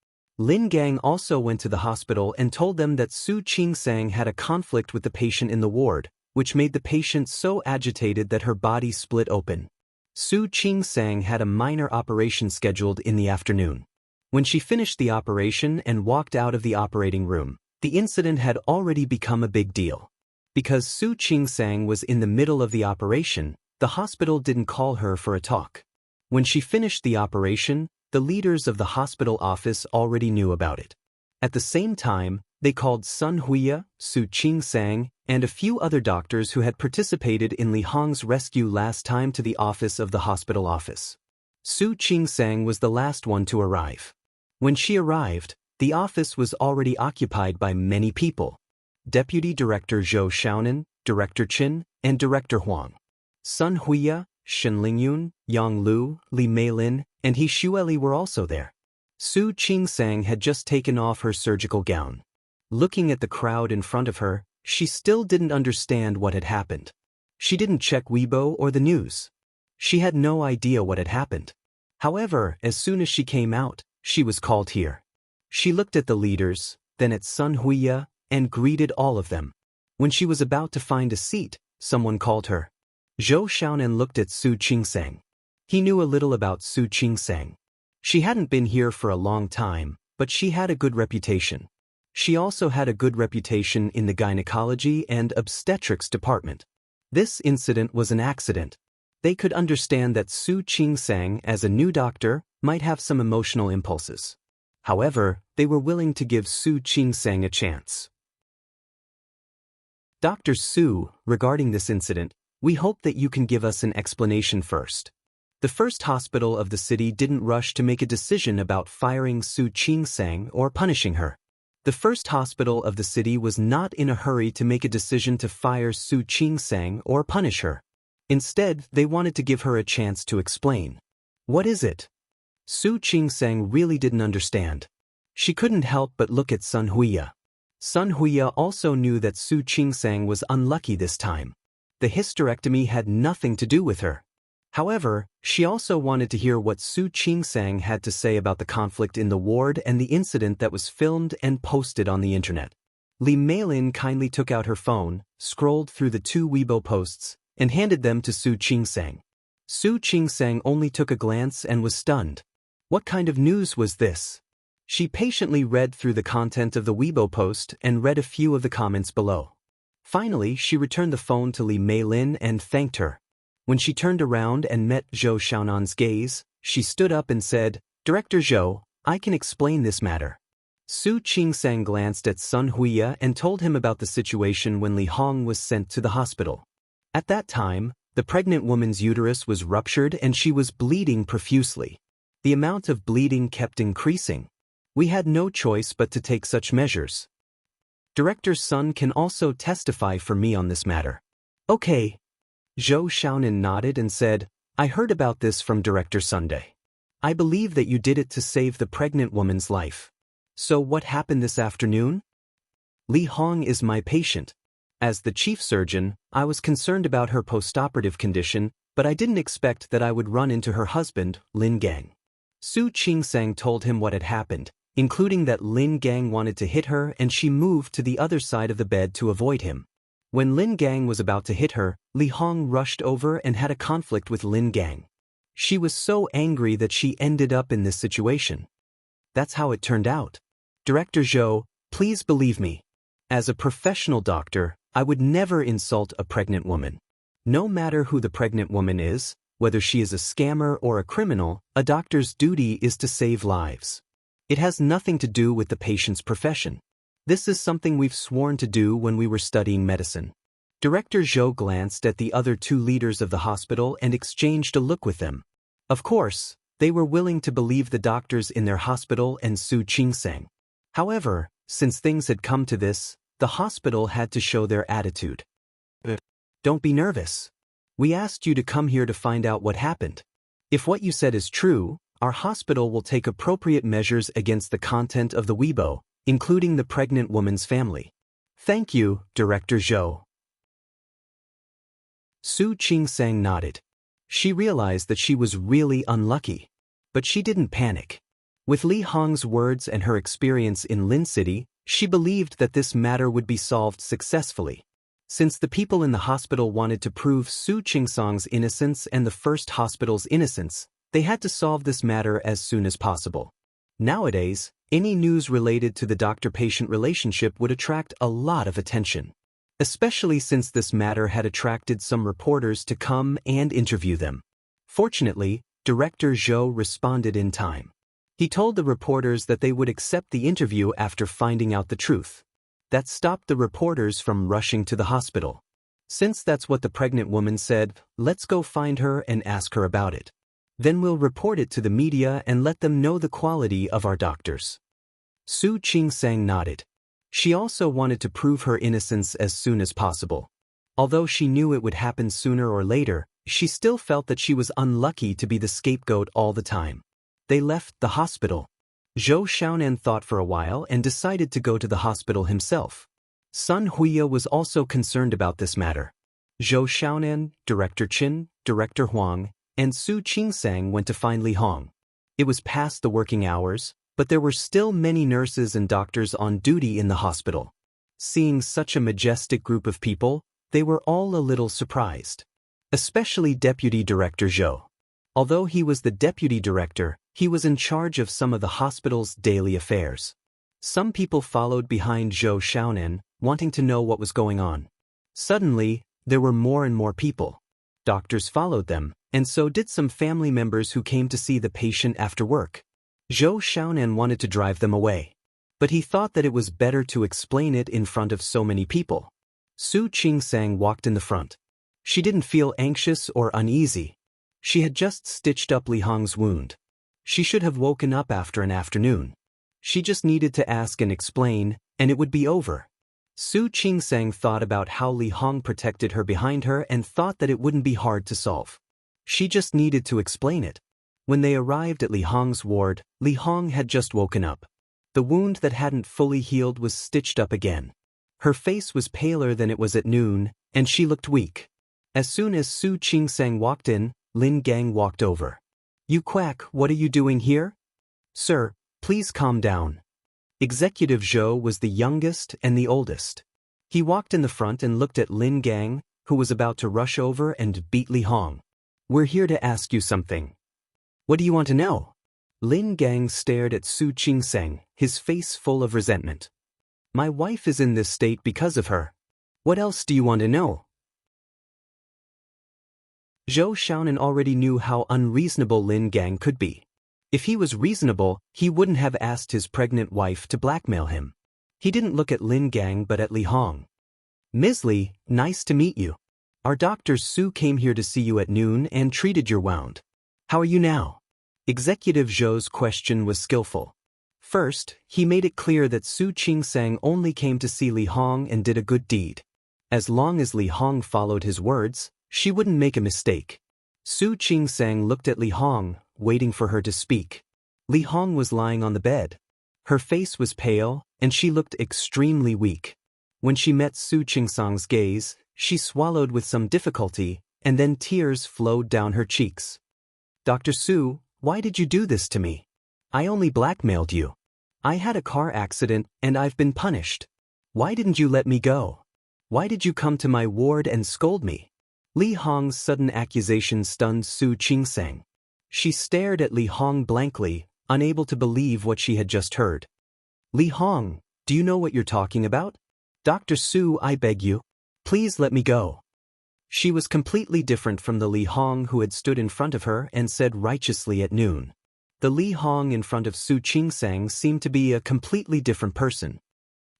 Lin Gang also went to the hospital and told them that Su Qing-sang had a conflict with the patient in the ward, which made the patient so agitated that her body split open. Su Qing-sang had a minor operation scheduled in the afternoon. When she finished the operation and walked out of the operating room, the incident had already become a big deal. Because Su Qing-sang was in the middle of the operation, the hospital didn't call her for a talk. When she finished the operation, the leaders of the hospital office already knew about it. At the same time, they called Sun Huiya, Su Qing-sang, and a few other doctors who had participated in Li Hong's rescue last time to the office of the hospital office. Su Qing-sang was the last one to arrive. When she arrived, the office was already occupied by many people. Deputy Director Zhou Xiaonan, Director Qin, and Director Huang. Sun Huiya, Shen Lingyun, Yang Lu, Li Meilin, and He Xueli were also there. Su Qing-sang had just taken off her surgical gown. Looking at the crowd in front of her, she still didn't understand what had happened. She didn't check Weibo or the news. She had no idea what had happened. However, as soon as she came out, she was called here. She looked at the leaders, then at Sun Huiya, and greeted all of them. When she was about to find a seat, someone called her. Zhou Xiaonan looked at Su Qing-sang. He knew a little about Su Qing-sang. She hadn't been here for a long time, but she had a good reputation. She also had a good reputation in the gynecology and obstetrics department. This incident was an accident. They could understand that Su Qing-sang, as a new doctor, might have some emotional impulses. However, they were willing to give Su Qing-sang a chance. Dr. Su, regarding this incident, we hope that you can give us an explanation first. The first hospital of the city didn't rush to make a decision about firing Su Qing-sang or punishing her. The first hospital of the city was not in a hurry to make a decision to fire Su Qing-sang or punish her. Instead, they wanted to give her a chance to explain. What is it? Su Qing-sang really didn't understand. She couldn't help but look at Sun Huiya. Sun Huiya also knew that Su Qing-sang was unlucky this time. The hysterectomy had nothing to do with her. However, she also wanted to hear what Su Qing-sang had to say about the conflict in the ward and the incident that was filmed and posted on the internet. Li Meilin kindly took out her phone, scrolled through the 2 Weibo posts, and handed them to Su Qing-sang. Su Qing-sang only took a glance and was stunned. What kind of news was this? She patiently read through the content of the Weibo post and read a few of the comments below. Finally, she returned the phone to Li Meilin and thanked her. When she turned around and met Zhou Xiaonan's gaze, she stood up and said, "Director Zhou, I can explain this matter." Su Qing-sang glanced at Sun Huiya and told him about the situation when Li Hong was sent to the hospital. At that time, the pregnant woman's uterus was ruptured and she was bleeding profusely. The amount of bleeding kept increasing. We had no choice but to take such measures. Director Sun can also testify for me on this matter. Okay. Zhou Xiaonan nodded and said, I heard about this from Director Sunday. I believe that you did it to save the pregnant woman's life. So what happened this afternoon? Li Hong is my patient. As the chief surgeon, I was concerned about her postoperative condition, but I didn't expect that I would run into her husband, Lin Gang. Su Qing-sang told him what had happened, including that Lin Gang wanted to hit her and she moved to the other side of the bed to avoid him. When Lin Gang was about to hit her, Li Hong rushed over and had a conflict with Lin Gang. She was so angry that she ended up in this situation. That's how it turned out. Director Zhou, please believe me. As a professional doctor, I would never insult a pregnant woman. No matter who the pregnant woman is, whether she is a scammer or a criminal, a doctor's duty is to save lives. It has nothing to do with the patient's profession. This is something we've sworn to do when we were studying medicine. Director Zhou glanced at the other 2 leaders of the hospital and exchanged a look with them. Of course, they were willing to believe the doctors in their hospital and Su Qing-sang. However, since things had come to this, the hospital had to show their attitude. Don't be nervous. We asked you to come here to find out what happened. If what you said is true, our hospital will take appropriate measures against the content of the Weibo, including the pregnant woman's family. Thank you, Director Zhou. Su Qing-sang nodded. She realized that she was really unlucky. But she didn't panic. With Li Hong's words and her experience in Lin City, she believed that this matter would be solved successfully. Since the people in the hospital wanted to prove Su Qingsang's innocence and the first hospital's innocence, they had to solve this matter as soon as possible. Nowadays, any news related to the doctor-patient relationship would attract a lot of attention, especially since this matter had attracted some reporters to come and interview them. Fortunately, Director Zhou responded in time. He told the reporters that they would accept the interview after finding out the truth. That stopped the reporters from rushing to the hospital. Since that's what the pregnant woman said, let's go find her and ask her about it. Then we'll report it to the media and let them know the quality of our doctors. Su Qingsang nodded. She also wanted to prove her innocence as soon as possible. Although she knew it would happen sooner or later, she still felt that she was unlucky to be the scapegoat all the time. They left the hospital. Zhou Xiaonan thought for a while and decided to go to the hospital himself. Sun Huiya was also concerned about this matter. Zhou Xiaonan, Director Qin, Director Huang, and Su Qingsang went to find Li Hong. It was past the working hours, but there were still many nurses and doctors on duty in the hospital. Seeing such a majestic group of people, they were all a little surprised. Especially Deputy Director Zhou. Although he was the deputy director, he was in charge of some of the hospital's daily affairs. Some people followed behind Zhou Xiaonan, wanting to know what was going on. Suddenly, there were more and more people. Doctors followed them, and so did some family members who came to see the patient after work. Zhou Xiaonan wanted to drive them away, but he thought that it was better to explain it in front of so many people. Su Qingsang walked in the front. She didn't feel anxious or uneasy. She had just stitched up Li Hong's wound. She should have woken up after an afternoon. She just needed to ask and explain, and it would be over. Su Qingsang thought about how Li Hong protected her behind her and thought that it wouldn't be hard to solve. She just needed to explain it. When they arrived at Li Hong's ward, Li Hong had just woken up. The wound that hadn't fully healed was stitched up again. Her face was paler than it was at noon, and she looked weak. As soon as Su Qingsang walked in, Lin Gang walked over. "You quack, what are you doing here?" "Sir, please calm down." Executive Zhou was the youngest and the oldest. He walked in the front and looked at Lin Gang, who was about to rush over and beat Li Hong. "We're here to ask you something." "What do you want to know?" Lin Gang stared at Su Qingsang, his face full of resentment. "My wife is in this state because of her. What else do you want to know?" Zhou Xiaonan already knew how unreasonable Lin Gang could be. If he was reasonable, he wouldn't have asked his pregnant wife to blackmail him. He didn't look at Lin Gang but at Li Hong. "Ms. Li, nice to meet you. Our doctor Su came here to see you at noon and treated your wound. How are you now?" Executive Zhou's question was skillful. First, he made it clear that Su Qingsang only came to see Li Hong and did a good deed. As long as Li Hong followed his words, she wouldn't make a mistake. Su Qingsang looked at Li Hong, waiting for her to speak. Li Hong was lying on the bed. Her face was pale, and she looked extremely weak. When she met Su Qingsang's gaze, she swallowed with some difficulty, and then tears flowed down her cheeks. "Dr. Su, why did you do this to me? I only blackmailed you. I had a car accident, and I've been punished. Why didn't you let me go? Why did you come to my ward and scold me?" Li Hong's sudden accusation stunned Su Qingsang. She stared at Li Hong blankly, unable to believe what she had just heard. "Li Hong, do you know what you're talking about? Dr. Su, I beg you. Please let me go." She was completely different from the Li Hong who had stood in front of her and said righteously at noon. The Li Hong in front of Su Qingsang seemed to be a completely different person.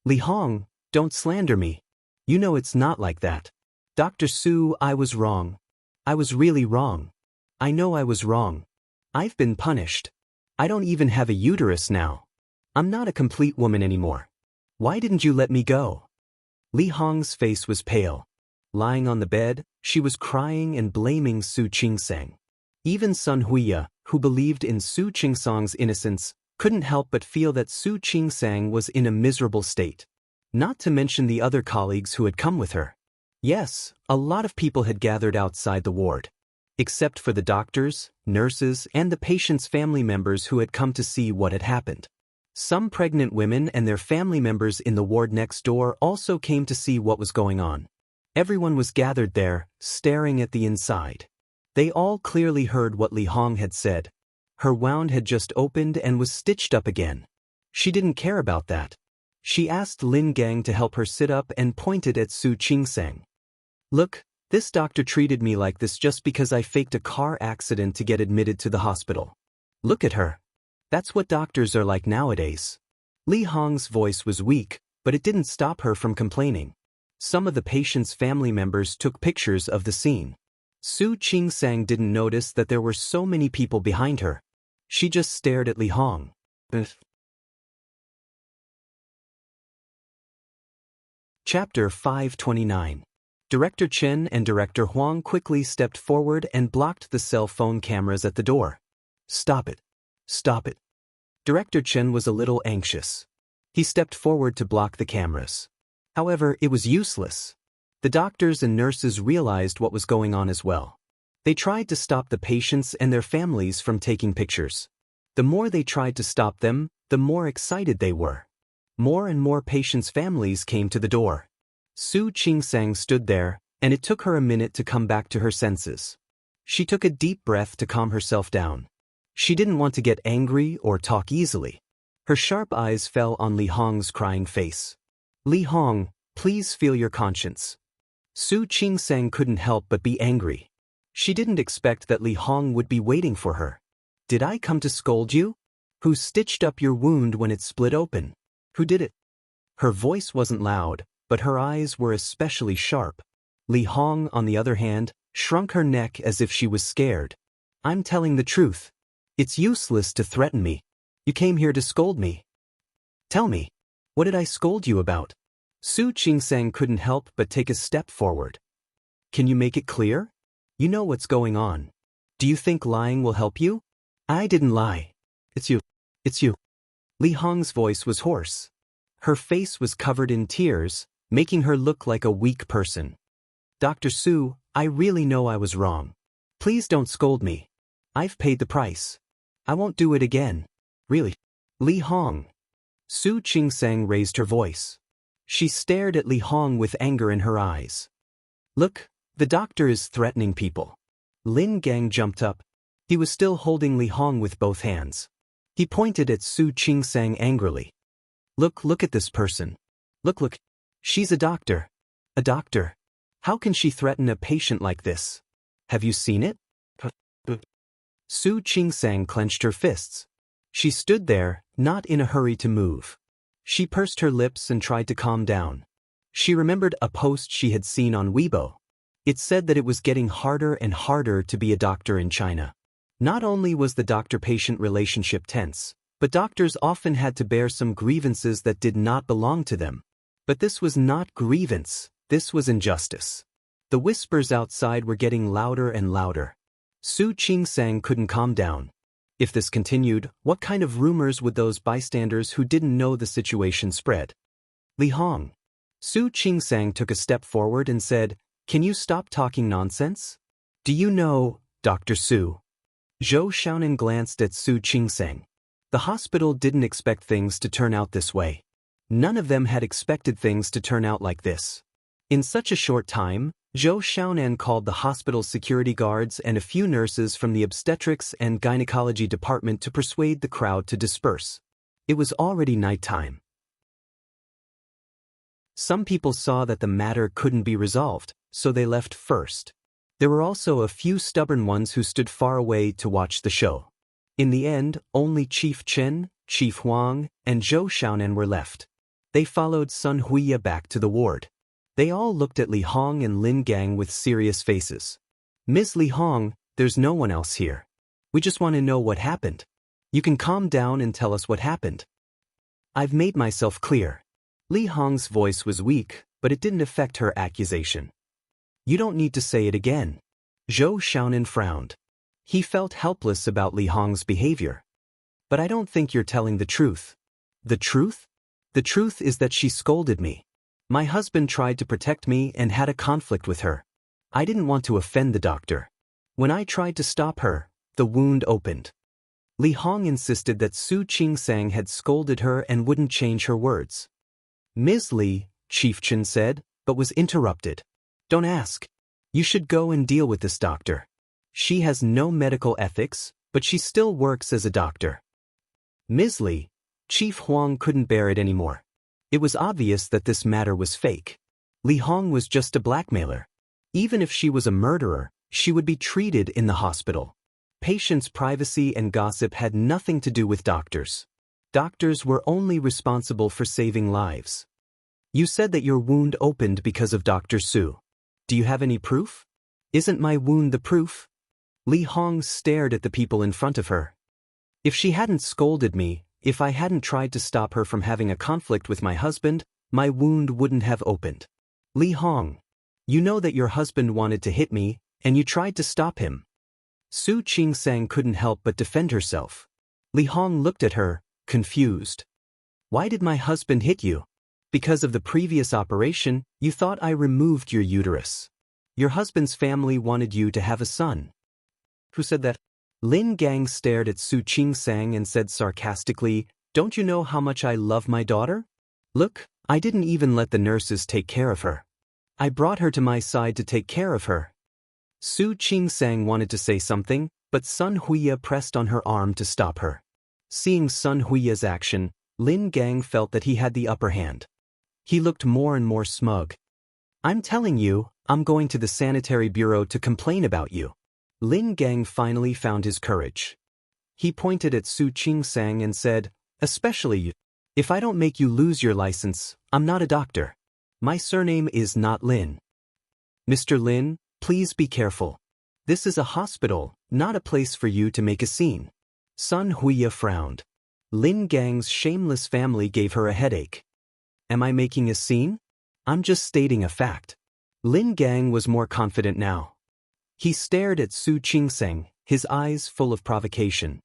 "Li Hong, don't slander me. You know it's not like that. Dr. Su, I was wrong. I was really wrong. I know I was wrong. I've been punished. I don't even have a uterus now. I'm not a complete woman anymore. Why didn't you let me go?" Li Hong's face was pale. Lying on the bed, she was crying and blaming Su Qingsang. Even Sun Huiya, who believed in Su Qingsang's innocence, couldn't help but feel that Su Qingsang was in a miserable state. Not to mention the other colleagues who had come with her. Yes, a lot of people had gathered outside the ward. except for the doctors, nurses, and the patient's family members who had come to see what had happened. Some pregnant women and their family members in the ward next door also came to see what was going on. Everyone was gathered there, staring at the inside. They all clearly heard what Li Hong had said. Her wound had just opened and was stitched up again. She didn't care about that. She asked Lin Gang to help her sit up and pointed at Su Qingsang. "Look, this doctor treated me like this just because I faked a car accident to get admitted to the hospital. Look at her. That's what doctors are like nowadays." Li Hong's voice was weak, but it didn't stop her from complaining. Some of the patient's family members took pictures of the scene. Su Qingsang didn't notice that there were so many people behind her. She just stared at Li Hong. Chapter 529. Director Chen and Director Huang quickly stepped forward and blocked the cell phone cameras at the door. "Stop it. Stop it." Director Chen was a little anxious. He stepped forward to block the cameras. However, it was useless. The doctors and nurses realized what was going on as well. They tried to stop the patients and their families from taking pictures. The more they tried to stop them, the more excited they were. More and more patients' families came to the door. Su Qingsang stood there, and it took her a minute to come back to her senses. She took a deep breath to calm herself down. She didn't want to get angry or talk easily. Her sharp eyes fell on Li Hong's crying face. "Li Hong, please feel your conscience." Su Qingsang couldn't help but be angry. She didn't expect that Li Hong would be waiting for her. "Did I come to scold you? Who stitched up your wound when it split open? Who did it?" Her voice wasn't loud, but her eyes were especially sharp. Li Hong, on the other hand, shrunk her neck as if she was scared. "I'm telling the truth. It's useless to threaten me. You came here to scold me. Tell me, what did I scold you about?" Su Qingsang couldn't help but take a step forward. "Can you make it clear? You know what's going on. Do you think lying will help you?" "I didn't lie. It's you. It's you." Li Hong's voice was hoarse. Her face was covered in tears, making her look like a weak person. "Dr. Su, I really know I was wrong. Please don't scold me. I've paid the price. I won't do it again. Really." "Li Hong." Su Qingsang raised her voice. She stared at Li Hong with anger in her eyes. "Look, the doctor is threatening people." Lin Gang jumped up. He was still holding Li Hong with both hands. He pointed at Su Qingsang angrily. Look at this person. Look, she's a doctor. A doctor. How can she threaten a patient like this? Have you seen it?" Su Qingsang clenched her fists. She stood there, not in a hurry to move. She pursed her lips and tried to calm down. She remembered a post she had seen on Weibo. It said that it was getting harder and harder to be a doctor in China. Not only was the doctor-patient relationship tense, but doctors often had to bear some grievances that did not belong to them. But this was not grievance, this was injustice. The whispers outside were getting louder and louder. Su Qingsang couldn't calm down. If this continued, what kind of rumors would those bystanders who didn't know the situation spread? "Li Hong." Su Qingsang took a step forward and said, "Can you stop talking nonsense? Do you know, Dr. Su?" Zhou Xiaonan glanced at Su Qingsang. The hospital didn't expect things to turn out this way. None of them had expected things to turn out like this. In such a short time, Zhou Xiaonan called the hospital's security guards and a few nurses from the obstetrics and gynecology department to persuade the crowd to disperse. It was already nighttime. Some people saw that the matter couldn't be resolved, so they left first. There were also a few stubborn ones who stood far away to watch the show. In the end, only Chief Chen, Chief Huang, and Zhou Xiaonan were left. They followed Sun Huiya back to the ward. They all looked at Li Hong and Lin Gang with serious faces. "Ms. Li Hong, there's no one else here. We just want to know what happened. You can calm down and tell us what happened." "I've made myself clear." Li Hong's voice was weak, but it didn't affect her accusation. "You don't need to say it again." Zhou Xiaonan frowned. He felt helpless about Li Hong's behavior. "But I don't think you're telling the truth." "The truth? The truth is that she scolded me. My husband tried to protect me and had a conflict with her. I didn't want to offend the doctor. When I tried to stop her, the wound opened. Li Hong insisted that Su Qingsang had scolded her and wouldn't change her words. Ms. Li, Chief Chen said, but was interrupted. Don't ask. You should go and deal with this doctor. She has no medical ethics, but she still works as a doctor. Ms. Li, Chief Huang couldn't bear it anymore. It was obvious that this matter was fake. Li Hong was just a blackmailer. Even if she was a murderer, she would be treated in the hospital. Patients' privacy and gossip had nothing to do with doctors. Doctors were only responsible for saving lives. You said that your wound opened because of Dr. Su. Do you have any proof? Isn't my wound the proof? Li Hong stared at the people in front of her. If she hadn't scolded me, if I hadn't tried to stop her from having a conflict with my husband, my wound wouldn't have opened. Li Hong, you know that your husband wanted to hit me, and you tried to stop him. Su Qingsang couldn't help but defend herself. Li Hong looked at her, confused. Why did my husband hit you? Because of the previous operation, you thought I removed your uterus. Your husband's family wanted you to have a son. Who said that? Lin Gang stared at Su Qingsang and said sarcastically, Don't you know how much I love my daughter? Look, I didn't even let the nurses take care of her. I brought her to my side to take care of her. Su Qingsang wanted to say something, but Sun Huiya pressed on her arm to stop her. Seeing Sun Huiya's action, Lin Gang felt that he had the upper hand. He looked more and more smug. I'm telling you, I'm going to the sanitary bureau to complain about you. Lin Gang finally found his courage. He pointed at Su Qingsang and said, Especially you. If I don't make you lose your license, I'm not a doctor. My surname is not Lin. Mr. Lin, please be careful. This is a hospital, not a place for you to make a scene. Sun Huiya frowned. Lin Gang's shameless family gave her a headache. Am I making a scene? I'm just stating a fact. Lin Gang was more confident now. He stared at Su Qingsang, his eyes full of provocation.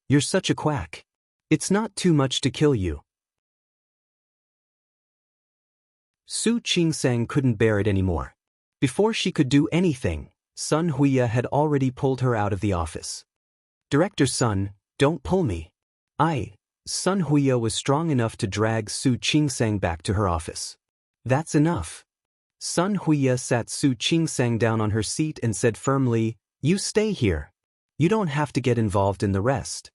You're such a quack. It's not too much to kill you. Su Qingsang couldn't bear it anymore. Before she could do anything, Sun Huiya had already pulled her out of the office. Director Sun, don't pull me. Sun Huiya was strong enough to drag Su Qingsang back to her office. That's enough. Sun Huiya sat Su Qingsang down on her seat and said firmly, You stay here. You don't have to get involved in the rest.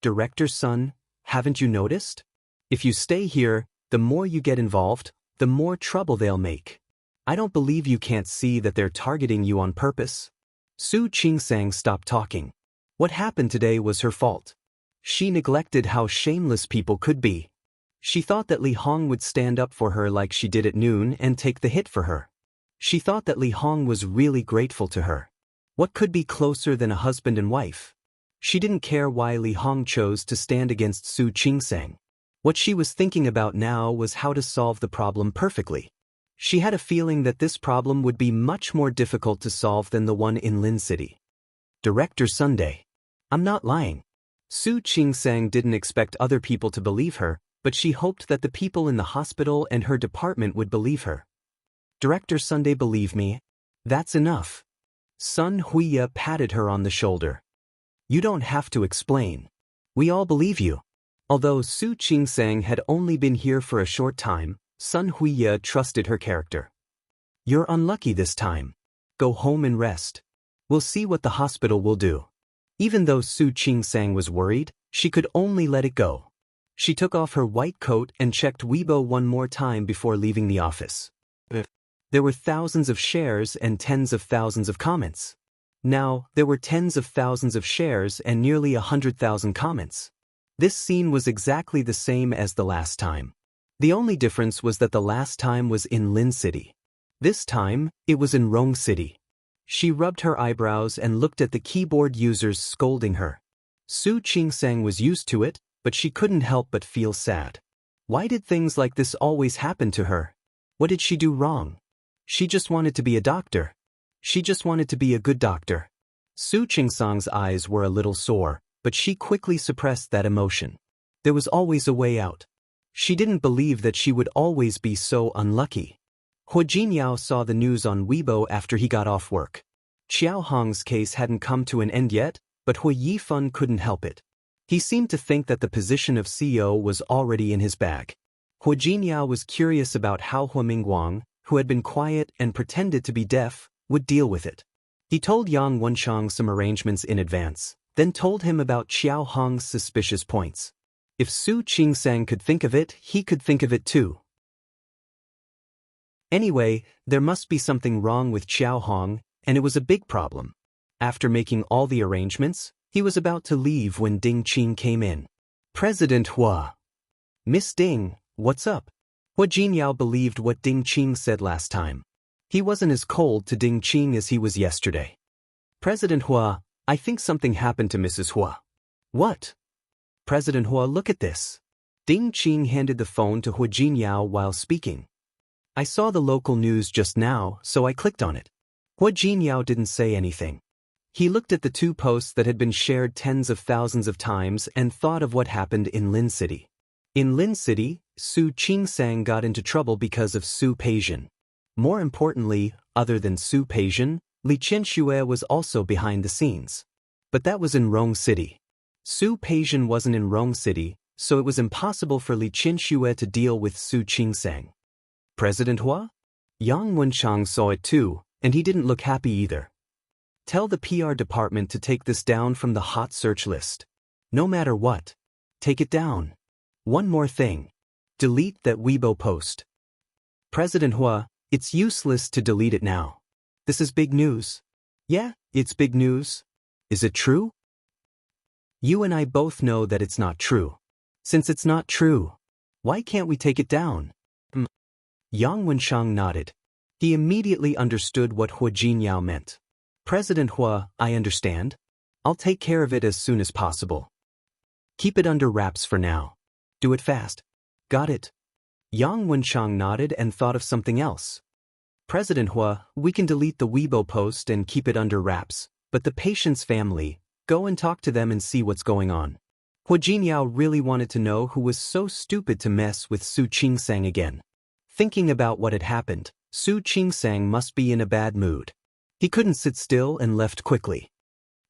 Director Sun, haven't you noticed? If you stay here, the more you get involved, the more trouble they'll make. I don't believe you can't see that they're targeting you on purpose. Su Qingsang stopped talking. What happened today was her fault. She neglected how shameless people could be. She thought that Li Hong would stand up for her like she did at noon and take the hit for her. She thought that Li Hong was really grateful to her. What could be closer than a husband and wife? She didn't care why Li Hong chose to stand against Su Qingsang. What she was thinking about now was how to solve the problem perfectly. She had a feeling that this problem would be much more difficult to solve than the one in Lin City. Director Sunday. I'm not lying. Su Qingsang didn't expect other people to believe her, but she hoped that the people in the hospital and her department would believe her. Director Sunday, believe me. That's enough. Sun Huiya patted her on the shoulder. You don't have to explain. We all believe you. Although Su Qingsang had only been here for a short time, Sun Huiya trusted her character. You're unlucky this time. Go home and rest. We'll see what the hospital will do. Even though Su Qingsang was worried, she could only let it go. She took off her white coat and checked Weibo one more time before leaving the office. There were thousands of shares and tens of thousands of comments. Now, there were tens of thousands of shares and nearly 100,000 comments. This scene was exactly the same as the last time. The only difference was that the last time was in Lin City. This time, it was in Rong City. She rubbed her eyebrows and looked at the keyboard users scolding her. Su Qingsang was used to it, but she couldn't help but feel sad. Why did things like this always happen to her? What did she do wrong? She just wanted to be a doctor. She just wanted to be a good doctor. Su Qingsang's eyes were a little sore, but she quickly suppressed that emotion. There was always a way out. She didn't believe that she would always be so unlucky. Hua Jinyao saw the news on Weibo after he got off work. Xiao Hong's case hadn't come to an end yet, but Hui Yifeng couldn't help it. He seemed to think that the position of CEO was already in his bag. Hu Jinyao was curious about how Hu Mingguang, who had been quiet and pretended to be deaf, would deal with it. He told Yang Wenchang some arrangements in advance, then told him about Xiao Hong's suspicious points. If Su Qingsang could think of it, he could think of it too. Anyway, there must be something wrong with Xiao Hong, and it was a big problem. After making all the arrangements, he was about to leave when Ding Qing came in. President Hua. Miss Ding, what's up? Hu Jinyao believed what Ding Qing said last time. He wasn't as cold to Ding Qing as he was yesterday. President Hua, I think something happened to Mrs. Hua. What? President Hua, look at this. Ding Qing handed the phone to Hu Jinyao while speaking. I saw the local news just now, so I clicked on it. Hu Jinyao didn't say anything. He looked at the two posts that had been shared tens of thousands of times and thought of what happened in Lin City. In Lin City, Su Qingsang got into trouble because of Su Peijian. More importantly, other than Su Peijian, Li Qianxue was also behind the scenes. But that was in Rong City. Su Peijian wasn't in Rong City, so it was impossible for Li Qianxue to deal with Su Qingsang. President Hua? Yang Wenchang saw it too, and he didn't look happy either. Tell the PR department to take this down from the hot search list. No matter what. Take it down. One more thing. Delete that Weibo post. President Hua, it's useless to delete it now. This is big news. Yeah, it's big news. Is it true? You and I both know that it's not true. Since it's not true, why can't we take it down? Yang Wenchang nodded. He immediately understood what Hu Jinyao meant. President Hua, I understand. I'll take care of it as soon as possible. Keep it under wraps for now. Do it fast. Got it. Yang Wenchang nodded and thought of something else. President Hua, we can delete the Weibo post and keep it under wraps, but the patient's family, go and talk to them and see what's going on. Hu Jinyao really wanted to know who was so stupid to mess with Su Qingsang again. Thinking about what had happened, Su Qingsang must be in a bad mood. He couldn't sit still and left quickly.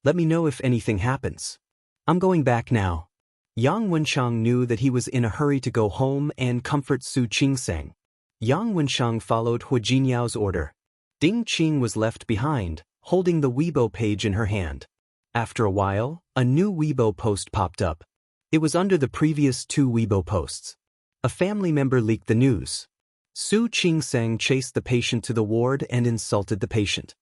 Let me know if anything happens. I'm going back now. Yang Wenchang knew that he was in a hurry to go home and comfort Su Qingsang. Yang Wenchang followed Hu Jinyao's order. Ding Qing was left behind, holding the Weibo page in her hand. After a while, a new Weibo post popped up. It was under the previous two Weibo posts. A family member leaked the news. Su Qingsang chased the patient to the ward and insulted the patient.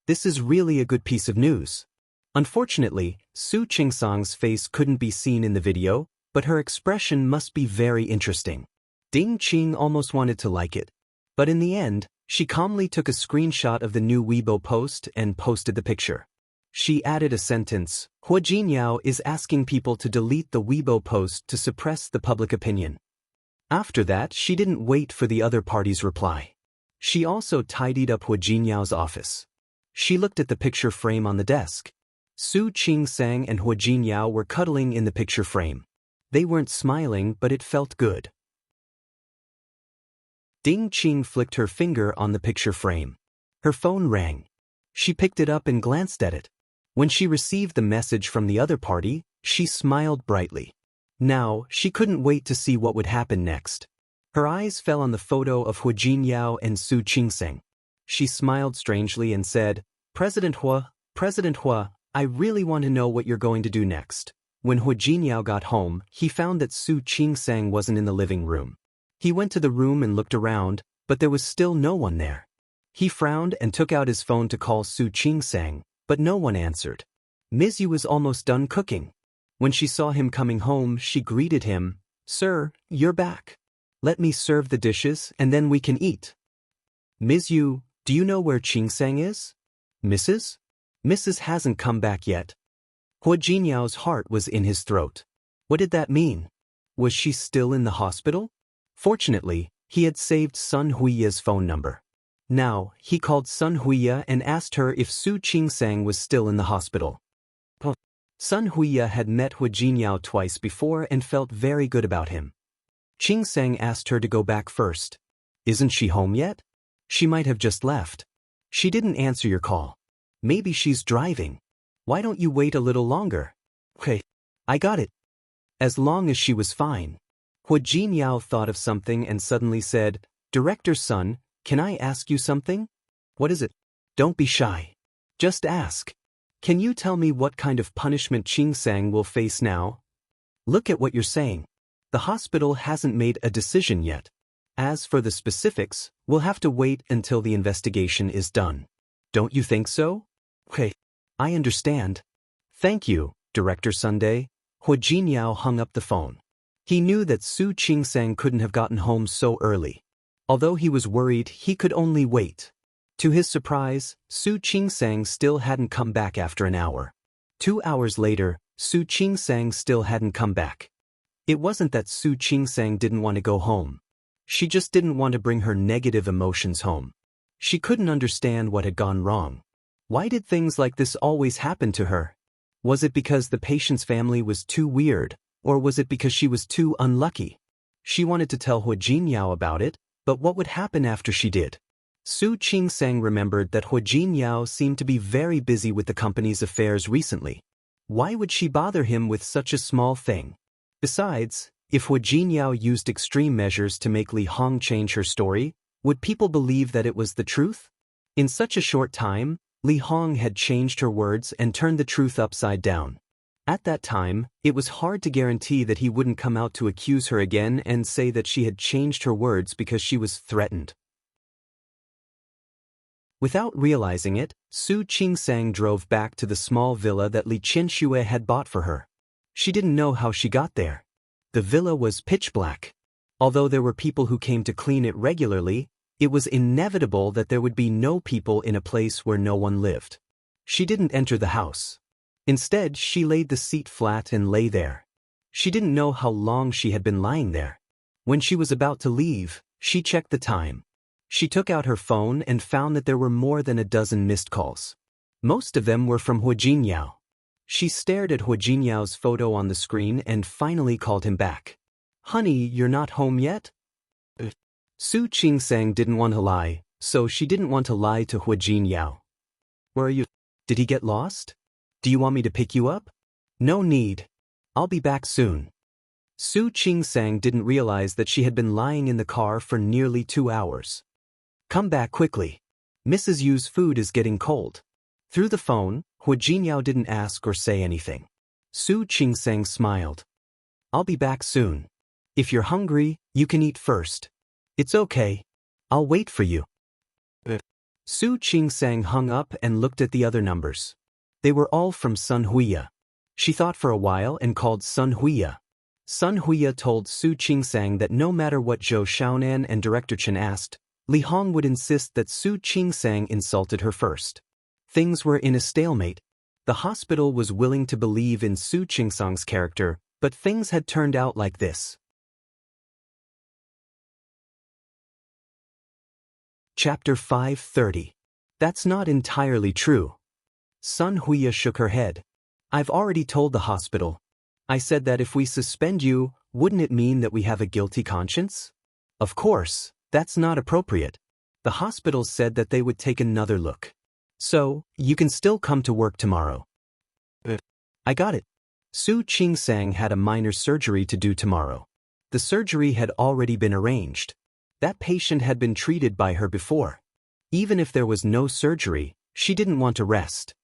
This is really a good piece of news. Unfortunately, Su Qingsang's face couldn't be seen in the video, but her expression must be very interesting. Ding Qing almost wanted to like it. But in the end, she calmly took a screenshot of the new Weibo post and posted the picture. She added a sentence, Hu Jinyao is asking people to delete the Weibo post to suppress the public opinion. After that, she didn't wait for the other party's reply. She also tidied up Hu Jinyao's office. She looked at the picture frame on the desk. Su Qingsang and Hu Jinyao were cuddling in the picture frame. They weren't smiling, but it felt good. Ding Qing flicked her finger on the picture frame. Her phone rang. She picked it up and glanced at it. When she received the message from the other party, she smiled brightly. Now, she couldn't wait to see what would happen next. Her eyes fell on the photo of Hu Jinyao and Su Qingsang. She smiled strangely and said, President Hua, I really want to know what you're going to do next. When Hu Jinyao got home, he found that Su Qingsang wasn't in the living room. He went to the room and looked around, but there was still no one there. He frowned and took out his phone to call Su Qingsang, but no one answered. Ms. Yu was almost done cooking. When she saw him coming home, she greeted him, Sir, you're back. Let me serve the dishes and then we can eat. Ms. Yu, do you know where Qingsang is? Mrs.? Mrs. hasn't come back yet. Hu Jinyao's heart was in his throat. What did that mean? Was she still in the hospital? Fortunately, he had saved Sun Huiya's phone number. Now, he called Sun Huiya and asked her if Su Qingsang was still in the hospital. Sun Huiya had met Hu Jinyao twice before and felt very good about him. Qingsang asked her to go back first. Isn't she home yet? She might have just left. She didn't answer your call. Maybe she's driving. Why don't you wait a little longer? Okay, I got it. As long as she was fine. Hu Jinyao thought of something and suddenly said, Director's son, can I ask you something? What is it? Don't be shy. Just ask. Can you tell me what kind of punishment Qingsang will face now? Look at what you're saying. The hospital hasn't made a decision yet. As for the specifics, we'll have to wait until the investigation is done. Don't you think so? Okay, I understand. Thank you, Director Sunday. Hu Jinyao hung up the phone. He knew that Su Qingsang couldn't have gotten home so early. Although he was worried, he could only wait. To his surprise, Su Qingsang still hadn't come back after an hour. 2 hours later, Su Qingsang still hadn't come back. It wasn't that Su Qingsang didn't want to go home. She just didn't want to bring her negative emotions home. She couldn't understand what had gone wrong. Why did things like this always happen to her? Was it because the patient's family was too weird, or was it because she was too unlucky? She wanted to tell Hu Jinyao about it, but what would happen after she did? Su Qingsang remembered that Hu Jinyao seemed to be very busy with the company's affairs recently. Why would she bother him with such a small thing? Besides, if Hu Jinyao used extreme measures to make Li Hong change her story, would people believe that it was the truth? In such a short time, Li Hong had changed her words and turned the truth upside down. At that time, it was hard to guarantee that he wouldn't come out to accuse her again and say that she had changed her words because she was threatened. Without realizing it, Su Qingsang drove back to the small villa that Li Qianxue had bought for her. She didn't know how she got there. The villa was pitch black. Although there were people who came to clean it regularly, it was inevitable that there would be no people in a place where no one lived. She didn't enter the house. Instead, she laid the seat flat and lay there. She didn't know how long she had been lying there. When she was about to leave, she checked the time. She took out her phone and found that there were more than a dozen missed calls. Most of them were from Hu Jinyao. She stared at Hu Jinyao's photo on the screen and finally called him back. Honey, you're not home yet? Su Qingsang didn't want to lie, so she didn't want to lie to Hu Jinyao. Where are you? Did he get lost? Do you want me to pick you up? No need. I'll be back soon. Su Qingsang didn't realize that she had been lying in the car for nearly 2 hours. Come back quickly. Mrs. Yu's food is getting cold. Through the phone, Hu Jinyao didn't ask or say anything. Su Qingsang smiled. I'll be back soon. If you're hungry, you can eat first. It's okay. I'll wait for you. Su Qingsang hung up and looked at the other numbers. They were all from Sun Huiya. She thought for a while and called Sun Huiya. Sun Huiya told Su Qingsang that no matter what Zhou Xiaonan and Director Chen asked, Li Hong would insist that Su Qingsang insulted her first. Things were in a stalemate. The hospital was willing to believe in Su Qingsang's character, but things had turned out like this. Chapter 530. That's not entirely true. Sun Huiya shook her head. I've already told the hospital. I said that if we suspend you, wouldn't it mean that we have a guilty conscience? Of course, that's not appropriate. The hospital said that they would take another look. So, you can still come to work tomorrow. I got it. Su Qingsang had a minor surgery to do tomorrow. The surgery had already been arranged. That patient had been treated by her before. Even if there was no surgery, she didn't want to rest.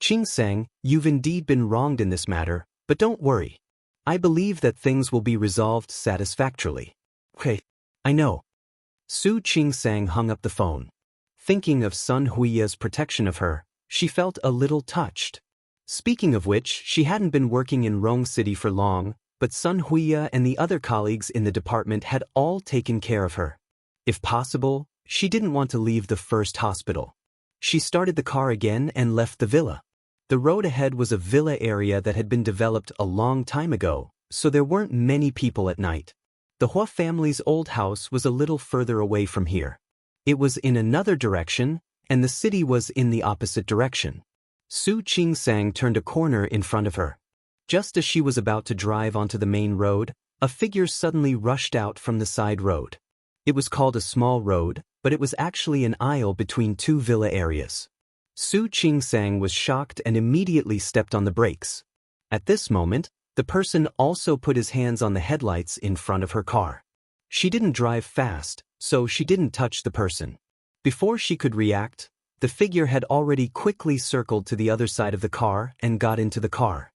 Qingsang, you've indeed been wronged in this matter, but don't worry. I believe that things will be resolved satisfactorily. Okay, I know. Su Qingsang hung up the phone. Thinking of Sun Huiya's protection of her, she felt a little touched. Speaking of which, she hadn't been working in Rong City for long, but Sun Huiya and the other colleagues in the department had all taken care of her. If possible, she didn't want to leave the first hospital. She started the car again and left the villa. The road ahead was a villa area that had been developed a long time ago, so there weren't many people at night. The Hua family's old house was a little further away from here. It was in another direction, and the city was in the opposite direction. Su Qingsang turned a corner in front of her. Just as she was about to drive onto the main road, a figure suddenly rushed out from the side road. It was called a small road, but it was actually an aisle between two villa areas. Su Qingsang was shocked and immediately stepped on the brakes. At this moment, the person also put his hands on the headlights in front of her car. She didn't drive fast, so she didn't touch the person. Before she could react, the figure had already quickly circled to the other side of the car and got into the car.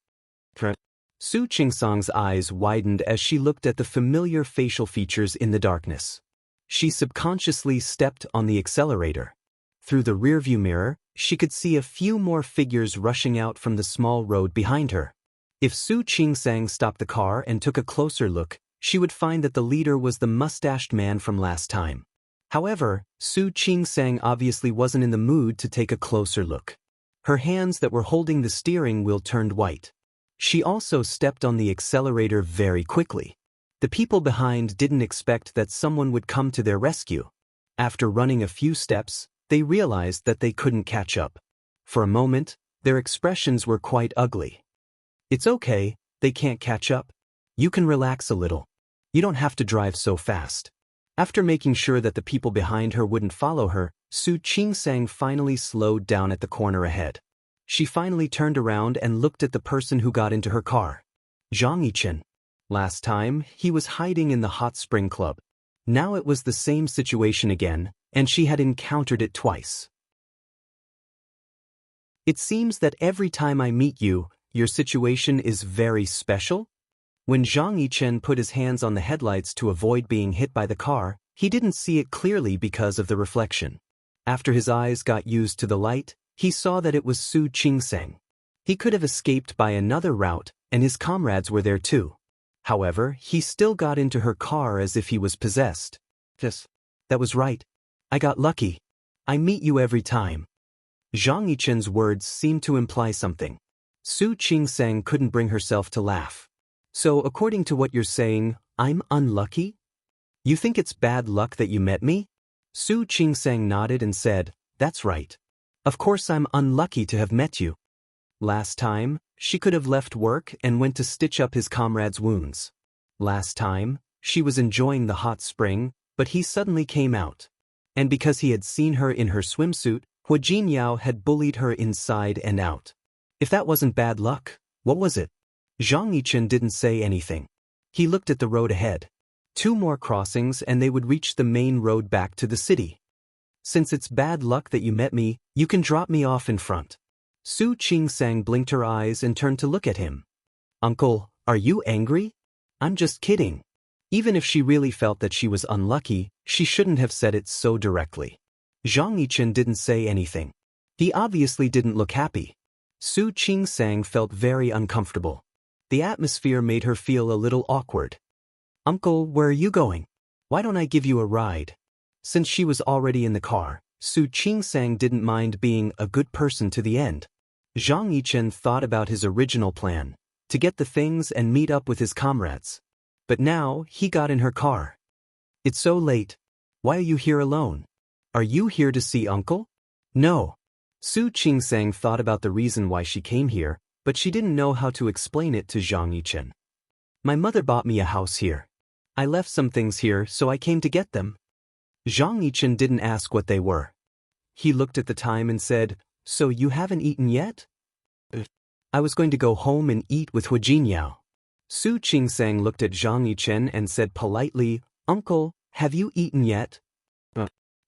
Su Qingsang's eyes widened as she looked at the familiar facial features in the darkness. She subconsciously stepped on the accelerator. Through the rearview mirror, she could see a few more figures rushing out from the small road behind her. If Su Qingsang stopped the car and took a closer look, she would find that the leader was the mustached man from last time. However, Su Qingsang obviously wasn't in the mood to take a closer look. Her hands that were holding the steering wheel turned white. She also stepped on the accelerator very quickly. The people behind didn't expect that someone would come to their rescue. After running a few steps, they realized that they couldn't catch up. For a moment, their expressions were quite ugly. It's okay, they can't catch up. You can relax a little. You don't have to drive so fast. After making sure that the people behind her wouldn't follow her, Su Qingsang finally slowed down at the corner ahead. She finally turned around and looked at the person who got into her car. Zhang Yichen. Last time, he was hiding in the hot spring club. Now it was the same situation again, and she had encountered it twice. It seems that every time I meet you, your situation is very special? When Zhang Yichen put his hands on the headlights to avoid being hit by the car, he didn't see it clearly because of the reflection. After his eyes got used to the light, he saw that it was Su Qingsang. He could have escaped by another route, and his comrades were there too. However, he still got into her car as if he was possessed. Yes, that was right. I got lucky. I meet you every time. Zhang Yichen's words seemed to imply something. Su Qingsang couldn't bring herself to laugh. So according to what you're saying, I'm unlucky? You think it's bad luck that you met me? Su Qingsang nodded and said, that's right. Of course I'm unlucky to have met you. Last time, she could have left work and went to stitch up his comrade's wounds. Last time, she was enjoying the hot spring, but he suddenly came out. And because he had seen her in her swimsuit, Hua Jinyao had bullied her inside and out. If that wasn't bad luck, what was it? Zhang Yichen didn't say anything. He looked at the road ahead. 2 more crossings and they would reach the main road back to the city. Since it's bad luck that you met me, you can drop me off in front. Su Qingsang blinked her eyes and turned to look at him. Uncle, are you angry? I'm just kidding. Even if she really felt that she was unlucky, she shouldn't have said it so directly. Zhang Yichen didn't say anything. He obviously didn't look happy. Su Qingsang felt very uncomfortable. The atmosphere made her feel a little awkward. Uncle, where are you going? Why don't I give you a ride? Since she was already in the car, Su Qingsang didn't mind being a good person to the end. Zhang Yichen thought about his original plan, to get the things and meet up with his comrades. But now, he got in her car. It's so late. Why are you here alone? Are you here to see Uncle? No. Su Qingsang thought about the reason why she came here, but she didn't know how to explain it to Zhang Yichen. My mother bought me a house here. I left some things here, so I came to get them. Zhang Yichen didn't ask what they were. He looked at the time and said, so you haven't eaten yet? I was going to go home and eat with Hua Jinyao. Su Qingsang looked at Zhang Yichen and said politely, Uncle, have you eaten yet?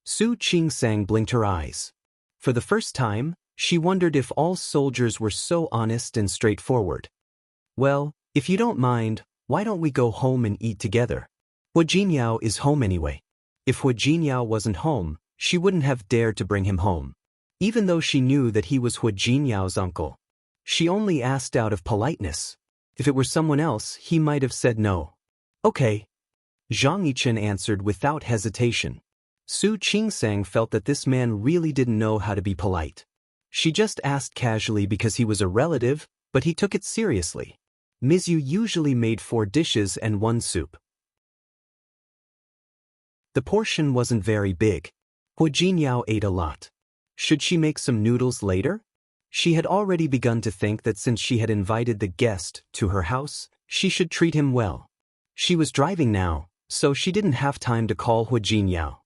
Su Qingsang blinked her eyes. For the first time, she wondered if all soldiers were so honest and straightforward. Well, if you don't mind, why don't we go home and eat together? Hua Jinyao is home anyway. If Hua Jinyao wasn't home, she wouldn't have dared to bring him home. Even though she knew that he was Hua Jinyao's uncle. She only asked out of politeness. If it were someone else, he might have said no. Okay. Zhang Yichen answered without hesitation. Su Qingsang felt that this man really didn't know how to be polite. She just asked casually because he was a relative, but he took it seriously. Mizu usually made 4 dishes and 1 soup. The portion wasn't very big. Hua Jinyao ate a lot. Should she make some noodles later? She had already begun to think that since she had invited the guest to her house, she should treat him well. She was driving now, so she didn't have time to call Hua Jinyao.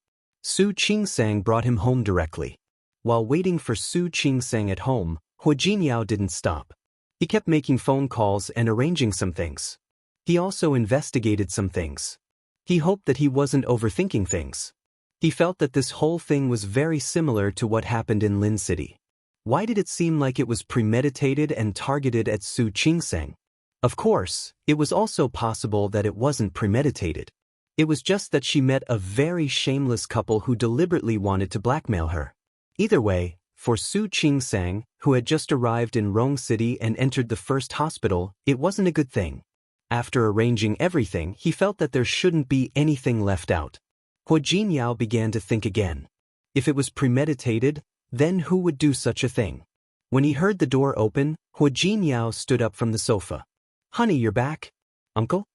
Su Qingsang brought him home directly. While waiting for Su Qingsang at home, Hu Jinyao didn't stop. He kept making phone calls and arranging some things. He also investigated some things. He hoped that he wasn't overthinking things. He felt that this whole thing was very similar to what happened in Lin City. Why did it seem like it was premeditated and targeted at Su Qingsang? Of course, it was also possible that it wasn't premeditated. It was just that she met a very shameless couple who deliberately wanted to blackmail her. Either way, for Su Qingsang, who had just arrived in Rong City and entered the first hospital, it wasn't a good thing. After arranging everything, he felt that there shouldn't be anything left out. Hu Jinyao began to think again. If it was premeditated, then who would do such a thing? When he heard the door open, Hu Jinyao stood up from the sofa. "Honey, you're back? Uncle?"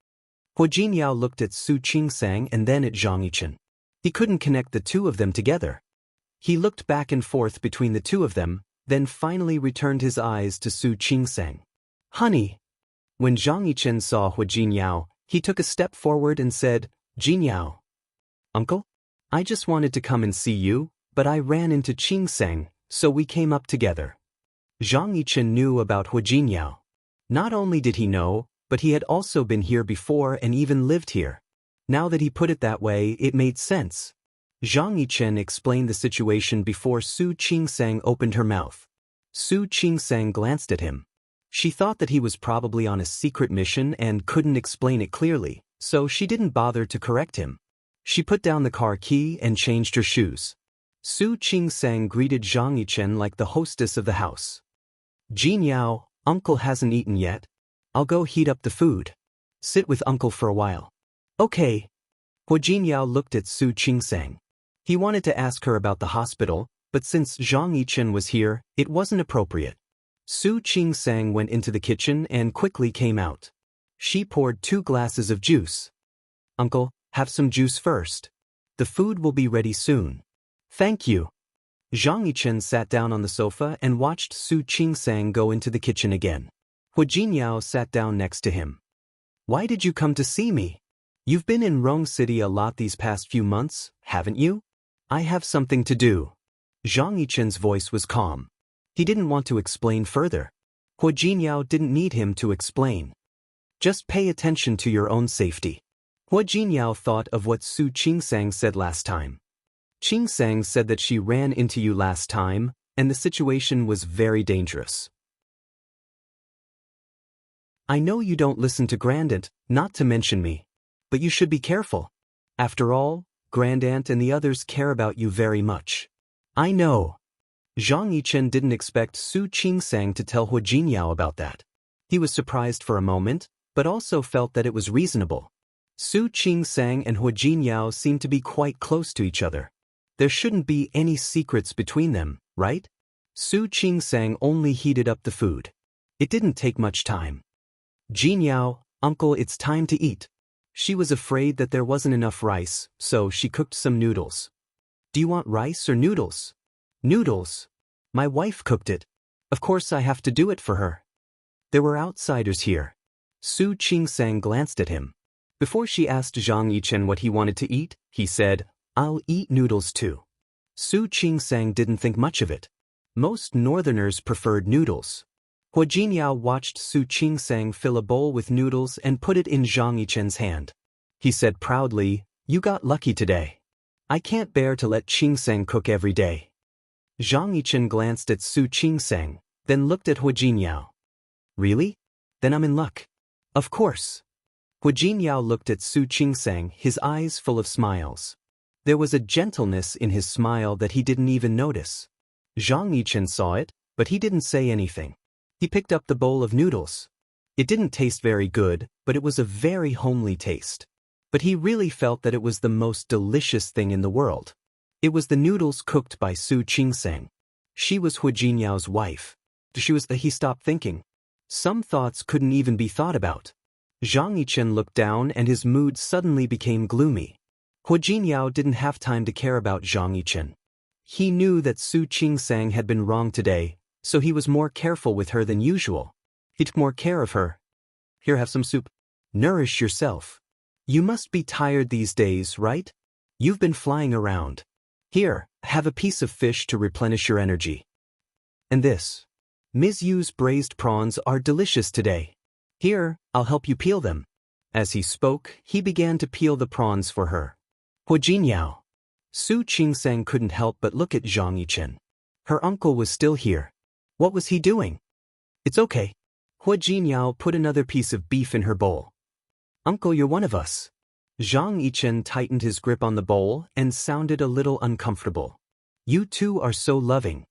Hu Jinyao looked at Su Qingsang and then at Zhang Yichen. He couldn't connect the two of them together. He looked back and forth between the two of them, then finally returned his eyes to Su Qingsang. "Honey." When Zhang Yichen saw Hu Jinyao, he took a step forward and said, "Jinyao." "Uncle? I just wanted to come and see you, but I ran into Qingsang, so we came up together." Zhang Yichen knew about Hu Jinyao. Not only did he know, but he had also been here before and even lived here. Now that he put it that way, it made sense. Zhang Yichen explained the situation before Su Qingsang opened her mouth. Su Qingsang glanced at him. She thought that he was probably on a secret mission and couldn't explain it clearly, so she didn't bother to correct him. She put down the car key and changed her shoes. Su Qingsang greeted Zhang Yichen like the hostess of the house. "Jinyao, Uncle hasn't eaten yet. I'll go heat up the food. Sit with Uncle for a while." "Okay." Hu Jinyao looked at Su Qingsang. He wanted to ask her about the hospital, but since Zhang Yichen was here, it wasn't appropriate. Su Qingsang went into the kitchen and quickly came out. She poured 2 glasses of juice. "Uncle, have some juice first. The food will be ready soon." "Thank you." Zhang Yichen sat down on the sofa and watched Su Qingsang go into the kitchen again. Hu Jinyao sat down next to him. "Why did you come to see me? You've been in Rong City a lot these past few months, haven't you?" "I have something to do." Zhang Yichen's voice was calm. He didn't want to explain further. Hu Jinyao didn't need him to explain. "Just pay attention to your own safety." Hu Jinyao thought of what Su Qingsang said last time. "Qingsang said that she ran into you last time, and the situation was very dangerous. I know you don't listen to Grandaunt, not to mention me. But you should be careful. After all, Grandaunt and the others care about you very much." "I know." Zhang Yichen didn't expect Su Qingsang to tell Hu Jinyao about that. He was surprised for a moment, but also felt that it was reasonable. Su Qingsang and Hu Jinyao seemed to be quite close to each other. There shouldn't be any secrets between them, right? Su Qingsang only heated up the food. It didn't take much time. "Jinyao, Uncle, it's time to eat." She was afraid that there wasn't enough rice, so she cooked some noodles. "Do you want rice or noodles?" "Noodles. My wife cooked it. Of course I have to do it for her." There were outsiders here. Su Qingsang glanced at him. Before she asked Zhang Yichen what he wanted to eat, he said, "I'll eat noodles too." Su Qingsang didn't think much of it. Most northerners preferred noodles. Hu Jinyao watched Su Qingsang fill a bowl with noodles and put it in Zhang Yichen's hand. He said proudly, "You got lucky today. I can't bear to let Qingsang cook every day." Zhang Yichen glanced at Su Qingsang, then looked at Hu Jinyao. "Really? Then I'm in luck." "Of course." Hu Jinyao looked at Su Qingsang, his eyes full of smiles. There was a gentleness in his smile that he didn't even notice. Zhang Yichen saw it, but he didn't say anything. He picked up the bowl of noodles. It didn't taste very good, but it was a very homely taste. But he really felt that it was the most delicious thing in the world. It was the noodles cooked by Su Qingsang. She was Hu Jinyao's wife. He stopped thinking. Some thoughts couldn't even be thought about. Zhang Yichen looked down and his mood suddenly became gloomy. Hu Jinyao didn't have time to care about Zhang Yichen. He knew that Su Qingsang had been wrong today, so he was more careful with her than usual. He took more care of her. "Here, have some soup. Nourish yourself. You must be tired these days, right? You've been flying around. Here, Have a piece of fish to replenish your energy. And this. Ms. Yu's braised prawns are delicious today. Here, I'll help you peel them. As he spoke, he began to peel the prawns for her. Hua Jinyao. Su Qingsang couldn't help but look at Zhang Yichen. Her uncle was still here. What was he doing? It's okay. Hua Jinyao put another piece of beef in her bowl. Uncle, you're one of us. Zhang Yichen tightened his grip on the bowl and sounded a little uncomfortable. You two are so loving.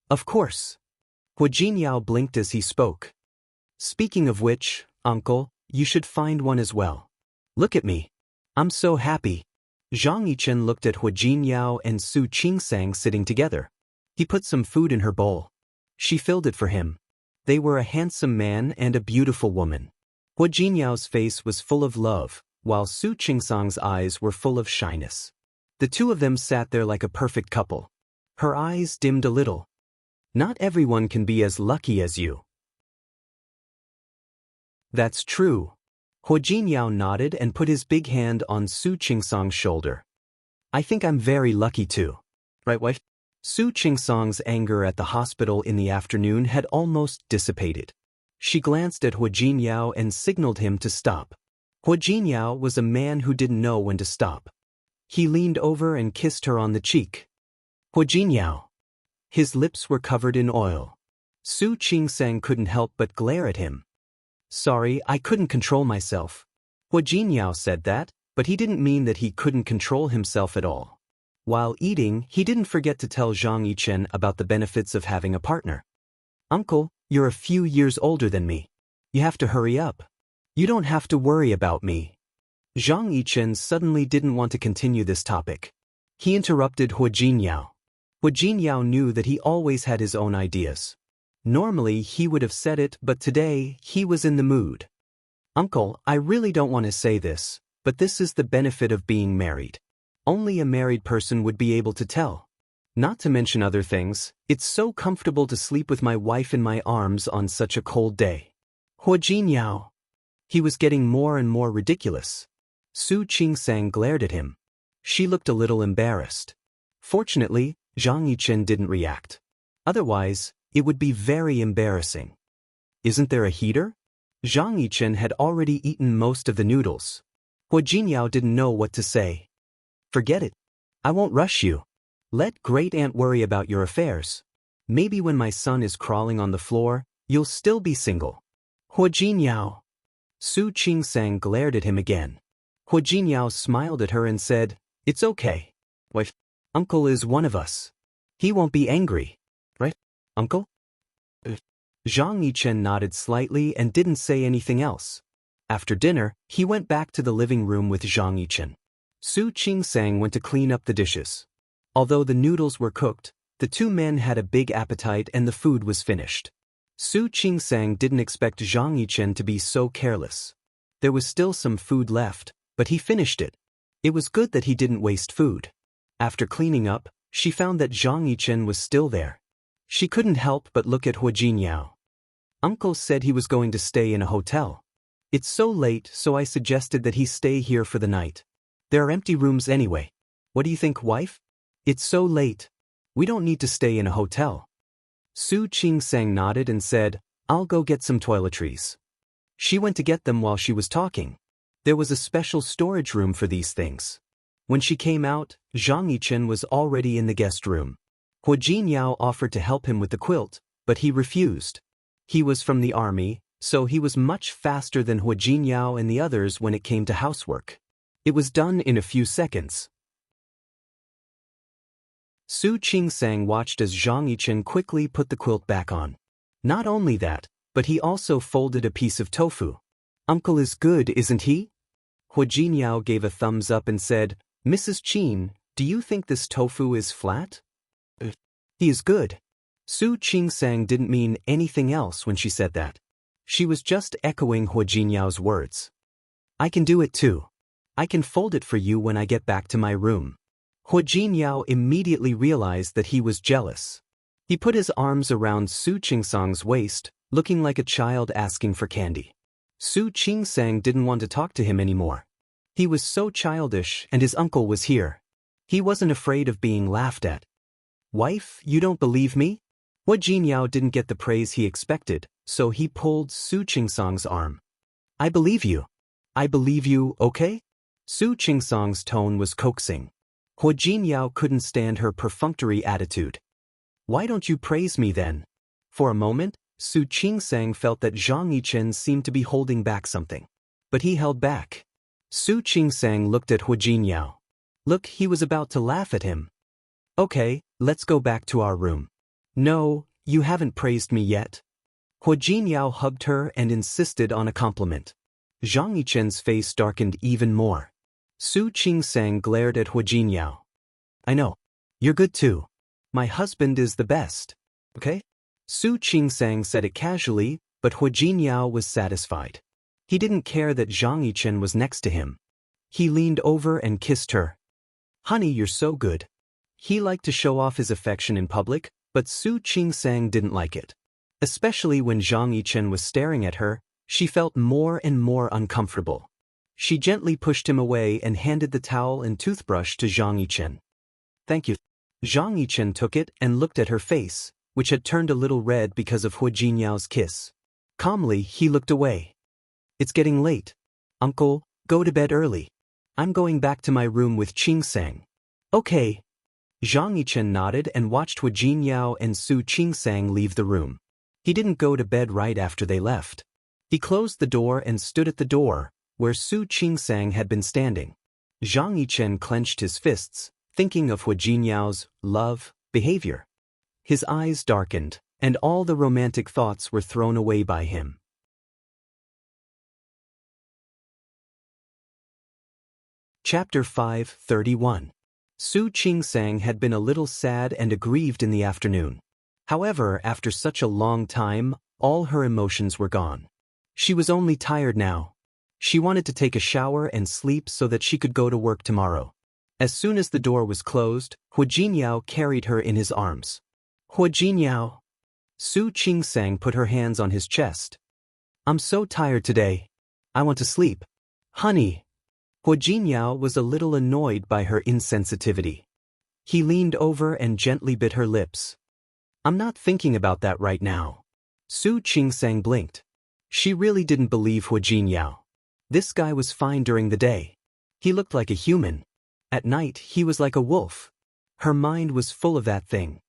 Of course. Hua Jinyao blinked as he spoke. Speaking of which, uncle, you should find one as well. Look at me. I'm so happy. Zhang Yichen looked at Hua Jinyao and Su Qingsang sitting together. He put some food in her bowl. She filled it for him. They were a handsome man and a beautiful woman. Hua Jinyao's face was full of love, while Su Qingsang's eyes were full of shyness. The two of them sat there like a perfect couple. Her eyes dimmed a little. Not everyone can be as lucky as you. That's true. Hua Jinyao nodded and put his big hand on Su Qingsang's shoulder. I think I'm very lucky too. Right, wife? Su Qingsang's anger at the hospital in the afternoon had almost dissipated. She glanced at Hua Jinyao and signaled him to stop. Hua Jinyao was a man who didn't know when to stop. He leaned over and kissed her on the cheek. Hua Jinyao. His lips were covered in oil. Su Qingsang couldn't help but glare at him. Sorry, I couldn't control myself. Hua Jinyao said that, but he didn't mean that he couldn't control himself at all. While eating, he didn't forget to tell Zhang Yichen about the benefits of having a partner. Uncle, you're a few years older than me. You have to hurry up. You don't have to worry about me. Zhang Yichen suddenly didn't want to continue this topic. He interrupted Hua Jinyao. Hua Jinyao knew that he always had his own ideas. Normally he would have said it, but today he was in the mood. Uncle, I really don't want to say this, but this is the benefit of being married. Only a married person would be able to tell. Not to mention other things, it's so comfortable to sleep with my wife in my arms on such a cold day. Hua Jinyao. He was getting more and more ridiculous. Su Qingsang glared at him. She looked a little embarrassed. Fortunately, Zhang Yichen didn't react. Otherwise, it would be very embarrassing. Isn't there a heater? Zhang Yichen had already eaten most of the noodles. Hua Jinyao didn't know what to say. Forget it. I won't rush you. Let Great Aunt worry about your affairs. Maybe when my son is crawling on the floor, you'll still be single. Hua Jinyao. Su Qingsang glared at him again. Hua Jinyao smiled at her and said, It's okay. Wife, Uncle is one of us. He won't be angry. Right, Uncle? Zhang Yichen nodded slightly and didn't say anything else. After dinner, he went back to the living room with Zhang Yichen. Su Qingsang went to clean up the dishes. Although the noodles were cooked, the two men had a big appetite and the food was finished. Su Qingsang didn't expect Zhang Yichen to be so careless. There was still some food left, but he finished it. It was good that he didn't waste food. After cleaning up, she found that Zhang Yichen was still there. She couldn't help but look at Hua Jinyao. Uncle said he was going to stay in a hotel. It's so late, so I suggested that he stay here for the night. There are empty rooms anyway. What do you think, wife? It's so late. We don't need to stay in a hotel. Su Qingsang nodded and said, I'll go get some toiletries. She went to get them while she was talking. There was a special storage room for these things. When she came out, Zhang Yichen was already in the guest room. Hua Jinyao offered to help him with the quilt, but he refused. He was from the army, so he was much faster than Hua Jinyao and the others when it came to housework. It was done in a few seconds. Su Qingsang watched as Zhang Yichen quickly put the quilt back on. Not only that, but he also folded a piece of tofu. Uncle is good, isn't he? Hua Jinyao gave a thumbs up and said, Mrs. Qin, do you think this tofu is flat? He is good. Su Qingsang didn't mean anything else when she said that. She was just echoing Hua Jinyao's words. I can do it too. I can fold it for you when I get back to my room. Hua Jinyao immediately realized that he was jealous. He put his arms around Su Qingsang's waist, looking like a child asking for candy. Su Qingsang didn't want to talk to him anymore. He was so childish and his uncle was here. He wasn't afraid of being laughed at. Wife, you don't believe me? Hua Jinyao didn't get the praise he expected, so he pulled Su Qingsong's arm. I believe you. I believe you, okay? Su Qingsong's tone was coaxing. Hua Jinyao couldn't stand her perfunctory attitude. Why don't you praise me then? For a moment, Su Qingsang felt that Zhang Yichen seemed to be holding back something. But he held back. Su Qingsang looked at Hua Jinyao. Look, he was about to laugh at him. Okay, let's go back to our room. No, you haven't praised me yet. Hua Jinyao hugged her and insisted on a compliment. Zhang Yichen's face darkened even more. Su Qingsang glared at Hua Jinyao. I know. You're good too. My husband is the best. Okay? Su Qingsang said it casually, but Hua Jinyao was satisfied. He didn't care that Zhang Yichen was next to him. He leaned over and kissed her. Honey, you're so good. He liked to show off his affection in public, but Su Qingsang didn't like it. Especially when Zhang Yichen was staring at her, she felt more and more uncomfortable. She gently pushed him away and handed the towel and toothbrush to Zhang Yichen. Thank you. Zhang Yichen took it and looked at her face, which had turned a little red because of Hua Jinyao's kiss. Calmly, he looked away. It's getting late. Uncle, go to bed early. I'm going back to my room with Qingsang. Okay. Zhang Yichen nodded and watched Hua Jinyao and Su Qingsang leave the room. He didn't go to bed right after they left. He closed the door and stood at the door, where Su Qingsang had been standing. Zhang Yichen clenched his fists, thinking of Hua Jinyao's love behavior. His eyes darkened, and all the romantic thoughts were thrown away by him. Chapter 5:31. Su Qingsang had been a little sad and aggrieved in the afternoon. However, after such a long time, all her emotions were gone. She was only tired now. She wanted to take a shower and sleep so that she could go to work tomorrow. As soon as the door was closed, Hua Jinyao carried her in his arms. Hua Jinyao. Su Qingsang put her hands on his chest. I'm so tired today. I want to sleep. Honey. Hua Jinyao was a little annoyed by her insensitivity. He leaned over and gently bit her lips. I'm not thinking about that right now. Su Qingsang blinked. She really didn't believe Hua Jinyao. This guy was fine during the day. He looked like a human. At night, he was like a wolf. Her mind was full of that thing.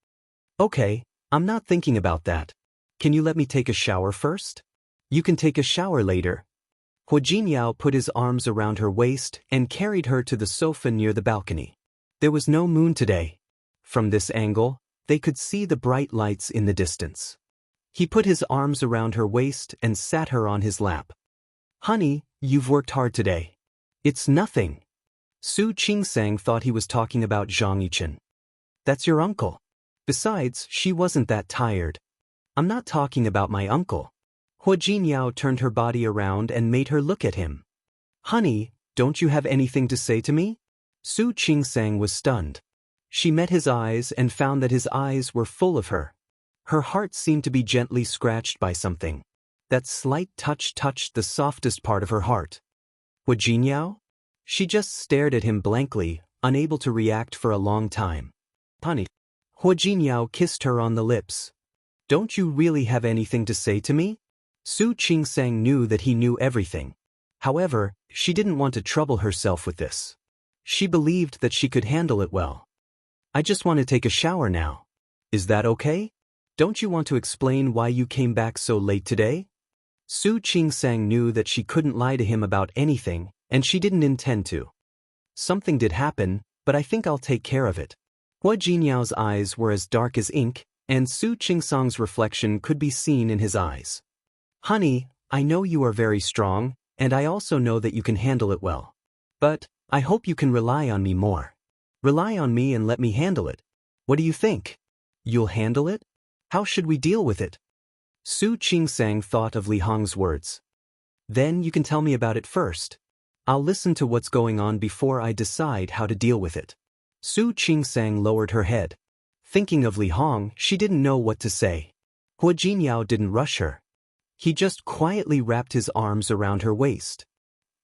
Okay, I'm not thinking about that. Can you let me take a shower first? You can take a shower later. Hua Jinyao put his arms around her waist and carried her to the sofa near the balcony. There was no moon today. From this angle, they could see the bright lights in the distance. He put his arms around her waist and sat her on his lap. Honey, you've worked hard today. It's nothing. Su Qingsang thought he was talking about Zhang Yichen. That's your uncle. Besides, she wasn't that tired. I'm not talking about my uncle. Hua Jinyao turned her body around and made her look at him. Honey, don't you have anything to say to me? Su Qingsang was stunned. She met his eyes and found that his eyes were full of her. Her heart seemed to be gently scratched by something. That slight touch touched the softest part of her heart. Hua Jinyao? She just stared at him blankly, unable to react for a long time. Honey. Hua Jinyao kissed her on the lips. Don't you really have anything to say to me? Su Qingsang knew that he knew everything. However, she didn't want to trouble herself with this. She believed that she could handle it well. I just want to take a shower now. Is that okay? Don't you want to explain why you came back so late today? Su Qingsang knew that she couldn't lie to him about anything, and she didn't intend to. Something did happen, but I think I'll take care of it. Hua Jinyao's eyes were as dark as ink, and Su Qingsang's reflection could be seen in his eyes. Honey, I know you are very strong, and I also know that you can handle it well. But, I hope you can rely on me more. Rely on me and let me handle it. What do you think? You'll handle it? How should we deal with it? Su Qingsang thought of Li Hong's words. Then you can tell me about it first. I'll listen to what's going on before I decide how to deal with it. Su Qingsang lowered her head. Thinking of Li Hong, she didn't know what to say. Hua Jinyao didn't rush her. He just quietly wrapped his arms around her waist.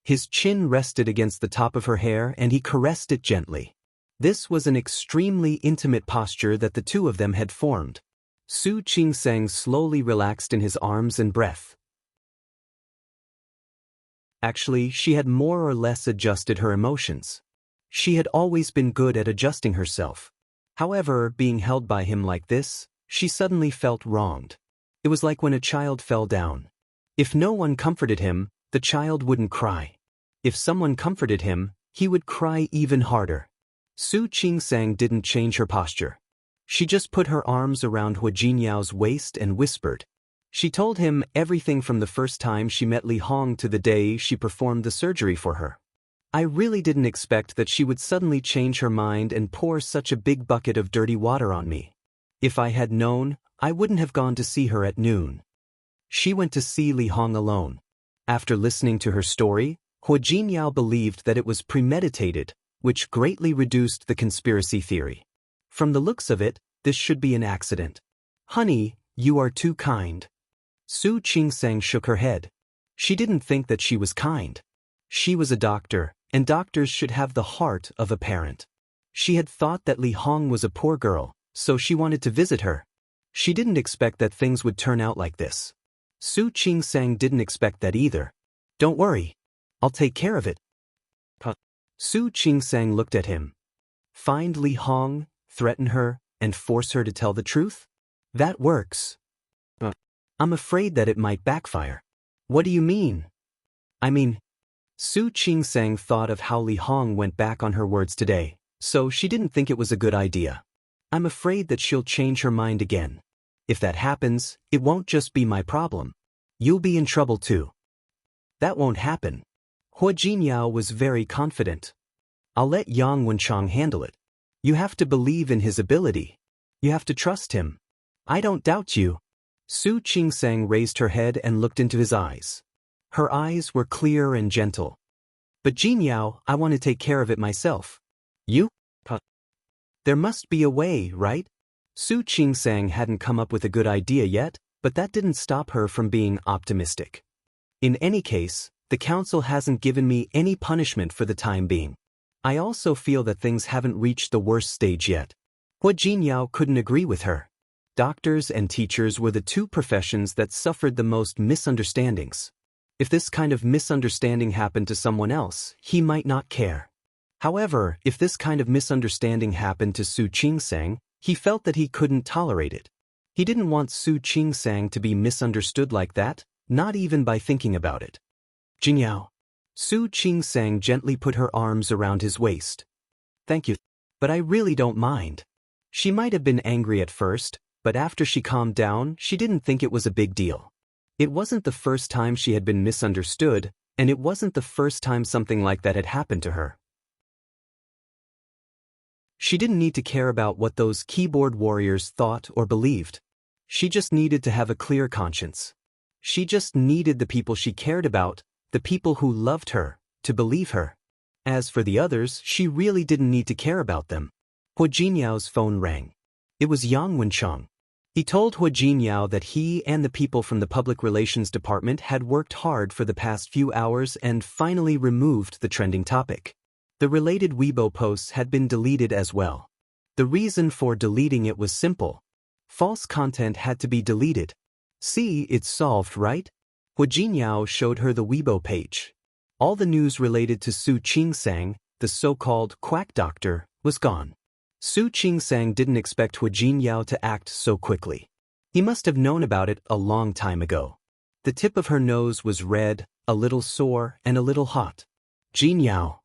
His chin rested against the top of her hair and he caressed it gently. This was an extremely intimate posture that the two of them had formed. Su Qingsang slowly relaxed in his arms and breath. Actually, she had more or less adjusted her emotions. She had always been good at adjusting herself. However, being held by him like this, she suddenly felt wronged. It was like when a child fell down. If no one comforted him, the child wouldn't cry. If someone comforted him, he would cry even harder. Su Qingsang didn't change her posture. She just put her arms around Hu Jinyao's waist and whispered. She told him everything from the first time she met Li Hong to the day she performed the surgery for her. I really didn't expect that she would suddenly change her mind and pour such a big bucket of dirty water on me. If I had known, I wouldn't have gone to see her at noon. She went to see Li Hong alone. After listening to her story, Hu Jinyao believed that it was premeditated, which greatly reduced the conspiracy theory. From the looks of it, this should be an accident. Honey, you are too kind. Su Qingsang shook her head. She didn't think that she was kind. She was a doctor, and doctors should have the heart of a parent. She had thought that Li Hong was a poor girl, so she wanted to visit her. She didn't expect that things would turn out like this. Su Qingsang didn't expect that either. Don't worry. I'll take care of it. Su Qingsang looked at him. Find Li Hong, threaten her, and force her to tell the truth? That works. I'm afraid that it might backfire. What do you mean? I mean, Su Qingsang thought of how Li Hong went back on her words today, so she didn't think it was a good idea. I'm afraid that she'll change her mind again. If that happens, it won't just be my problem. You'll be in trouble too. That won't happen. Hu Jinyao was very confident. I'll let Yang Wenchang handle it. You have to believe in his ability. You have to trust him. I don't doubt you. Su Qingsang raised her head and looked into his eyes. Her eyes were clear and gentle. But Jinyao, I want to take care of it myself. You? There must be a way, right? Su Qingsang hadn't come up with a good idea yet, but that didn't stop her from being optimistic. In any case, the council hasn't given me any punishment for the time being. I also feel that things haven't reached the worst stage yet. Hu Jinyao couldn't agree with her. Doctors and teachers were the two professions that suffered the most misunderstandings. If this kind of misunderstanding happened to someone else, he might not care. However, if this kind of misunderstanding happened to Su Qingsang, he felt that he couldn't tolerate it. He didn't want Su Qingsang to be misunderstood like that, not even by thinking about it. Jinyao. Su Qingsang gently put her arms around his waist. Thank you, but I really don't mind. She might have been angry at first, but after she calmed down, she didn't think it was a big deal. It wasn't the first time she had been misunderstood, and it wasn't the first time something like that had happened to her. She didn't need to care about what those keyboard warriors thought or believed. She just needed to have a clear conscience. She just needed the people she cared about, the people who loved her, to believe her. As for the others, she really didn't need to care about them. Hu Jinyao's phone rang. It was Yang Wenchang. He told Hu Jinyao that he and the people from the Public Relations Department had worked hard for the past few hours and finally removed the trending topic. The related Weibo posts had been deleted as well. The reason for deleting it was simple. False content had to be deleted. See, it's solved, right? Hu Jinyao showed her the Weibo page. All the news related to Su Qingsang, the so-called quack doctor, was gone. Su Qingsang didn't expect Hu Jinyao to act so quickly. He must have known about it a long time ago. The tip of her nose was red, a little sore, and a little hot. Jinyao.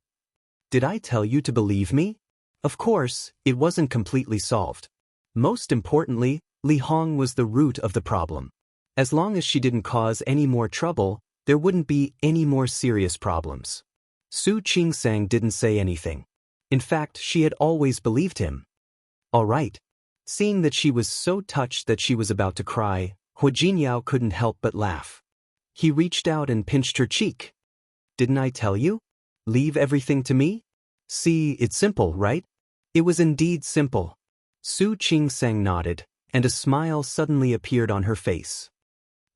Did I tell you to believe me? Of course, it wasn't completely solved. Most importantly, Li Hong was the root of the problem. As long as she didn't cause any more trouble, there wouldn't be any more serious problems. Su Qingsang didn't say anything. In fact, she had always believed him. All right. Seeing that she was so touched that she was about to cry, Hu Jinyao couldn't help but laugh. He reached out and pinched her cheek. Didn't I tell you? Leave everything to me? See, it's simple, right? It was indeed simple. Su Qingsang nodded, and a smile suddenly appeared on her face.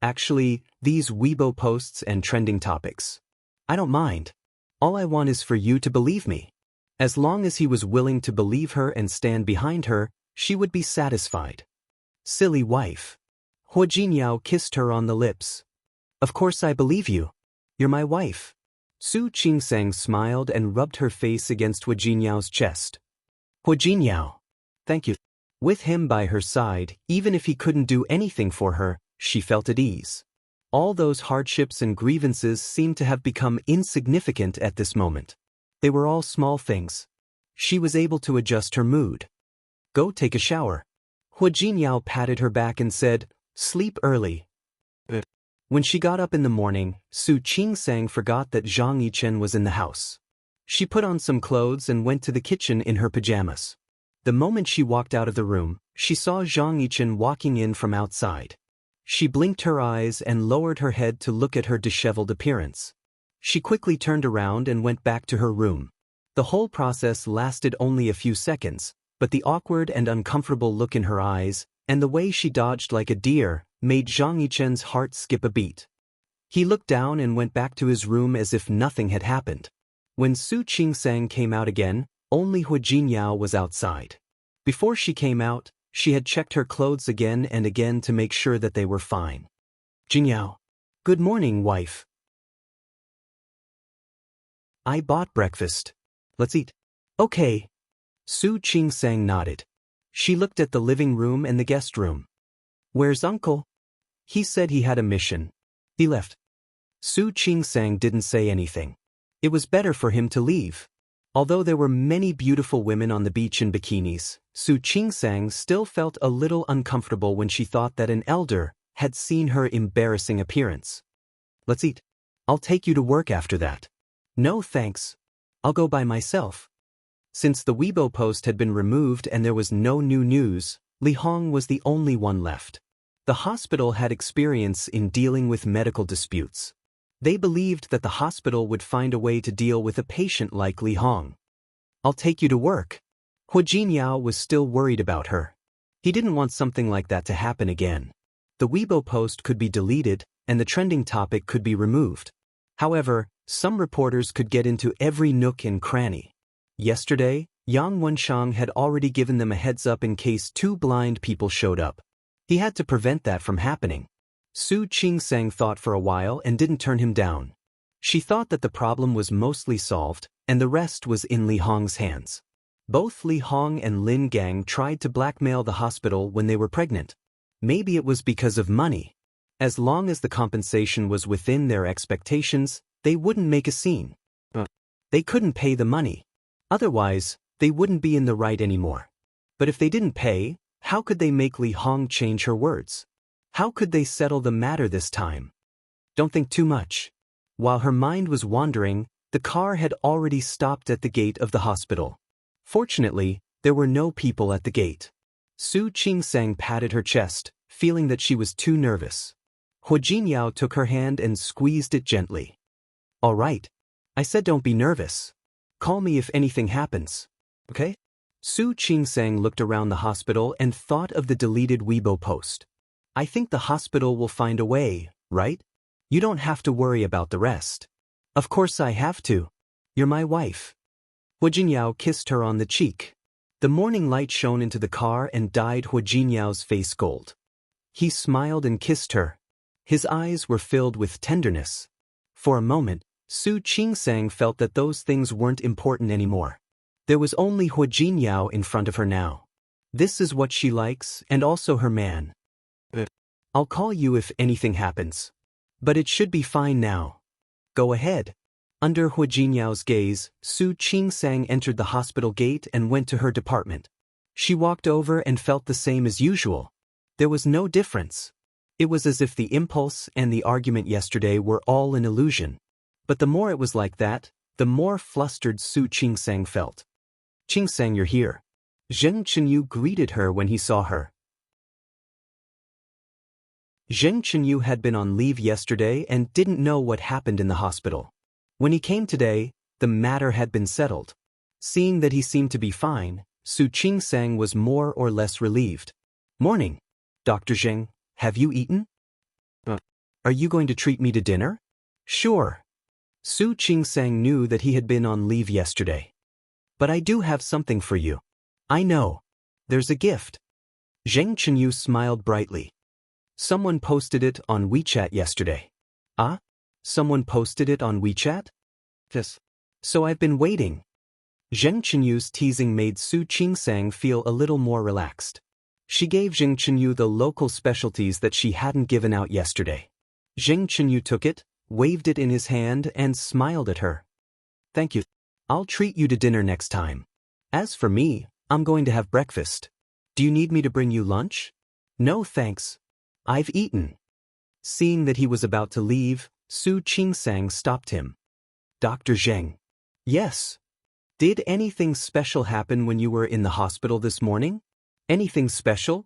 Actually, these Weibo posts and trending topics. I don't mind. All I want is for you to believe me. As long as he was willing to believe her and stand behind her, she would be satisfied. Silly wife. Hua Jinyao kissed her on the lips. Of course I believe you. You're my wife. Su Qingsang smiled and rubbed her face against Hua Jinyao's chest. Hua Jinyao. Thank you. With him by her side, even if he couldn't do anything for her, she felt at ease. All those hardships and grievances seemed to have become insignificant at this moment. They were all small things. She was able to adjust her mood. Go take a shower. Hua Jinyao patted her back and said, sleep early. When she got up in the morning, Su Qingsang forgot that Zhang Yichen was in the house. She put on some clothes and went to the kitchen in her pajamas. The moment she walked out of the room, she saw Zhang Yichen walking in from outside. She blinked her eyes and lowered her head to look at her disheveled appearance. She quickly turned around and went back to her room. The whole process lasted only a few seconds, but the awkward and uncomfortable look in her eyes, and the way she dodged like a deer, made Zhang Yichen's heart skip a beat. He looked down and went back to his room as if nothing had happened. When Su Qingsang came out again, only Hua Jinyao was outside. Before she came out, she had checked her clothes again and again to make sure that they were fine. Jinyao. Good morning, wife. I bought breakfast. Let's eat. Okay. Su Qingsang nodded. She looked at the living room and the guest room. Where's uncle? He said he had a mission. He left. Su Qingsang didn't say anything. It was better for him to leave. Although there were many beautiful women on the beach in bikinis, Su Qingsang still felt a little uncomfortable when she thought that an elder had seen her embarrassing appearance. Let's eat. I'll take you to work after that. No thanks. I'll go by myself. Since the Weibo post had been removed and there was no new news, Li Hong was the only one left. The hospital had experience in dealing with medical disputes. They believed that the hospital would find a way to deal with a patient like Li Hong. I'll take you to work. Hua Jinyao was still worried about her. He didn't want something like that to happen again. The Weibo post could be deleted, and the trending topic could be removed. However, some reporters could get into every nook and cranny. Yesterday, Yang Wenshang had already given them a heads up in case 2 blind people showed up. He had to prevent that from happening. Su Qingsang thought for a while and didn't turn him down. She thought that the problem was mostly solved, and the rest was in Li Hong's hands. Both Li Hong and Lin Gang tried to blackmail the hospital when they were pregnant. Maybe it was because of money. As long as the compensation was within their expectations, they wouldn't make a scene. They couldn't pay the money. Otherwise, they wouldn't be in the right anymore. But if they didn't pay, how could they make Li Hong change her words? How could they settle the matter this time? Don't think too much. While her mind was wandering, the car had already stopped at the gate of the hospital. Fortunately, there were no people at the gate. Su Qingsang patted her chest, feeling that she was too nervous. Hua Jinyao took her hand and squeezed it gently. All right. I said don't be nervous. Call me if anything happens. Okay? Su Qingsang looked around the hospital and thought of the deleted Weibo post. I think the hospital will find a way, right? You don't have to worry about the rest. Of course I have to. You're my wife. Hua Jinyao kissed her on the cheek. The morning light shone into the car and dyed Hua Jinyao's face gold. He smiled and kissed her. His eyes were filled with tenderness. For a moment, Su Qingsang felt that those things weren't important anymore. There was only Hua Jinyao in front of her now. This is what she likes, and also her man. I'll call you if anything happens. But it should be fine now. Go ahead. Under Hua Jinyao's gaze, Su Qingsang entered the hospital gate and went to her department. She walked over and felt the same as usual. There was no difference. It was as if the impulse and the argument yesterday were all an illusion. But the more it was like that, the more flustered Su Qingsang felt. Qingsang, you're here. Zheng Chenyu greeted her when he saw her. Zheng Chenyu had been on leave yesterday and didn't know what happened in the hospital. When he came today, the matter had been settled. Seeing that he seemed to be fine, Su Qingsang was more or less relieved. Morning. Dr. Zheng, have you eaten? Are you going to treat me to dinner? Sure. Su Qingsang knew that he had been on leave yesterday. But I do have something for you. I know. There's a gift. Zheng Chenyu smiled brightly. Someone posted it on WeChat yesterday. Ah? Someone posted it on WeChat? Yes. So I've been waiting. Zheng Chenyu's teasing made Su Qingsang feel a little more relaxed. She gave Zheng Chenyu the local specialties that she hadn't given out yesterday. Zheng Chenyu took it, waved it in his hand and smiled at her. Thank you. I'll treat you to dinner next time. As for me, I'm going to have breakfast. Do you need me to bring you lunch? No thanks. I've eaten. Seeing that he was about to leave, Su Qingsang stopped him. Dr. Zheng. Yes. Did anything special happen when you were in the hospital this morning? Anything special?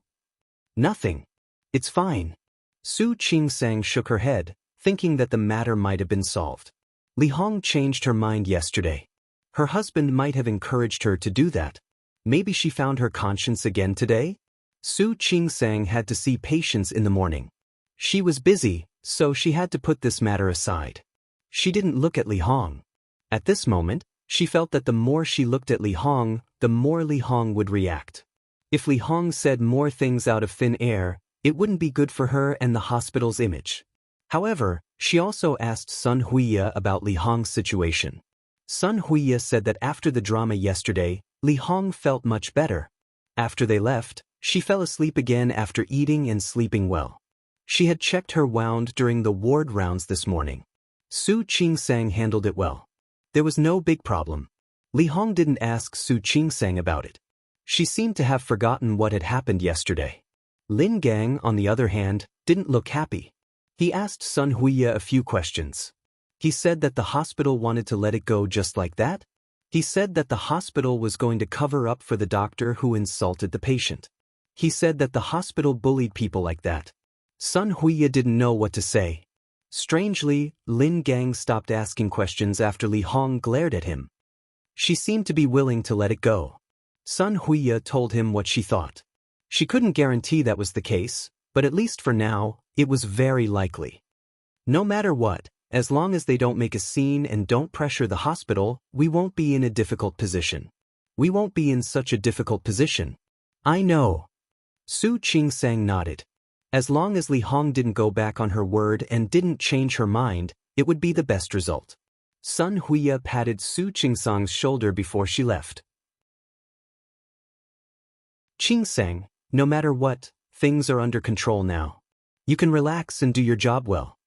Nothing. It's fine. Su Qingsang shook her head, thinking that the matter might have been solved. Li Hong changed her mind yesterday. Her husband might have encouraged her to do that. Maybe she found her conscience again today? Su Qingsang had to see patients in the morning. She was busy, so she had to put this matter aside. She didn't look at Li Hong. At this moment, she felt that the more she looked at Li Hong, the more Li Hong would react. If Li Hong said more things out of thin air, it wouldn't be good for her and the hospital's image. However, she also asked Sun Huiya about Li Hong's situation. Sun Huiya said that after the drama yesterday, Li Hong felt much better. After they left, she fell asleep again after eating and sleeping well. She had checked her wound during the ward rounds this morning. Su Qingsang handled it well. There was no big problem. Li Hong didn't ask Su Qingsang about it. She seemed to have forgotten what had happened yesterday. Lin Gang, on the other hand, didn't look happy. He asked Sun Huiya a few questions. He said that the hospital wanted to let it go just like that. He said that the hospital was going to cover up for the doctor who insulted the patient. He said that the hospital bullied people like that. Sun Huiya didn't know what to say. Strangely, Lin Gang stopped asking questions after Li Hong glared at him. She seemed to be willing to let it go. Sun Huiya told him what she thought. She couldn't guarantee that was the case, but at least for now, it was very likely. No matter what, as long as they don't make a scene and don't pressure the hospital, we won't be in a difficult position. We won't be in such a difficult position. I know. Su Qingsang nodded. As long as Li Hong didn't go back on her word and didn't change her mind, it would be the best result. Sun Huiya patted Su Qingsang's shoulder before she left. Qingsang, no matter what, things are under control now. You can relax and do your job well.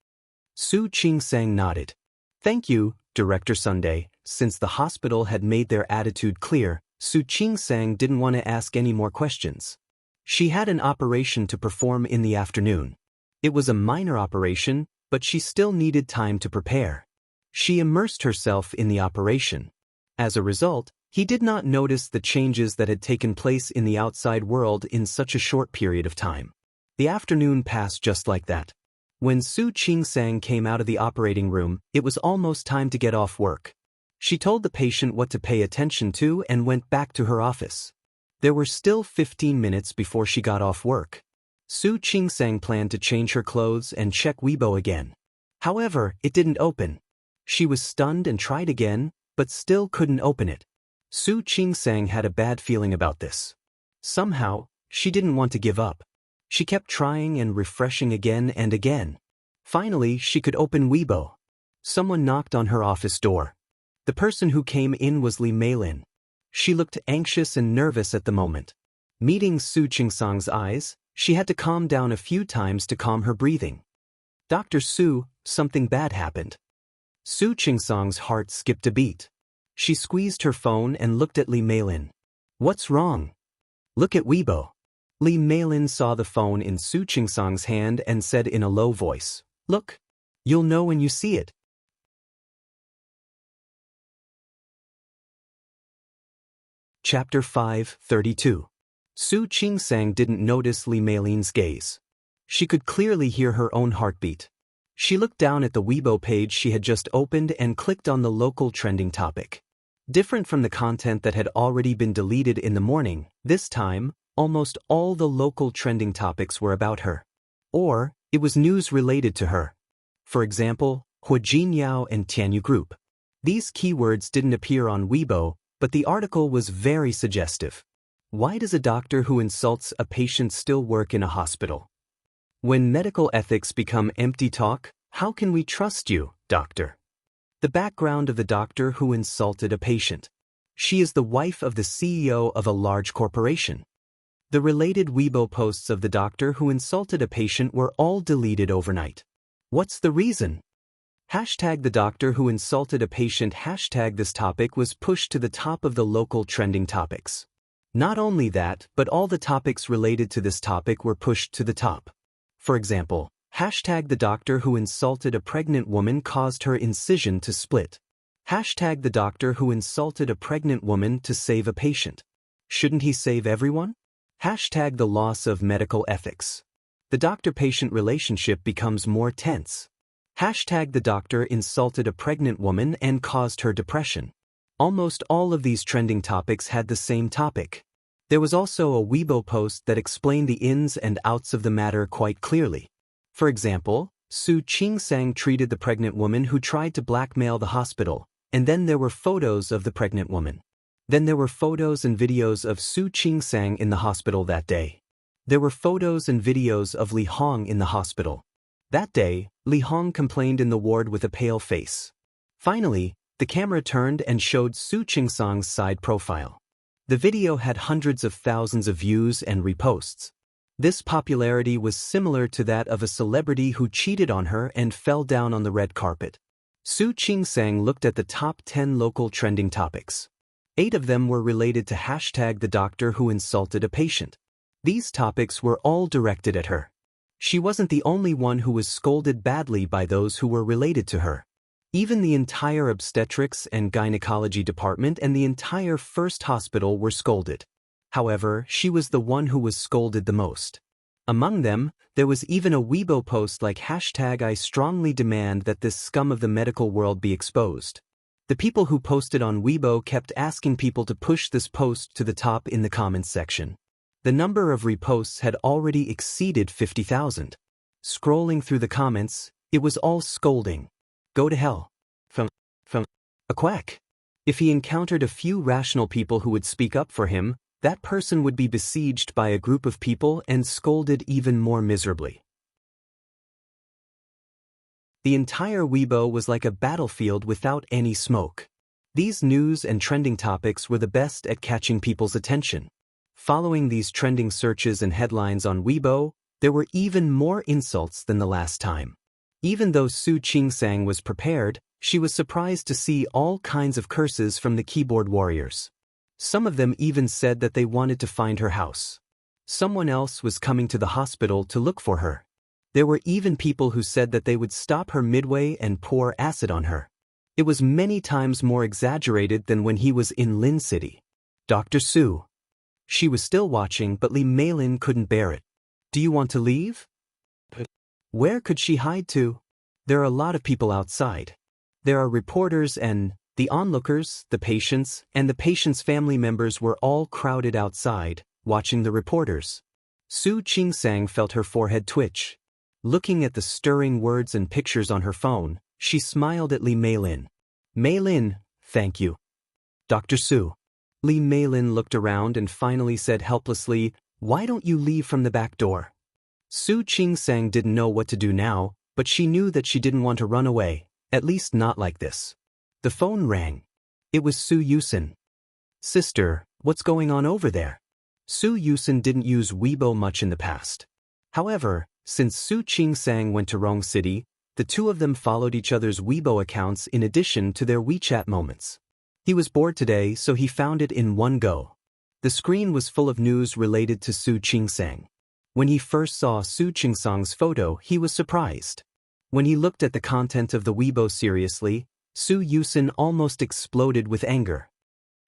Su Qingsang nodded. Thank you, Director Sunday. Since the hospital had made their attitude clear, Su Qingsang didn't want to ask any more questions. She had an operation to perform in the afternoon. It was a minor operation, but she still needed time to prepare. She immersed herself in the operation. As a result, he did not notice the changes that had taken place in the outside world in such a short period of time. The afternoon passed just like that. When Su Qingsang came out of the operating room, it was almost time to get off work. She told the patient what to pay attention to and went back to her office. There were still 15 minutes before she got off work. Su Qingsang planned to change her clothes and check Weibo again. However, it didn't open. She was stunned and tried again, but still couldn't open it. Su Qingsang had a bad feeling about this. Somehow, she didn't want to give up. She kept trying and refreshing again and again. Finally, she could open Weibo. Someone knocked on her office door. The person who came in was Li Meilin. She looked anxious and nervous at the moment. Meeting Su Qingsang's eyes, she had to calm down a few times to calm her breathing. Dr. Su, something bad happened. Su Qingsang's heart skipped a beat. She squeezed her phone and looked at Li Meilin. What's wrong? Look at Weibo. Li Meilin saw the phone in Su Qingsang's hand and said in a low voice, Look. You'll know when you see it. Chapter 5:32. Su Qingsang didn't notice Li Meilin's gaze. She could clearly hear her own heartbeat. She looked down at the Weibo page she had just opened and clicked on the local trending topic. Different from the content that had already been deleted in the morning, this time, almost all the local trending topics were about her. Or, it was news related to her. For example, Huajin Yao and Tianyu Group. These keywords didn't appear on Weibo, But the article was very suggestive. Why does a doctor who insults a patient still work in a hospital? When medical ethics become empty talk, how can we trust you, doctor? The background of the doctor who insulted a patient. She is the wife of the CEO of a large corporation. The related Weibo posts of the doctor who insulted a patient were all deleted overnight. What's the reason? Hashtag the doctor who insulted a patient. Hashtag this topic was pushed to the top of the local trending topics. Not only that, but all the topics related to this topic were pushed to the top. For example, hashtag the doctor who insulted a pregnant woman caused her incision to split. Hashtag the doctor who insulted a pregnant woman to save a patient. Shouldn't he save everyone? Hashtag the loss of medical ethics. The doctor-patient relationship becomes more tense. Hashtag the doctor insulted a pregnant woman and caused her depression. Almost all of these trending topics had the same topic. There was also a Weibo post that explained the ins and outs of the matter quite clearly. For example, Su Qing-sang treated the pregnant woman who tried to blackmail the hospital, and then there were photos of the pregnant woman. Then there were photos and videos of Su Qing-sang in the hospital that day. There were photos and videos of Li Hong in the hospital. That day, Li Hong complained in the ward with a pale face. Finally, the camera turned and showed Su Qing-sang's side profile. The video had hundreds of thousands of views and reposts. This popularity was similar to that of a celebrity who cheated on her and fell down on the red carpet. Su Qing-sang looked at the top 10 local trending topics. 8 of them were related to hashtag the doctor who insulted a patient. These topics were all directed at her. She wasn't the only one who was scolded badly by those who were related to her. Even the entire obstetrics and gynecology department and the entire first hospital were scolded. However, she was the one who was scolded the most. Among them, there was even a Weibo post like hashtag I strongly demand that this scum of the medical world be exposed. The people who posted on Weibo kept asking people to push this post to the top in the comments section. The number of reposts had already exceeded 50,000. Scrolling through the comments, it was all scolding. Go to hell. From a quack. If he encountered a few rational people who would speak up for him, that person would be besieged by a group of people and scolded even more miserably. The entire Weibo was like a battlefield without any smoke. These news and trending topics were the best at catching people's attention. Following these trending searches and headlines on Weibo, there were even more insults than the last time. Even though Su Qing-sang was prepared, she was surprised to see all kinds of curses from the keyboard warriors. Some of them even said that they wanted to find her house. Someone else was coming to the hospital to look for her. There were even people who said that they would stop her midway and pour acid on her. It was many times more exaggerated than when he was in Lin City. Dr. Su. She was still watching, but Lee Mei-lin couldn't bear it. Do you want to leave? Where could she hide to? There are a lot of people outside. There are reporters and the onlookers, the patients, and the patients' family members were all crowded outside, watching the reporters. Su Qing-sang felt her forehead twitch. Looking at the stirring words and pictures on her phone, she smiled at Lee Mei-lin. Mei-lin, thank you. Dr. Su. Lee Mei-lin looked around and finally said helplessly, why don't you leave from the back door? Su Qing-sang didn't know what to do now, but she knew that she didn't want to run away, at least not like this. The phone rang. It was Su Yusin. Sister, what's going on over there? Su Yusin didn't use Weibo much in the past. However, since Su Qing-sang went to Rong City, the two of them followed each other's Weibo accounts in addition to their WeChat moments. He was bored today, so he found it in one go. The screen was full of news related to Su Qing-sang. When he first saw Su Qing-sang's photo, he was surprised. When he looked at the content of the Weibo seriously, Su Yusin almost exploded with anger.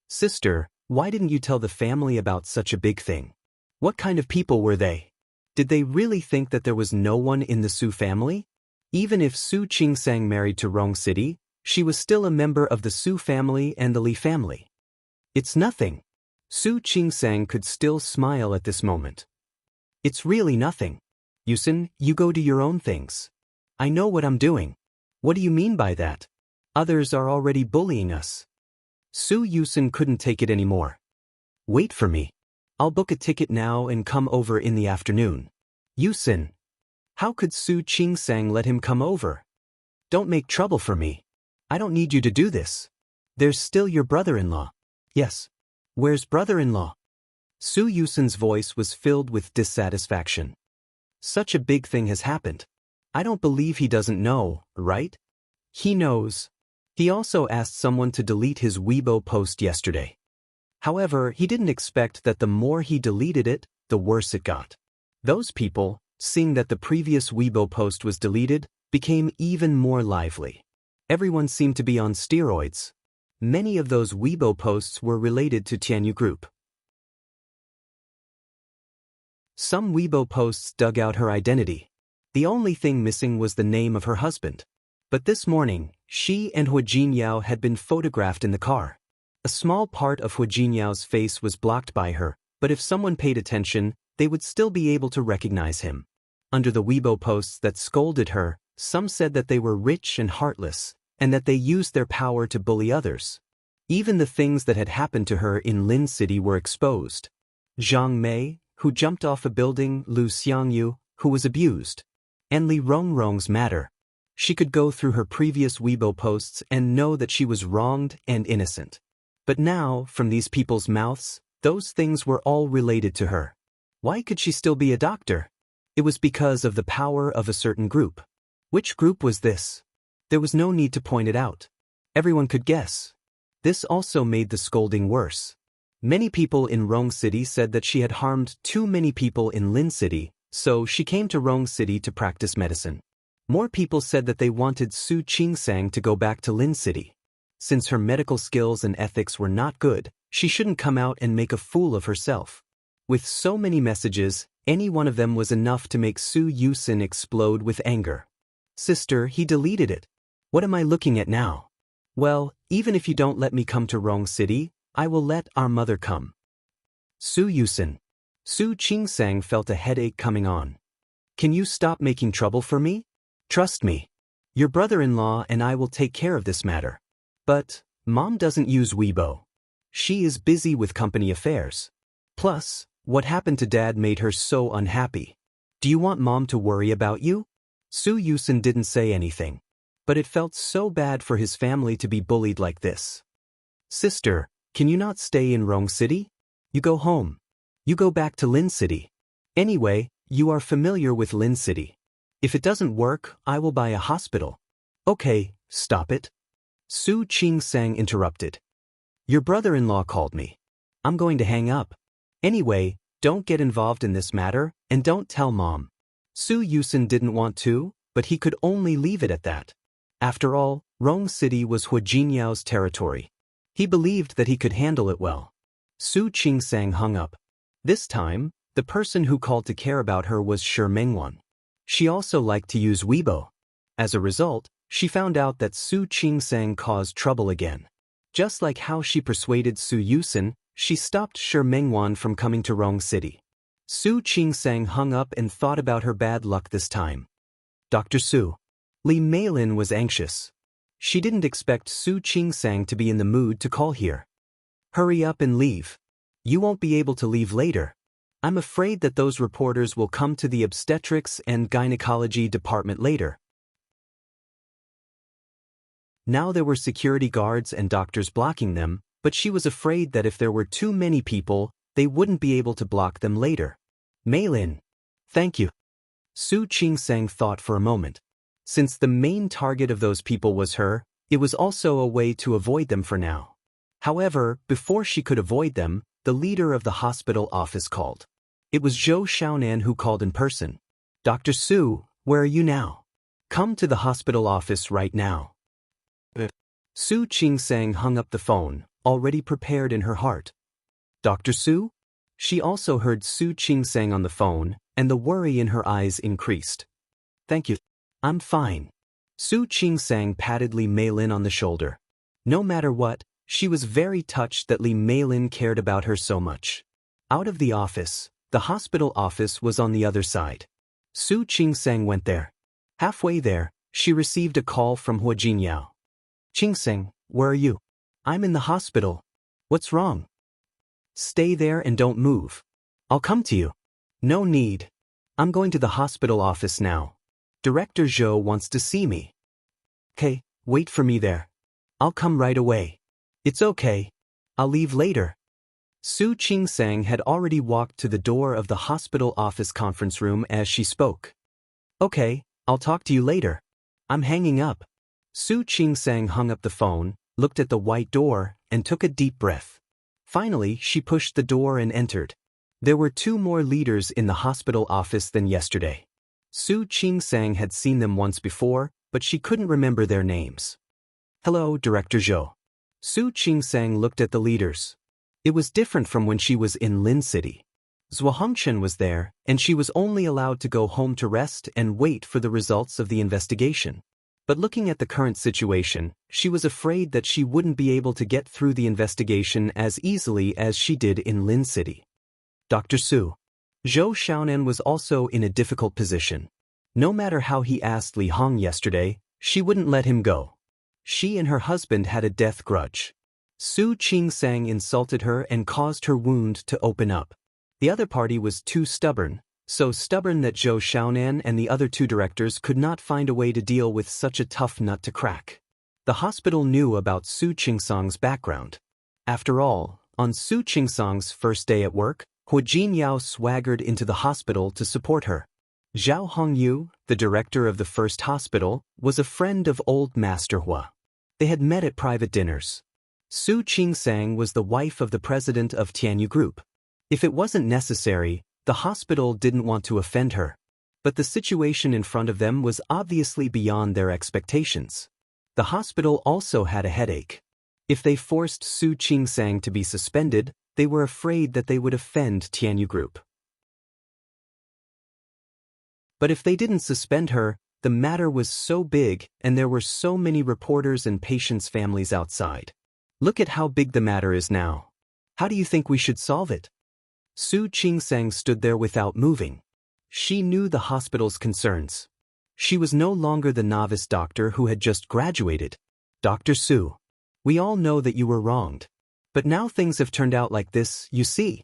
Sister, why didn't you tell the family about such a big thing? What kind of people were they? Did they really think that there was no one in the Su family? Even if Su Qing-sang married to Rong City, she was still a member of the Su family and the Li family. It's nothing. Su Qing-sang could still smile at this moment. It's really nothing. Yusin, you go do your own things. I know what I'm doing. What do you mean by that? Others are already bullying us. Su Yusin couldn't take it anymore. Wait for me. I'll book a ticket now and come over in the afternoon. Yusin. How could Su Qingsang let him come over? Don't make trouble for me. I don't need you to do this. There's still your brother-in-law. Yes. Where's brother-in-law? Su Yusin's voice was filled with dissatisfaction. Such a big thing has happened. I don't believe he doesn't know, right? He knows. He also asked someone to delete his Weibo post yesterday. However, he didn't expect that the more he deleted it, the worse it got. Those people, seeing that the previous Weibo post was deleted, became even more lively. Everyone seemed to be on steroids. Many of those Weibo posts were related to Tianyu Group. Some Weibo posts dug out her identity. The only thing missing was the name of her husband. But this morning, she and Hu Jinyao had been photographed in the car. A small part of Hu Jinyao's face was blocked by her, but if someone paid attention, they would still be able to recognize him. Under the Weibo posts that scolded her, some said that they were rich and heartless, and that they used their power to bully others. Even the things that had happened to her in Lin City were exposed. Zhang Mei, who jumped off a building, Lu Xiangyu, who was abused, and Li Rongrong's matter. She could go through her previous Weibo posts and know that she was wronged and innocent. But now, from these people's mouths, those things were all related to her. Why could she still be a doctor? It was because of the power of a certain group. Which group was this? There was no need to point it out. Everyone could guess. This also made the scolding worse. Many people in Rong City said that she had harmed too many people in Lin City, so she came to Rong City to practice medicine. More people said that they wanted Su Qingsang to go back to Lin City. Since her medical skills and ethics were not good, she shouldn't come out and make a fool of herself. With so many messages, any one of them was enough to make Su Yusin explode with anger. Sister, he deleted it. What am I looking at now? Well, even if you don't let me come to Rong City, I will let our mother come. Su Yusin. Su Qingsang felt a headache coming on. Can you stop making trouble for me? Trust me. Your brother-in-law and I will take care of this matter. But, Mom doesn't use Weibo. She is busy with company affairs. Plus, what happened to Dad made her so unhappy. Do you want Mom to worry about you? Su Yusin didn't say anything. But it felt so bad for his family to be bullied like this. Sister, can you not stay in Rong City? You go home. You go back to Lin City. Anyway, you are familiar with Lin City. If it doesn't work, I will buy a hospital. Okay, stop it. Su Qingsang interrupted. Your brother-in-law called me. I'm going to hang up. Anyway, don't get involved in this matter, and don't tell Mom. Su Yusin didn't want to, but he could only leave it at that. After all, Rong City was Hu Jinyao's territory. He believed that he could handle it well. Su Qingsang hung up. This time, the person who called to care about her was Shi Mengwan. She also liked to use Weibo. As a result, she found out that Su Qingsang caused trouble again. Just like how she persuaded Su Yusin, she stopped Shi Mengwan from coming to Rong City. Su Qingsang hung up and thought about her bad luck this time. Dr. Su. Li Meilin was anxious. She didn't expect Su Qingsang to be in the mood to call here. Hurry up and leave. You won't be able to leave later. I'm afraid that those reporters will come to the obstetrics and gynecology department later. Now there were security guards and doctors blocking them, but she was afraid that if there were too many people, they wouldn't be able to block them later. Meilin. Thank you. Su Qingsang thought for a moment. Since the main target of those people was her, it was also a way to avoid them for now. However, before she could avoid them, the leader of the hospital office called. It was Zhou Xiaonan who called in person. Dr. Su, where are you now? Come to the hospital office right now. Su Qingsang hung up the phone, already prepared in her heart. Dr. Su? She also heard Su Qingsang on the phone, and the worry in her eyes increased. Thank you. I'm fine. Su Qingsang patted Li Meilin on the shoulder. No matter what, she was very touched that Li Meilin cared about her so much. Out of the office, the hospital office was on the other side. Su Qingsang went there. Halfway there, she received a call from Hu Jinyao. Qingsang, where are you? I'm in the hospital. What's wrong? Stay there and don't move. I'll come to you. No need. I'm going to the hospital office now. Director Zhou wants to see me. Okay, wait for me there. I'll come right away. It's okay. I'll leave later. Su Qingsang had already walked to the door of the hospital office conference room as she spoke. Okay, I'll talk to you later. I'm hanging up. Su Qingsang hung up the phone, looked at the white door, and took a deep breath. Finally, she pushed the door and entered. There were 2 more leaders in the hospital office than yesterday. Su Qingsang had seen them once before, but she couldn't remember their names. Hello, Director Zhou. Su Qingsang looked at the leaders. It was different from when she was in Lin City. Zhou Hongchen was there, and she was only allowed to go home to rest and wait for the results of the investigation. But looking at the current situation, she was afraid that she wouldn't be able to get through the investigation as easily as she did in Lin City. Dr. Su. Zhou Xiaonan was also in a difficult position. No matter how he asked Li Hong yesterday, she wouldn't let him go. She and her husband had a death grudge. Su Qingsang insulted her and caused her wound to open up. The other party was too stubborn, so stubborn that Zhou Xiaonan and the other 2 directors could not find a way to deal with such a tough nut to crack. The hospital knew about Su Qingsang's background. After all, on Su Qingsang's first day at work, Hu Jinyao swaggered into the hospital to support her. Zhao Hongyu, the director of the first hospital, was a friend of old Master Hua. They had met at private dinners. Su Qingsang was the wife of the president of Tianyu Group. If it wasn't necessary, the hospital didn't want to offend her. But the situation in front of them was obviously beyond their expectations. The hospital also had a headache. If they forced Su Qingsang to be suspended, they were afraid that they would offend Tianyu Group. But if they didn't suspend her, the matter was so big and there were so many reporters and patients' families outside. Look at how big the matter is now. How do you think we should solve it? Su Qingsang stood there without moving. She knew the hospital's concerns. She was no longer the novice doctor who had just graduated. Dr. Su, we all know that you were wronged. But now things have turned out like this, you see.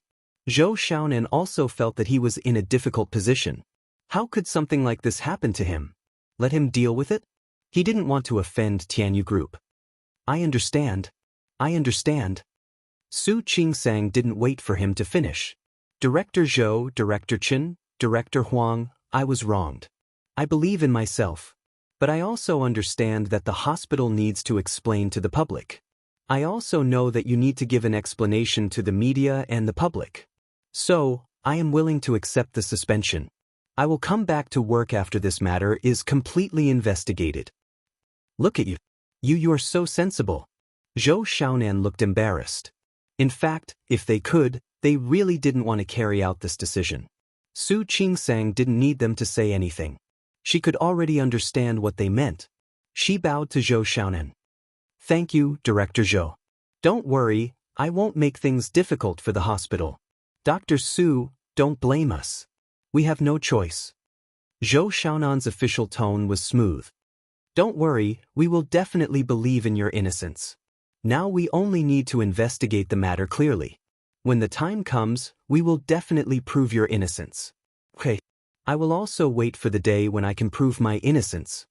Zhou Xiaonan also felt that he was in a difficult position. How could something like this happen to him? Let him deal with it? He didn't want to offend Tianyu Group. I understand. I understand. Su Qingsang didn't wait for him to finish. Director Zhou, Director Chen, Director Huang, I was wronged. I believe in myself. But I also understand that the hospital needs to explain to the public. I also know that you need to give an explanation to the media and the public. So, I am willing to accept the suspension. I will come back to work after this matter is completely investigated. Look at you. You are so sensible. Zhou Xiaonan looked embarrassed. In fact, if they could, they really didn't want to carry out this decision. Su Qingsang didn't need them to say anything. She could already understand what they meant. She bowed to Zhou Xiaonan. Thank you, Director Zhou. Don't worry, I won't make things difficult for the hospital. Dr. Su, don't blame us. We have no choice. Zhou Xiaonan's official tone was smooth. Don't worry, we will definitely believe in your innocence. Now we only need to investigate the matter clearly. When the time comes, we will definitely prove your innocence. Okay. I will also wait for the day when I can prove my innocence.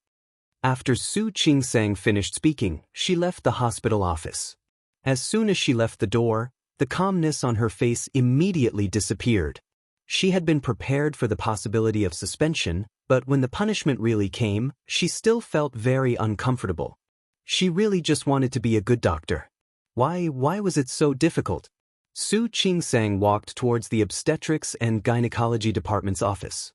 After Su Qingsang finished speaking, she left the hospital office. As soon as she left the door, the calmness on her face immediately disappeared. She had been prepared for the possibility of suspension, but when the punishment really came, she still felt very uncomfortable. She really just wanted to be a good doctor. Why was it so difficult? Su Qingsang walked towards the obstetrics and gynecology department's office.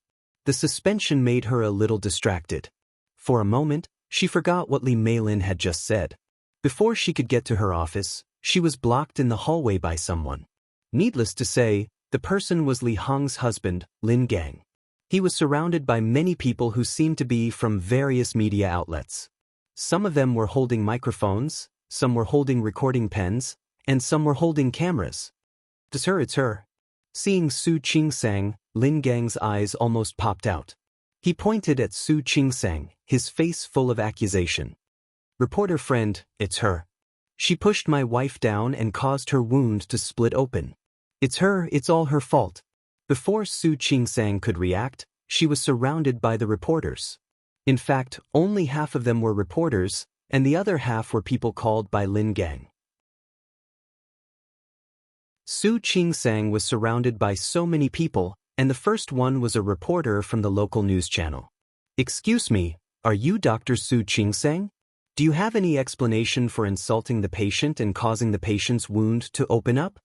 The suspension made her a little distracted. For a moment, she forgot what Li Meilin had just said. Before she could get to her office, she was blocked in the hallway by someone. Needless to say, the person was Li Hong's husband, Lin Gang. He was surrounded by many people who seemed to be from various media outlets. Some of them were holding microphones, some were holding recording pens, and some were holding cameras. It's her. Seeing Su Qingsang, Lin Gang's eyes almost popped out. He pointed at Su Qingsang, his face full of accusation. Reporter friend, it's her. She pushed my wife down and caused her wound to split open. It's all her fault. Before Su Qingsang could react, she was surrounded by the reporters. In fact, only half of them were reporters, and the other half were people called by Lin Gang. Su Qingsang was surrounded by so many people, and the first one was a reporter from the local news channel. "Excuse me, are you Dr. Su Qingsang? Do you have any explanation for insulting the patient and causing the patient's wound to open up?"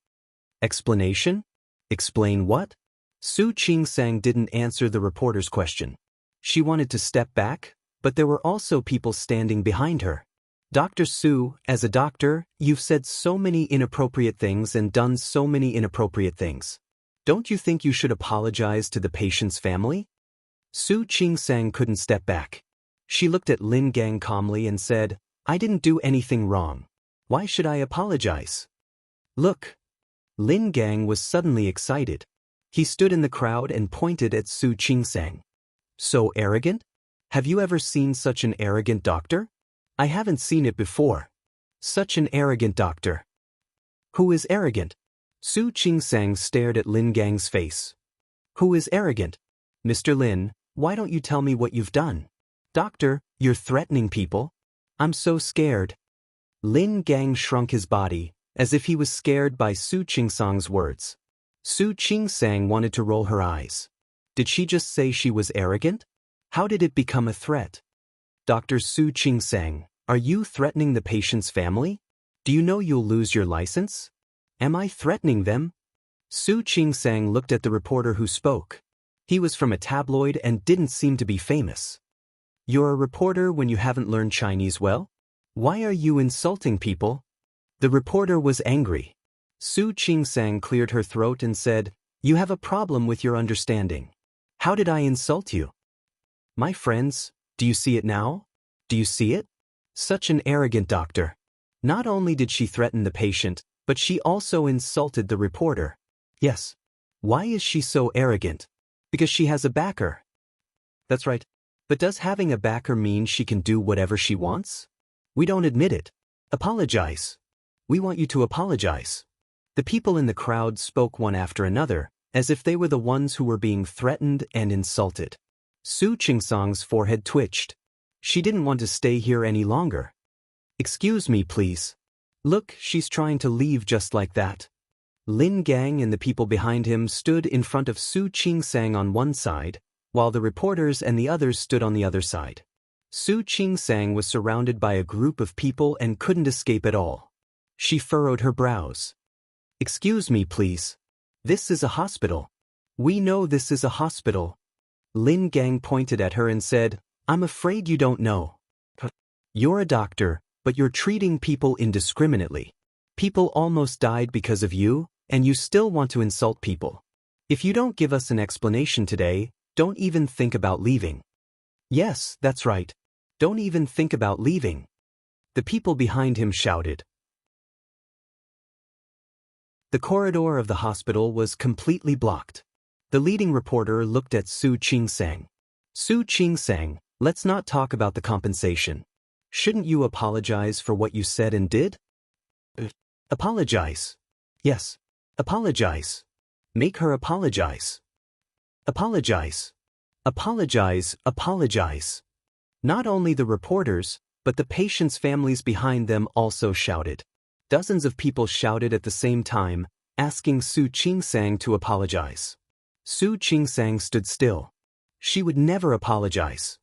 "Explanation? Explain what?" Su Qingsang didn't answer the reporter's question. She wanted to step back, but there were also people standing behind her. "Dr. Su, as a doctor, you've said so many inappropriate things and done so many inappropriate things. Don't you think you should apologize to the patient's family?" Su Qingsang couldn't step back. She looked at Lin Gang calmly and said, "I didn't do anything wrong. Why should I apologize?" "Look." Lin Gang was suddenly excited. He stood in the crowd and pointed at Su Qingsang. "So arrogant? Have you ever seen such an arrogant doctor? I haven't seen it before. Such an arrogant doctor." "Who is arrogant?" Su Qingsang stared at Lin Gang's face. "Who is arrogant? Mr. Lin, why don't you tell me what you've done?" "Doctor, you're threatening people. I'm so scared." Lin Gang shrunk his body, as if he was scared by Su Qingsang's words. Su Qingsang wanted to roll her eyes. Did she just say she was arrogant? How did it become a threat? "Dr. Su Qingsang, are you threatening the patient's family? Do you know you'll lose your license? Am I threatening them?" Su Qingsang looked at the reporter who spoke. He was from a tabloid and didn't seem to be famous. "You're a reporter when you haven't learned Chinese well? Why are you insulting people?" The reporter was angry. Su Qingsang cleared her throat and said, "You have a problem with your understanding. How did I insult you?" "My friends, do you see it now? Do you see it? Such an arrogant doctor. Not only did she threaten the patient, but she also insulted the reporter. Yes. Why is she so arrogant? Because she has a backer." "That's right. But does having a backer mean she can do whatever she wants? We don't admit it. Apologize. We want you to apologize." The people in the crowd spoke one after another, as if they were the ones who were being threatened and insulted. Su Qingsang's forehead twitched. She didn't want to stay here any longer. "Excuse me, please. Look, she's trying to leave just like that." Lin Gang and the people behind him stood in front of Su Qingsang on one side, while the reporters and the others stood on the other side. Su Qingsang was surrounded by a group of people and couldn't escape at all. She furrowed her brows. "Excuse me, please. This is a hospital. We know this is a hospital." Lin Gang pointed at her and said, "I'm afraid you don't know. You're a doctor, but you're treating people indiscriminately. People almost died because of you, and you still want to insult people. If you don't give us an explanation today, don't even think about leaving." "Yes, that's right. Don't even think about leaving." The people behind him shouted. The corridor of the hospital was completely blocked. The leading reporter looked at Su Qingsang. "Su Qingsang, let's not talk about the compensation. Shouldn't you apologize for what you said and did?" "Apologize. Yes. Apologize. Make her apologize. Apologize. Apologize, apologize." Not only the reporters, but the patients' families behind them also shouted. Dozens of people shouted at the same time, asking Su Qingsang to apologize. Su Qingsang stood still. She would never apologize.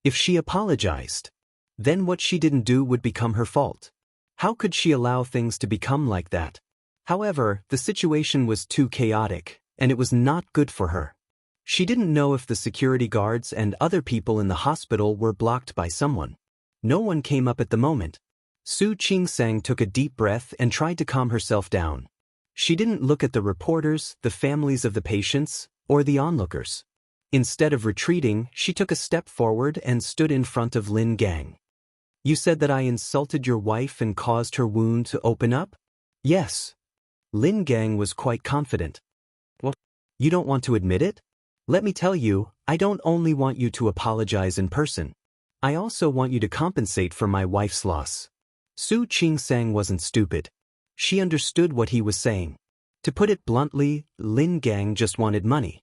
If she apologized, then what she didn't do would become her fault. How could she allow things to become like that? However, the situation was too chaotic, and it was not good for her. She didn't know if the security guards and other people in the hospital were blocked by someone. No one came up at the moment. Su Qingsang took a deep breath and tried to calm herself down. She didn't look at the reporters, the families of the patients, or the onlookers. Instead of retreating, she took a step forward and stood in front of Lin Gang. "You said that I insulted your wife and caused her wound to open up?" "Yes." Lin Gang was quite confident. "Well, you don't want to admit it? Let me tell you, I don't only want you to apologize in person. I also want you to compensate for my wife's loss." Su Qingsang wasn't stupid. She understood what he was saying. To put it bluntly, Lin Gang just wanted money.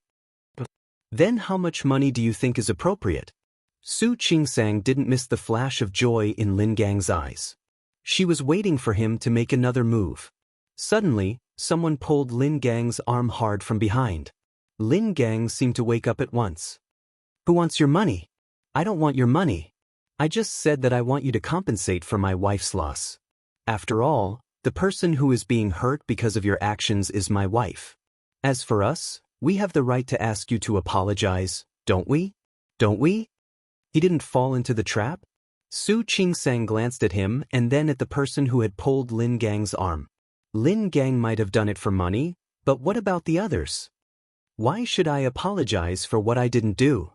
Then how much money do you think is appropriate? Su Qingsang didn't miss the flash of joy in Lin Gang's eyes. She was waiting for him to make another move. Suddenly, someone pulled Lin Gang's arm hard from behind. Lin Gang seemed to wake up at once. Who wants your money? I don't want your money. I just said that I want you to compensate for my wife's loss. After all, the person who is being hurt because of your actions is my wife. As for us, we have the right to ask you to apologize, don't we? Don't we? He didn't fall into the trap? Su Qingsang glanced at him and then at the person who had pulled Lin Gang's arm. Lin Gang might have done it for money, but what about the others? Why should I apologize for what I didn't do?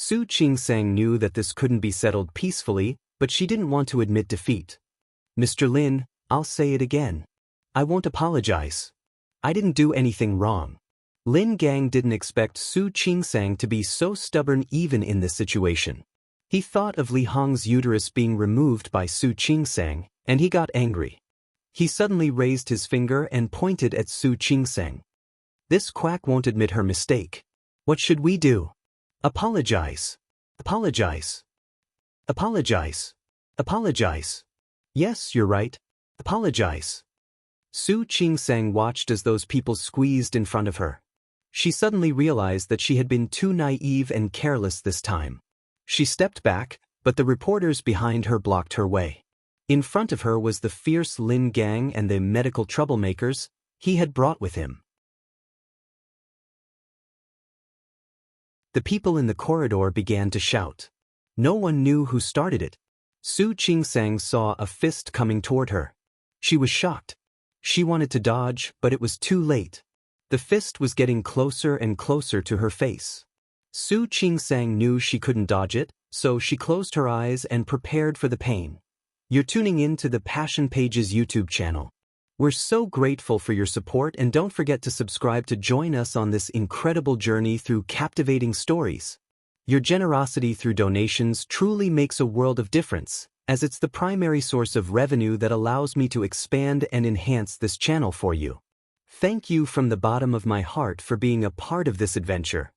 Su Qingsang knew that this couldn't be settled peacefully, but she didn't want to admit defeat. Mr. Lin, I'll say it again. I won't apologize. I didn't do anything wrong. Lin Gang didn't expect Su Qingsang to be so stubborn even in this situation. He thought of Li Hong's uterus being removed by Su Qingsang, and he got angry. He suddenly raised his finger and pointed at Su Qingsang. This quack won't admit her mistake. What should we do? Apologize. Apologize. Apologize. Apologize. Yes, you're right. Apologize. Su Qingsang watched as those people squeezed in front of her. She suddenly realized that she had been too naive and careless this time. She stepped back, but the reporters behind her blocked her way. In front of her was the fierce Lin Gang and the medical troublemakers he had brought with him. The people in the corridor began to shout. No one knew who started it. Su Qingsang saw a fist coming toward her. She was shocked. She wanted to dodge, but it was too late. The fist was getting closer and closer to her face. Su Qingsang knew she couldn't dodge it, so she closed her eyes and prepared for the pain. You're tuning in to the Passion Pages YouTube channel. We're so grateful for your support, and don't forget to subscribe to join us on this incredible journey through captivating stories. Your generosity through donations truly makes a world of difference, as it's the primary source of revenue that allows me to expand and enhance this channel for you. Thank you from the bottom of my heart for being a part of this adventure.